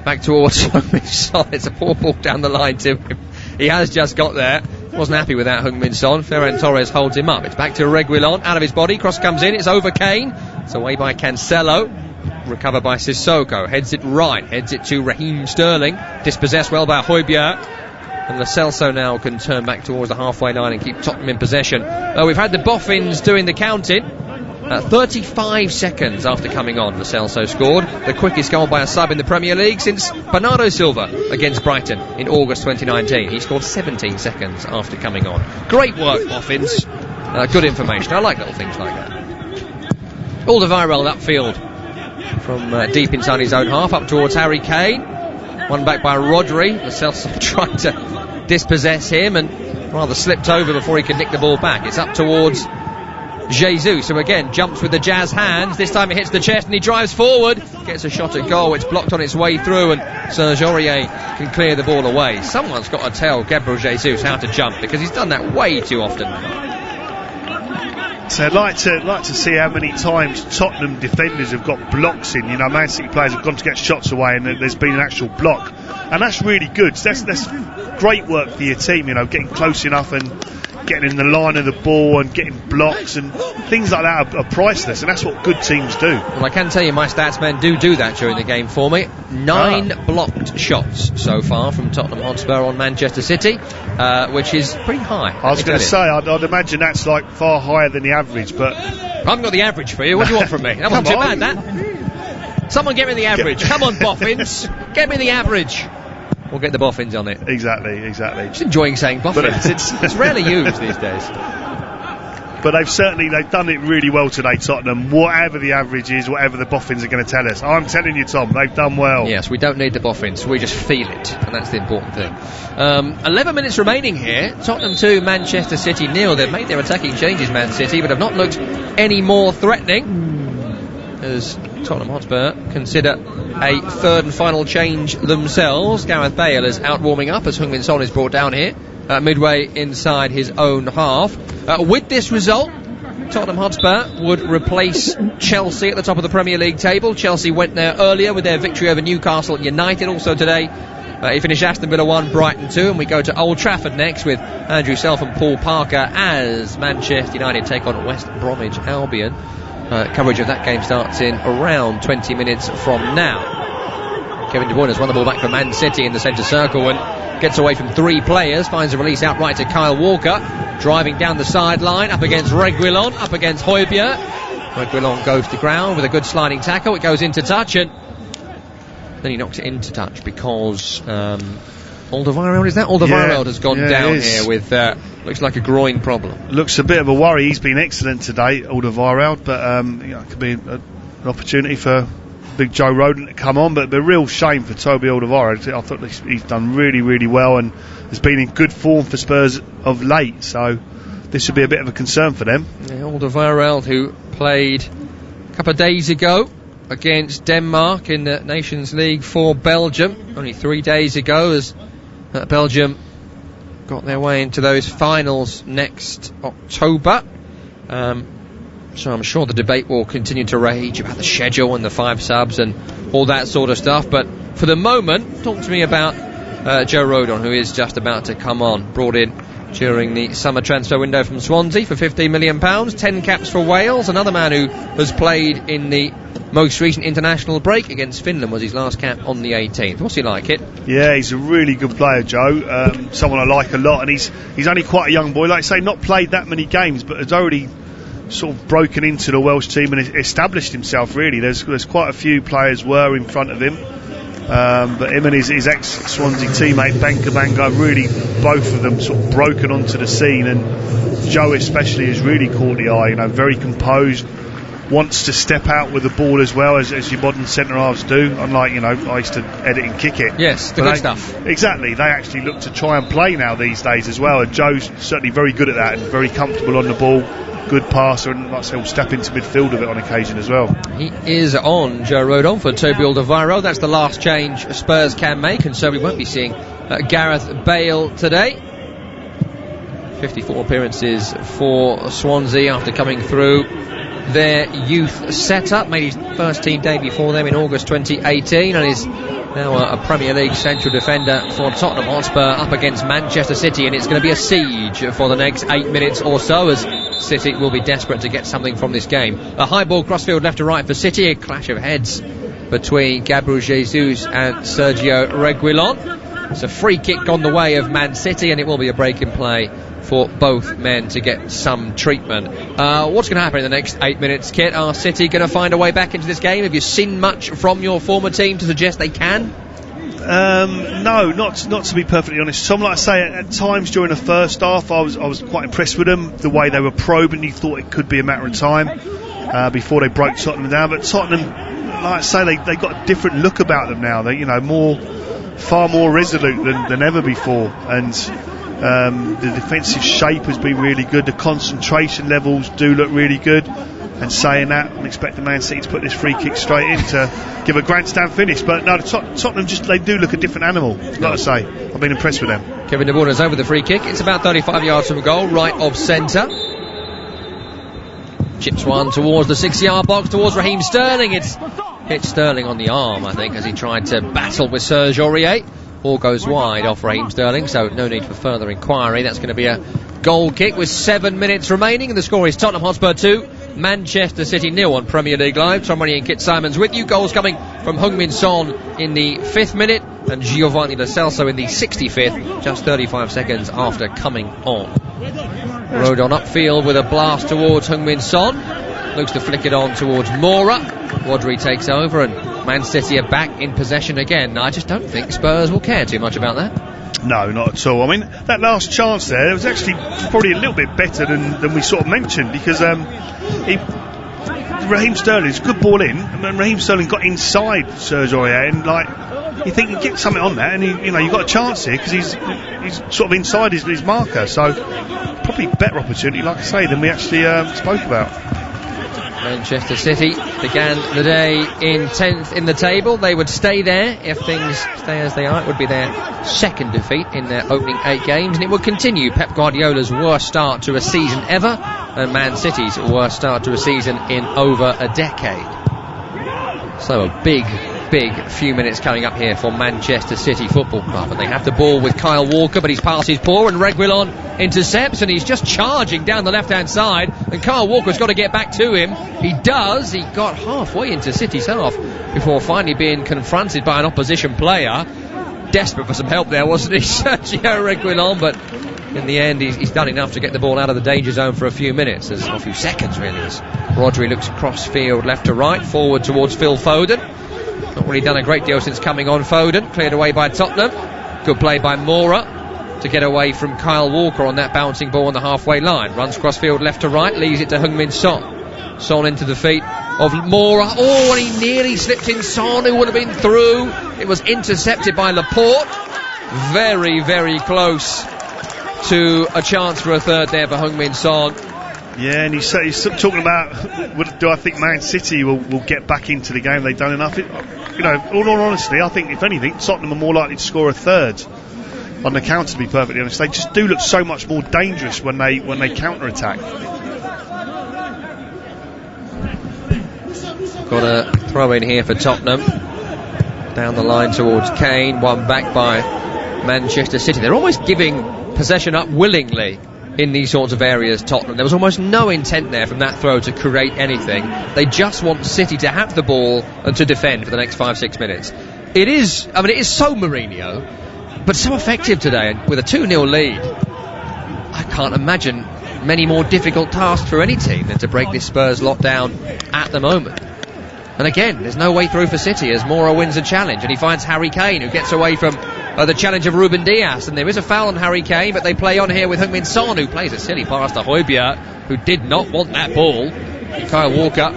back towards Heung-min Son. It's a poor ball down the line to him. He has just got there. Wasn't happy with that, Heung-min Son. Ferran Torres holds him up. It's back to Reguilon, out of his body, cross comes in, it's over Kane. It's away by Cancelo. Recovered by Sissoko, heads it right, heads it to Raheem Sterling, dispossessed well by Højbjerg, and Lo Celso now can turn back towards the halfway line and keep Tottenham in possession. We've had the Boffins doing the counting. 35 seconds after coming on, Lo Celso scored the quickest goal by a sub in the Premier League since Bernardo Silva against Brighton in August 2019. He scored 17 seconds after coming on. Great work, Boffins. Good information. I like little things like that. Alderweireld upfield from deep inside his own half, up towards Harry Kane. One back by Rodri. Lo Celso tried to dispossess him and rather slipped over before he could nick the ball back. It's up towards Jesus, who again jumps with the jazz hands. This time it hits the chest and he drives forward, gets a shot at goal. It's blocked on its way through and Serge Aurier can clear the ball away. Someone's got to tell Gabriel Jesus how to jump, because he's done that way too often. So I'd like to see how many times Tottenham defenders have got blocks in. You know, Man City players have gone to get shots away and there's been an actual block, and that's really good. That's great work for your team. You know, getting close enough and getting in the line of the ball and getting blocks and things like that are priceless, and that's what good teams do. Well, I can tell you my stats men do that during the game for me. 9 blocked shots so far from Tottenham Hotspur on Manchester City, which is pretty high. I was going to say, I'd imagine that's like far higher than the average, but I haven't got the average for you. What do you want from me? That wasn't too bad, that. Someone get me the average. Come on, Boffins. Get me the average. We'll get the boffins on it. Exactly. Just enjoying saying boffins. It's rarely used these days. But they've done it really well today, Tottenham. Whatever the average is, whatever the boffins are going to tell us. I'm telling you, Tom, they've done well. Yes, we don't need the boffins. We just feel it, and that's the important thing. 11 minutes remaining here. Tottenham 2, Manchester City 0. They've made their attacking changes, Man City, but have not looked any more threatening, as Tottenham Hotspur consider a third and final change themselves. Gareth Bale is out warming up as Heung-min Son is brought down here midway inside his own half. With this result, Tottenham Hotspur would replace Chelsea at the top of the Premier League table. Chelsea went there earlier with their victory over Newcastle United. Also today, he finished Aston Villa 1, Brighton 2, and we go to Old Trafford next with Andrew Self and Paul Parker as Manchester United take on West Bromwich Albion. Coverage of that game starts in around 20 minutes from now. Kevin De Bruyne has won the ball back from Man City in the centre circle and gets away from 3 players, finds a release outright to Kyle Walker, driving down the sideline, up against Reguilon, up against Højbjerg. Reguilon goes to ground with a good sliding tackle. It goes into touch, and then he knocks it into touch because Alderweireld, is that? Alderweireld has gone down here with looks like a groin problem. Looks a bit of a worry. He's been excellent today, Alderweireld, but it could be an opportunity for big Joe Rodon to come on, but it'd be a real shame for Toby Alderweireld. I thought he's done really, really well and has been in good form for Spurs of late, so this should be a bit of a concern for them. Yeah, Alderweireld, who played a couple of days ago against Denmark in the Nations League for Belgium, only 3 days ago, as Belgium got their way into those finals next October. So I'm sure the debate will continue to rage about the schedule and the 5 subs and all that sort of stuff. But for the moment, talk to me about Joe Rodon, who is just about to come on. Brought in during the summer transfer window from Swansea for £15 million, 10 caps for Wales. Another man who has played in the most recent international break against Finland was his last cap on the 18th. What's he like, it? Yeah, he's a really good player, Joe. Someone I like a lot, and he's only quite a young boy. Like I say, not played that many games, but has already sort of broken into the Welsh team and established himself, really. There's quite a few players were in front of him, but him and his ex-Swansea teammate Banga, really, both of them sort of broken onto the scene, and Joe especially has really caught the eye. You know, very composed, wants to step out with the ball as well as your modern centre-halves do, unlike, you know, I used to edit and kick it. Yes, the good stuff. Exactly, they actually look to try and play now these days as well, and Joe's certainly very good at that and very comfortable on the ball, good passer, and like I say, will step into midfield of it on occasion as well. He is on Joe Rodon for Toby Alderweireld. That's the last change Spurs can make, and so we won't be seeing Gareth Bale today. 54 appearances for Swansea after coming through their youth setup. Made his first team debut for them in August 2018 and is now a Premier League central defender for Tottenham Hotspur up against Manchester City, and it's going to be a siege for the next 8 minutes or so as City will be desperate to get something from this game. A high ball crossfield left to right for City, a clash of heads between Gabriel Jesus and Sergio Reguilon. It's a free kick on the way of Man City, and it will be a break in play for both men to get some treatment. What's going to happen in the next 8 minutes, Kit? Are City going to find a way back into this game? Have you seen much from your former team to suggest they can? No, not to be perfectly honest, Tom. Like I say, at times during the first half I was quite impressed with them, the way they were probing. You thought it could be a matter of time before they broke Tottenham down, but Tottenham, like I say, they got a different look about them now. They, you know, far more resolute than ever before, and The defensive shape has been really good. The concentration levels do look really good. And saying that, I'm expecting Man City to put this free kick straight in to give a grandstand finish. But no, Tottenham they do look a different animal. Like I say, I've been impressed with them. Kevin De Bruyne's over the free kick. It's about 35 yards from goal, right of centre. Chips one towards the 6-yard box, towards Raheem Sterling. It's hit Sterling on the arm, I think, as he tried to battle with Serge Aurier. Ball goes wide off Raheem Sterling, so no need for further inquiry. That's going to be a goal kick with 7 minutes remaining, and the score is Tottenham Hotspur 2, Manchester City 0 on Premier League Live. Tom Rennie and Kit Simons with you. Goals coming from Heung-min Son in the 5th minute and Giovanni Lo Celso in the 65th, just 35 seconds after coming on. Rodon upfield with a blast towards Heung-min Son. Looks to flick it on towards Moura. Rodri takes over and Man City are back in possession again. I just don't think Spurs will care too much about that. No, not at all. I mean, that last chance there was actually probably a little bit better than we sort of mentioned, because Raheem Sterling's good ball in, and Raheem Sterling got inside Serge Aurier, and you think you get something on that, and you've got a chance here because he's sort of inside his marker. So probably better opportunity, like I say, than we actually spoke about. Manchester City began the day in 10th in the table. They would stay there if things stay as they are. It would be their second defeat in their opening 8 games, and it would continue Pep Guardiola's worst start to a season ever, and Man City's worst start to a season in over a decade. So a big few minutes coming up here for Manchester City Football Club, and they have the ball with Kyle Walker, but his pass is poor, and Reguilon intercepts, and he's just charging down the left-hand side, and Kyle Walker's got to get back to him. He does. He got halfway into City's half before finally being confronted by an opposition player. Desperate for some help there, wasn't he, Sergio Reguilon? But in the end, he's done enough to get the ball out of the danger zone for a few minutes, a few seconds really, as Rodri looks across field left to right, forward towards Phil Foden. Not really done a great deal since coming on. Foden cleared away by Tottenham. Good play by Moura to get away from Kyle Walker on that bouncing ball on the halfway line. Runs cross-field left to right, leaves it to Heung-min Son. Son into the feet of Moura. Oh, and he nearly slipped in Son, who would have been through. It was intercepted by Laporte. Very, very close to a chance for a third there for Heung-min Son. Yeah, and he's talking about, do I think Man City will get back into the game? They've done enough. All honesty, I think if anything, Tottenham are more likely to score a third on the counter, to be perfectly honest. They just do look so much more dangerous when they counter-attack. Got a throw in here for Tottenham. Down the line towards Kane, one back by Manchester City. They're almost giving possession up willingly in these sorts of areas, Tottenham. There was almost no intent there from that throw to create anything. They just want City to have the ball and to defend for the next 5-6 minutes. It is so Mourinho, but so effective today, with a 2-0 lead. I can't imagine many more difficult tasks for any team than to break this Spurs lockdown at the moment. And again, there's no way through for City as Moura wins a challenge, and he finds Harry Kane, who gets away from the challenge of Ruben Dias, and there is a foul on Harry Kane, but they play on here with Heung-min Son, who plays a silly pass to Højbjerg, who did not want that ball. Kyle Walker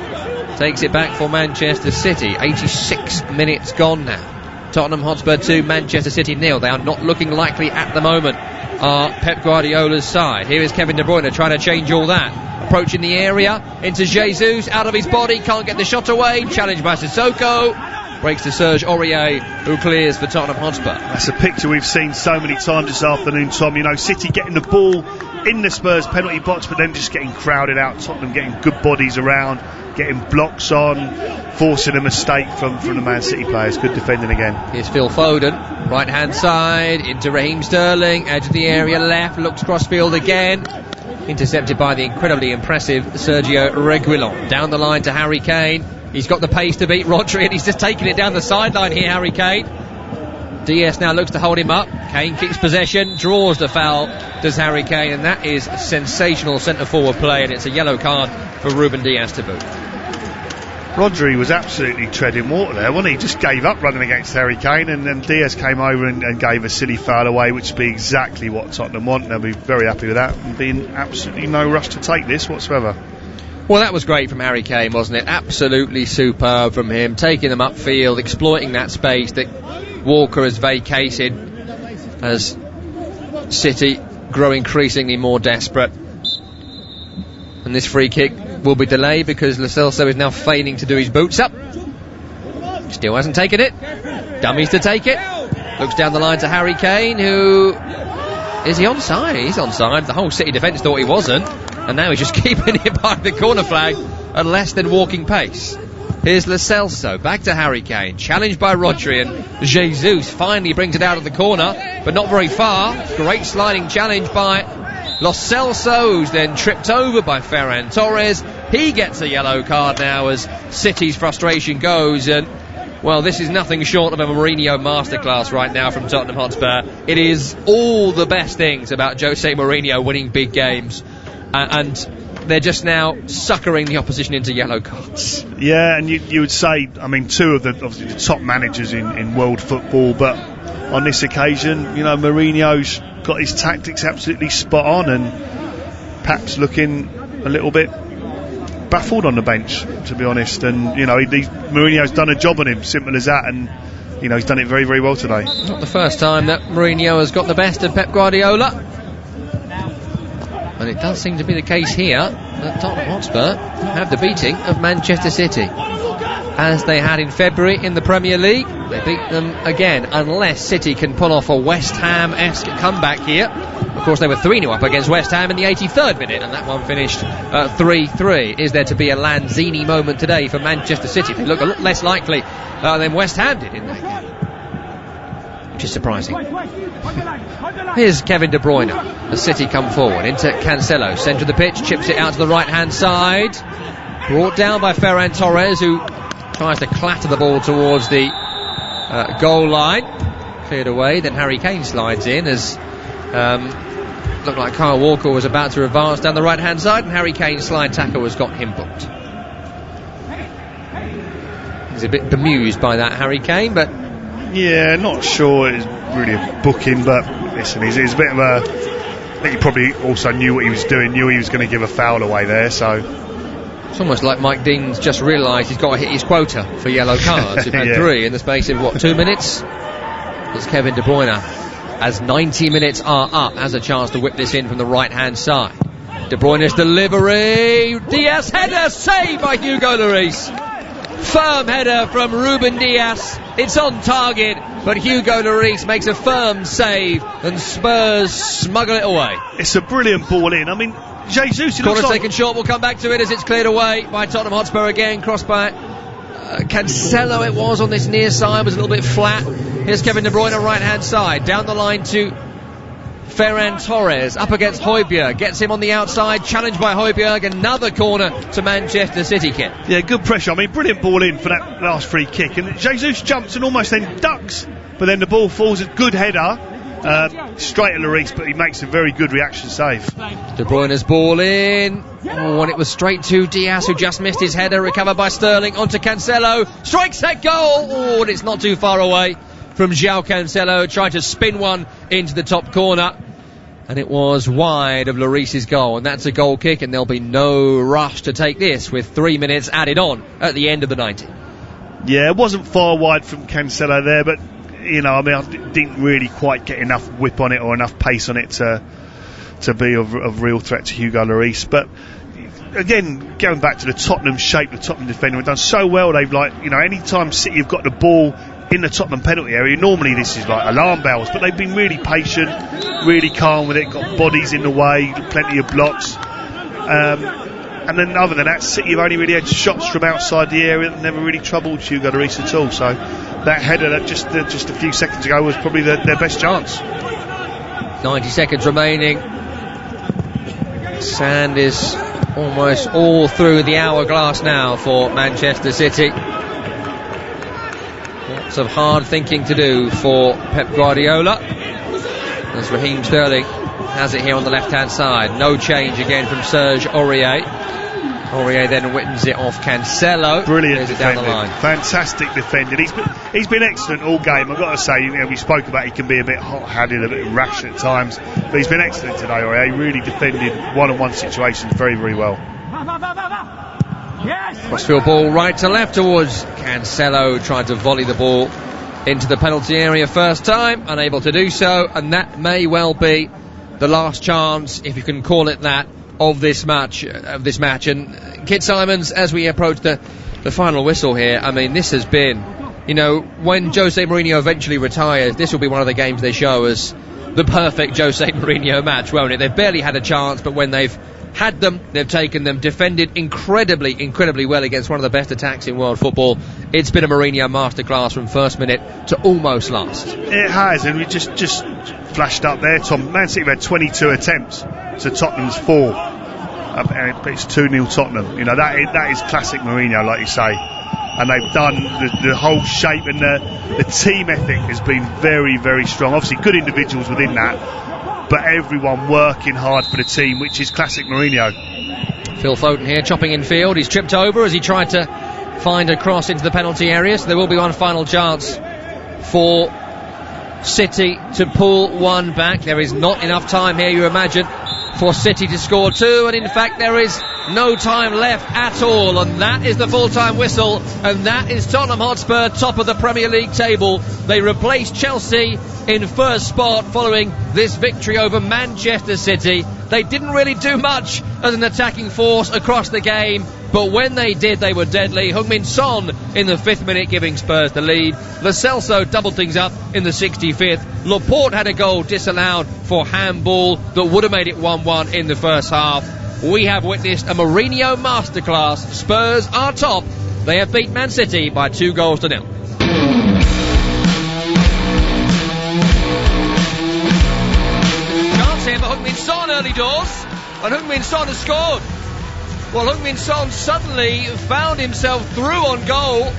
takes it back for Manchester City. 86 minutes gone now. Tottenham Hotspur 2, Manchester City 0. They are not looking likely at the moment, are Pep Guardiola's side. Here is Kevin De Bruyne trying to change all that. Approaching the area, into Jesus, out of his body, can't get the shot away, challenged by Sissoko. Breaks to Serge Aurier, who clears for Tottenham Hotspur. That's a picture we've seen so many times this afternoon, Tom. City getting the ball in the Spurs penalty box, but then just getting crowded out. Tottenham getting good bodies around, getting blocks on, forcing a mistake from the Man City players. Good defending again. Here's Phil Foden, right hand side, into Raheem Sterling, edge of the area left, looks crossfield again. Intercepted by the incredibly impressive Sergio Reguilon. Down the line to Harry Kane. He's got the pace to beat Rodri, and he's just taking it down the sideline here, Harry Kane. Diaz now looks to hold him up. Kane keeps possession, draws the foul, does Harry Kane, and that is sensational centre-forward play, and it's a yellow card for Ruben Diaz to boot. Rodri was absolutely treading water there, wasn't he? He just gave up running against Harry Kane, and then Diaz came over and gave a silly foul away, which would be exactly what Tottenham want. They'll be very happy with that, and being absolutely no rush to take this whatsoever. Well, that was great from Harry Kane, wasn't it? Absolutely superb from him, taking them upfield, exploiting that space that Walker has vacated as City grow increasingly more desperate. And this free kick will be delayed because Lo Celso is now feigning to do his boots up. Still hasn't taken it. Dummies to take it. Looks down the line to Harry Kane, who... Is he onside? He's onside. The whole City defence thought he wasn't. And now he's just keeping it by the corner flag at less than walking pace. Here's Lo Celso, back to Harry Kane, challenged by Rodri, and Jesus finally brings it out of the corner, but not very far. Great sliding challenge by Lo Celso, who's then tripped over by Ferran Torres. He gets a yellow card now as City's frustration goes, and well, this is nothing short of a Mourinho masterclass right now from Tottenham Hotspur. It is all the best things about Jose Mourinho winning big games, and they're just now suckering the opposition into yellow cards. Yeah, and you would say, I mean, two of the obviously the top managers in world football, but on this occasion, you know, Mourinho's got his tactics absolutely spot on, and perhaps looking a little bit baffled on the bench, to be honest. And you know, Mourinho's done a job on him, simple as that, and you know, he's done it very, very well today. Not the first time that Mourinho has got the best of Pep Guardiola. And it does seem to be the case here that Tottenham Hotspur have the beating of Manchester City, as they had in February in the Premier League. They beat them again, unless City can pull off a West Ham-esque comeback here. Of course, they were 3-0 up against West Ham in the 83rd minute, and that one finished 3-3. Is there to be a Lanzini moment today for Manchester City? They look a lot less likely than West Ham did in that game, which is surprising. Here's Kevin De Bruyne as City come forward into Cancelo, centre of the pitch, chips it out to the right-hand side, brought down by Ferran Torres, who tries to clatter the ball towards the goal line, cleared away. Then Harry Kane slides in as looked like Kyle Walker was about to advance down the right-hand side, and Harry Kane's slide tackle has got him booked. He's a bit bemused by that, Harry Kane, but yeah, not sure it's really a booking, but listen, he's a bit of a... I think he probably also knew what he was doing, knew he was going to give a foul away there, so... It's almost like Mike Dean's just realised he's got to hit his quota for yellow cards. He's had Yeah. 3 in the space of, 2 minutes? It's Kevin De Bruyne, as 90 minutes are up, has a chance to whip this in from the right-hand side. De Bruyne's delivery, Diaz header, saved by Hugo Lloris. Firm header from Ruben Diaz. It's on target, but Hugo Lloris makes a firm save, and Spurs smuggle it away. It's a brilliant ball in. I mean, Jesus... Corner taken short, we'll come back to it as it's cleared away by Tottenham Hotspur again, crossed by Cancelo it was on this near side, was a little bit flat. Here's Kevin De Bruyne, right-hand side, down the line to Ferran Torres, up against Højbjerg, gets him on the outside, challenged by Højbjerg, another corner to Manchester City kit. Yeah, good pressure. I mean, brilliant ball in for that last free kick, and Jesus jumps and almost then ducks, but then the ball falls, a good header, straight at Lloris, but he makes a very good reaction save. De Bruyne's ball in, and it was straight to Diaz, who just missed his header, recovered by Sterling, onto Cancelo, strikes that goal, and it's not too far away from João Cancelo, trying to spin one into the top corner, and it was wide of Lloris's goal, and that's a goal kick, and there'll be no rush to take this with 3 minutes added on at the end of the 90. Yeah, it wasn't far wide from Cancelo there, but you know, I mean, I didn't really quite get enough whip on it or enough pace on it to be of real threat to Hugo Lloris. But again, going back to the Tottenham shape, the Tottenham defender have done so well. They've any time City have got the ball in the Tottenham penalty area, normally this is like alarm bells, but they've been really patient, really calm with it, got bodies in the way, plenty of blocks. And then other than that, City have only really had shots from outside the area that never really troubled Hugo Lloris at all. So that header that just a few seconds ago was probably their best chance. 90 seconds remaining. Sand is almost all through the hourglass now for Manchester City. Lots of hard thinking to do for Pep Guardiola, as Raheem Sterling has it here on the left-hand side. No change again from Serge Aurier. Aurier then wins it off Cancelo. Brilliant defending. Down the line. Fantastic defending. He's been excellent all game. I've got to say, we spoke about he can be a bit hot-headed, a bit rash at times, but he's been excellent today, Aurier. He really defended one-on-one situations very, very well. Crossfield ball right to left towards Cancelo, tried to volley the ball into the penalty area first time, unable to do so, and that may well be the last chance, if you can call it that, of this match. And Kit Simons, as we approach the final whistle here, I mean, this has been, you know, when Jose Mourinho eventually retires, this will be one of the games they show as the perfect Jose Mourinho match, won't it? They've barely had a chance, but when they've had them, they've taken them, defended incredibly well against one of the best attacks in world football. It's been a Mourinho masterclass from first minute to almost last. It has, and we just flashed up there, Tom. Man City have had 22 attempts to Tottenham's 4. It's 2-0 Tottenham. You know, that is classic Mourinho, like you say. And they've done the whole shape, and the team ethic has been very, very strong. Obviously, good individuals within that, but everyone working hard for the team, which is classic Mourinho. Phil Foden here, chopping in field. He's tripped over as he tried to find a cross into the penalty area, so there will be one final chance for City to pull one back. There is not enough time here, you imagine, for City to score 2, and in fact there is no time left at all, and that is the full-time whistle, and that is Tottenham Hotspur top of the Premier League table. They replaced Chelsea in first spot following this victory over Manchester City. They didn't really do much as an attacking force across the game, but when they did, they were deadly. Heung-min Son in the 5th minute giving Spurs the lead. Lo Celso doubled things up in the 65th. Laporte had a goal disallowed for handball that would have made it 1-1 in the first half. We have witnessed a Mourinho masterclass. Spurs are top. They have beat Man City by 2-0. Chance here for Heung-min Son early doors, and Heung-min Son has scored. Well, Heung-min Son suddenly found himself through on goal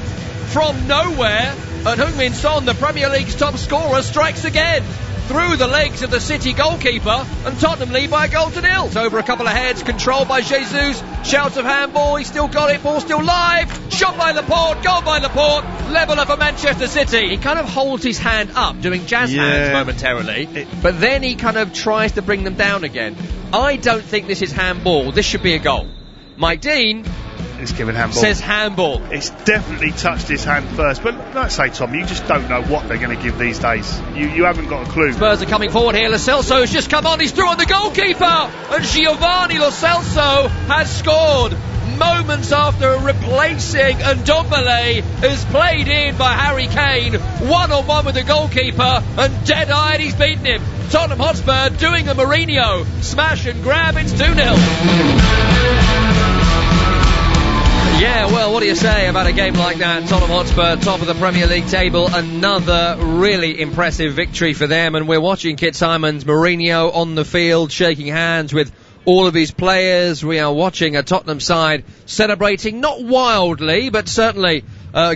from nowhere, and Heung-min Son, the Premier League's top scorer, strikes again through the legs of the City goalkeeper, and Tottenham lead by 1-0. It's over a couple of heads, controlled by Jesus, shouts of handball, he's still got it, ball still live, shot by Laporte, goal by Laporte, leveller for Manchester City. He kind of holds his hand up, doing jazz hands momentarily, but then he kind of tries to bring them down again. I don't think this is handball, this should be a goal. Mike Dean is given handball. Says handball. It's definitely touched his hand first, but like I say, Tom, you just don't know what they're going to give these days. You haven't got a clue. Spurs are coming forward here. Lo Celso has just come on. He's through on the goalkeeper, and Giovanni Lo Celso has scored moments after replacing Ndombele is played in by Harry Kane, one-on-one with the goalkeeper, and dead-eyed he's beaten him. Tottenham Hotspur doing the Mourinho smash and grab. It's 2-0. Yeah, well, what do you say about a game like that? Tottenham Hotspur, top of the Premier League table. Another really impressive victory for them. And we're watching Kit Simons, Mourinho on the field, shaking hands with all of his players. We are watching a Tottenham side celebrating, not wildly, but certainly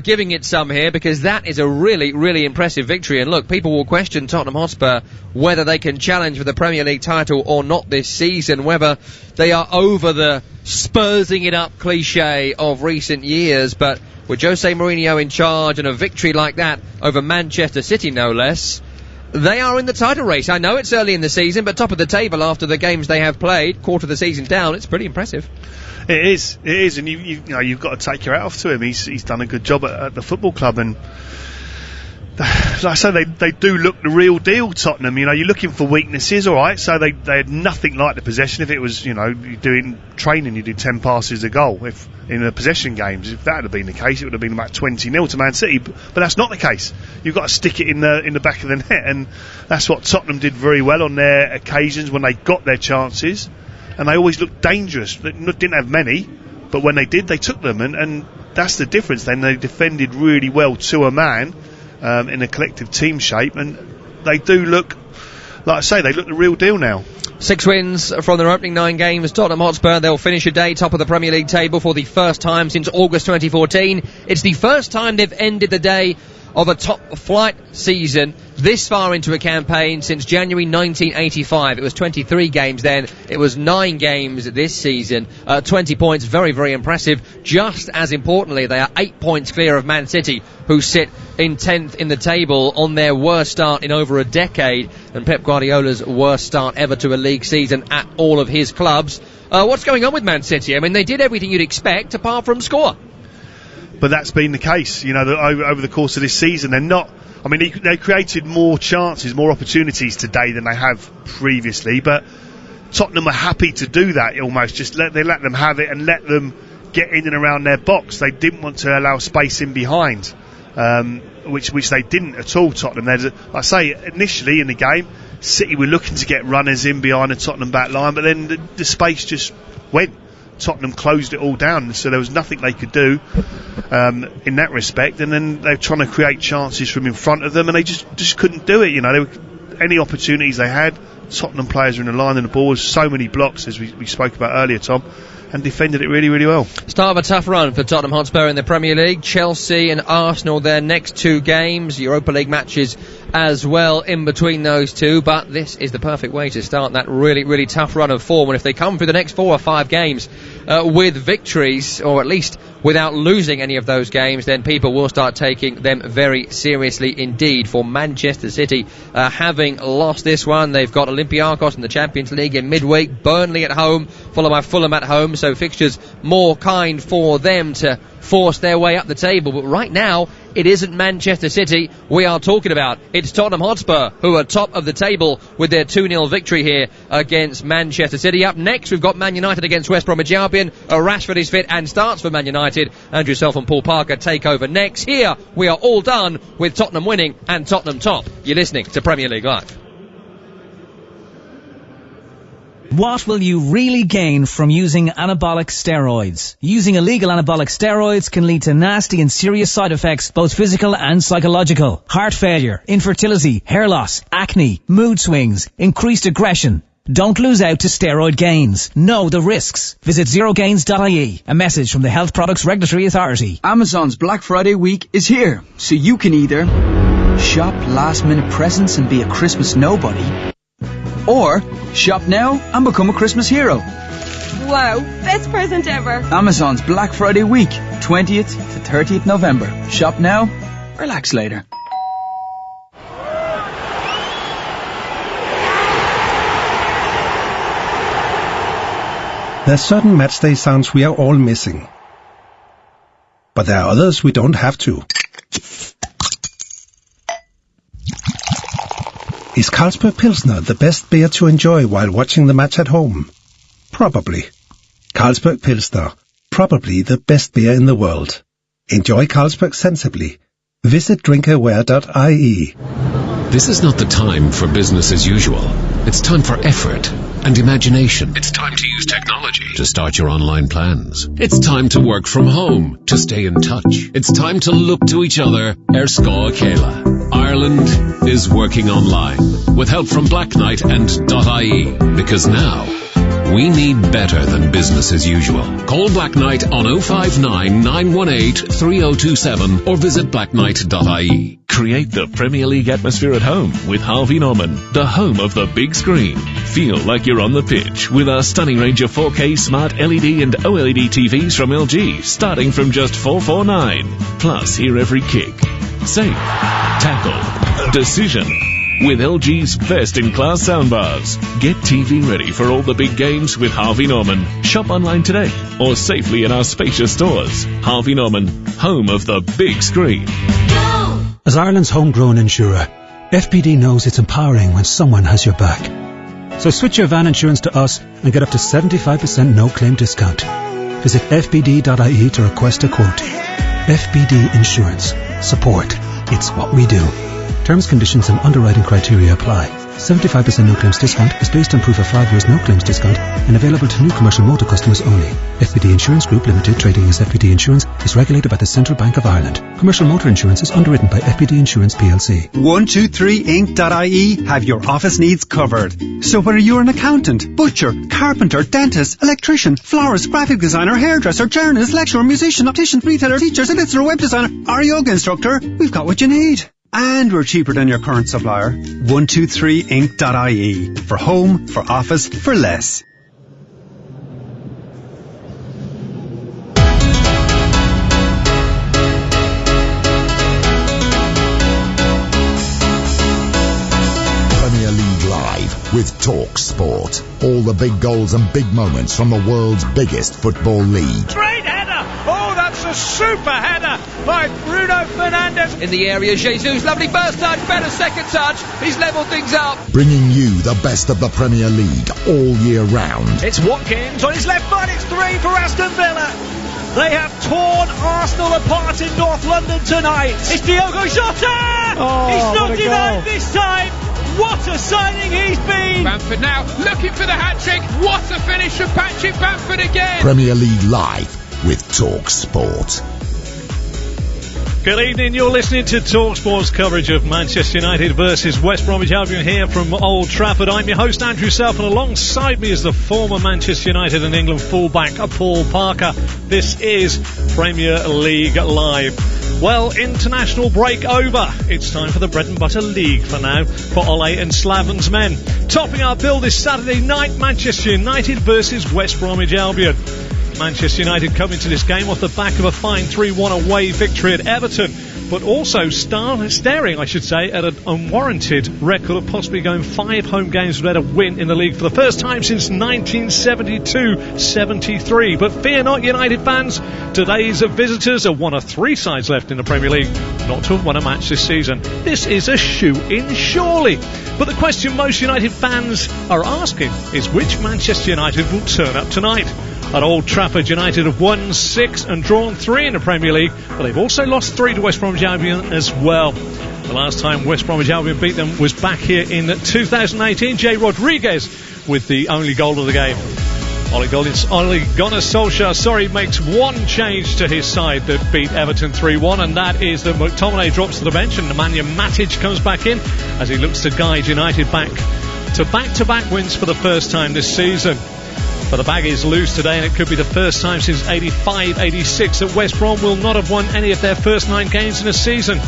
giving it some here, because that is a really, really impressive victory. And look, people will question Tottenham Hotspur whether they can challenge for the Premier League title or not this season, whether they are over the Spursing it up cliche of recent years. But with Jose Mourinho in charge and a victory like that over Manchester City, no less, they are in the title race. I know it's early in the season, but top of the table after the games they have played, quarter of the season down, it's pretty impressive. It is, and you've got to take your hat off to him. He's done a good job at the football club, and like I say, they do look the real deal, Tottenham. You know, you're looking for weaknesses, all right. So they had nothing like the possession. If it was, you doing training, you do 10 passes a goal. If in the possession games, if that had been the case, it would have been about 20-0 to Man City. But that's not the case. You've got to stick it in the back of the net, and that's what Tottenham did very well on their occasions when they got their chances, and they always looked dangerous. They didn't have many, but when they did, they took them, and that's the difference. Then they defended really well to a man. In a collective team shape, and they do look, like I say, they look the real deal now. 6 wins from their opening 9 games. Tottenham Hotspur, they'll finish a day top of the Premier League table for the first time since August 2014. It's the first time they've ended the day of a top flight season this far into a campaign since January 1985. It was 23 games then. It was 9 games this season. 20 points, very, very impressive. Just as importantly, they are 8 points clear of Man City, who sit in 10th in the table on their worst start in over a decade, and Pep Guardiola's worst start ever to a league season at all of his clubs. What's going on with Man City? I mean, they did everything you'd expect apart from score. But that's been the case, over the course of this season. They're not I mean, they created more chances, more opportunities today than they have previously, but Tottenham are happy to do that almost. They let them have it and let them get in and around their box. They didn't want to allow space in behind, which they didn't at all, Tottenham. Like I say, initially in the game, City were looking to get runners in behind the Tottenham back line, but then the space just went. Tottenham closed it all down, so there was nothing they could do in that respect. And then they were trying to create chances from in front of them, and they just couldn't do it. You know, any opportunities they had, Tottenham players were in the line and the ball was so many blocks, as we spoke about earlier, Tom, and defended it really, really well. Start of a tough run for Tottenham Hotspur in the Premier League. Chelsea and Arsenal, their next 2 games, Europa League matches as well in between those 2, but this is the perfect way to start that really, really tough run of form. And if they come through the next 4 or 5 games with victories, or at least without losing any of those games, then people will start taking them very seriously indeed. For Manchester City, having lost this one, they've got Olympiacos in the Champions League in midweek, Burnley at home, followed by Fulham at home, so fixtures more kind for them to force their way up the table. But right now, it isn't Manchester City we are talking about. It's Tottenham Hotspur, who are top of the table with their 2-0 victory here against Manchester City. Up next, we've got Man United against West Bromwich Albion. Rashford is fit and starts for Man United. Andrew Self and Paul Parker take over next. Here, we are all done with Tottenham winning and Tottenham top. You're listening to Premier League Live. What will you really gain from using anabolic steroids? Using illegal anabolic steroids can lead to nasty and serious side effects, both physical and psychological. Heart failure, infertility, hair loss, acne, mood swings, increased aggression. Don't lose out to steroid gains. Know the risks. Visit zerogains.ie. A message from the Health Products Regulatory Authority. Amazon's Black Friday week is here, so you can either shop last-minute presents and be a Christmas nobody, or shop now and become a Christmas hero. Wow, best present ever. Amazon's Black Friday week, 20th to 30th November. Shop now, relax later. There's certain matchday sounds we are all missing. But there are others we don't have to. Is Carlsberg Pilsner the best beer to enjoy while watching the match at home? Probably. Carlsberg Pilsner, probably the best beer in the world. Enjoy Carlsberg sensibly. Visit drinkaware.ie. This is not the time for business as usual. It's time for effort and imagination. It's time to use technology to start your online plans. It's time to work from home, to stay in touch. It's time to look to each other. Scoil Céile. Ireland is working online with help from Black Knight and .ie, because now we need better than business as usual. Call Black Knight on 059 918 3027 or visit blackknight.ie. Create the Premier League atmosphere at home with Harvey Norman, the home of the big screen. Feel like you're on the pitch with our stunning range of 4K smart LED and OLED TVs from LG, starting from just $449. Plus, hear every kick, save, tackle, decision with LG's best-in-class soundbars. Get TV ready for all the big games with Harvey Norman. Shop online today or safely in our spacious stores. Harvey Norman, home of the big screen. As Ireland's homegrown insurer, FPD knows it's empowering when someone has your back. So switch your van insurance to us and get up to 75% no-claim discount. Visit fpd.ie to request a quote. FPD Insurance. Support. It's what we do. Terms, conditions and underwriting criteria apply. 75% no claims discount is based on proof of 5 years no claims discount and available to new commercial motor customers only. FPD Insurance Group Limited, trading as FPD Insurance, is regulated by the Central Bank of Ireland. Commercial motor insurance is underwritten by FPD Insurance plc. 123inc.ie have your office needs covered. So whether you're an accountant, butcher, carpenter, dentist, electrician, florist, graphic designer, hairdresser, journalist, lecturer, musician, optician, retailer, teacher, solicitor, web designer, or yoga instructor, we've got what you need. And we're cheaper than your current supplier. 123inc.ie. For home, for office, for less. Premier League Live with Talk Sport. All the big goals and big moments from the world's biggest football league. Straight header! Oh, that's a super header by Bruno Fernandes. In the area, Jesus, lovely first touch, better second touch. He's levelled things up. Bringing you the best of the Premier League all year round. It's Watkins on his left foot. It's 3 for Aston Villa. They have torn Arsenal apart in North London tonight. It's Diogo Jota! He's knocked it out this time. What a signing he's been! Bamford now looking for the hat-trick. What a finish from Patrick Bamford again! Premier League Live with Talk Sport. Good evening, you're listening to TalkSport's coverage of Manchester United versus West Bromwich Albion here from Old Trafford. I'm your host, Andrew Self, and alongside me is the former Manchester United and England fullback, Paul Parker. This is Premier League Live. Well, international break over. It's time for the bread and butter league for now for Ole and Slaven's men. Topping our bill this Saturday night, Manchester United versus West Bromwich Albion. Manchester United come into this game off the back of a fine 3-1 away victory at Everton, but also staring, I should say, at an unwarranted record of possibly going 5 home games without a win in the league for the first time since 1972-73. But fear not, United fans, today's visitors are one of 3 sides left in the Premier League not to have won a match this season. This is a shoe-in, surely. But the question most United fans are asking is which Manchester United will turn up tonight. At Old Trafford, United have won 6 and drawn 3 in the Premier League, but they've also lost 3 to West Bromwich Albion as well. The last time West Bromwich Albion beat them was back here in 2018. Jay Rodriguez with the only goal of the game. Ole Gunnar Solskjaer, makes one change to his side that beat Everton 3-1, and that is that McTominay drops to the bench and Nemanja Matic comes back in as he looks to guide United back to back-to-back wins for the first time this season. But the Baggies lose today, and it could be the first time since 85-86 that West Brom will not have won any of their first 9 games in a season.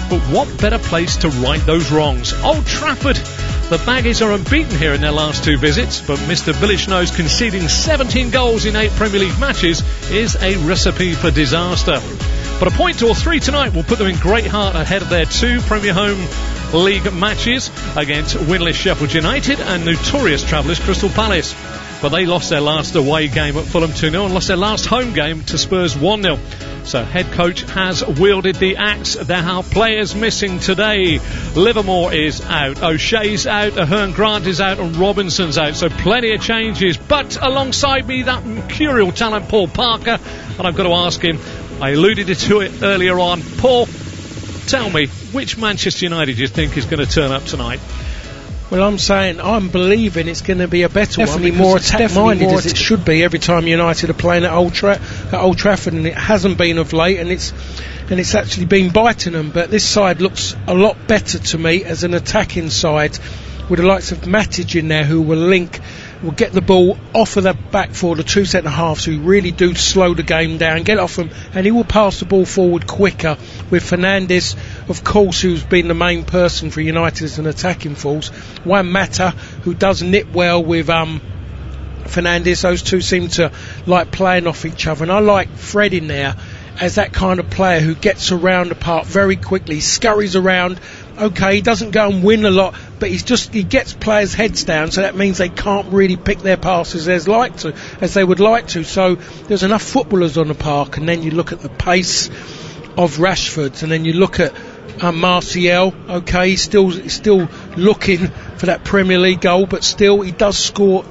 But what better place to right those wrongs? Old Trafford. The Baggies are unbeaten here in their last 2 visits, but Mr. Villichnose conceding 17 goals in 8 Premier League matches is a recipe for disaster. But a point or 3 tonight will put them in great heart ahead of their 2 Premier Home League matches against winless Sheffield United and notorious travellers Crystal Palace. But they lost their last away game at Fulham 2-0 and lost their last home game to Spurs 1-0. So head coach has wielded the axe. There are players missing today. Livermore is out, O'Shea's out, Ahern Grant is out, and Robinson's out. So plenty of changes. But alongside me, that mercurial talent, Paul Parker. And I've got to ask him, I alluded to it earlier on. Paul, tell me, which Manchester United do you think is going to turn up tonight? Well, I'm believing it's going to be a better one. Definitely more attack-minded as it should be every time United are playing at Old Trafford, and it hasn't been of late, and it's actually been biting them. But this side looks a lot better to me as an attacking side, with the likes of Matic in there who will get the ball off of the back four, the 2 centre halves who really do slow the game down, get off them, and he will pass the ball forward quicker, with Fernandes, of course, who's been the main person for United as an attacking force. Juan Mata, who does knit well with Fernandes. Those two seem to like playing off each other, and I like Fred in there as that kind of player who gets around the park very quickly, scurries around. Okay, he doesn't go and win a lot, but he gets players' heads down, so that means they can't really pick their passes as they would like to. So there's enough footballers on the park, and then you look at the pace of Rashford, and then you look at Martial. Okay, he's still looking for that Premier League goal, but still he does score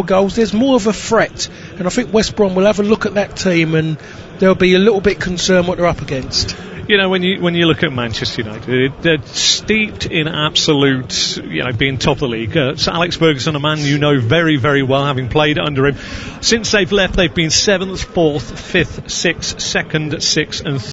goals. There's more of a threat, and I think West Brom will have a look at that team, and they'll be a little bit concerned what they're up against. You know, when you look at Manchester United, they're steeped in absolute, being top of the league. So Alex Ferguson, a man you know very, very well, having played under him. Since they've left, they've been 7th, 4th, 5th, 6th, 2nd, 6th and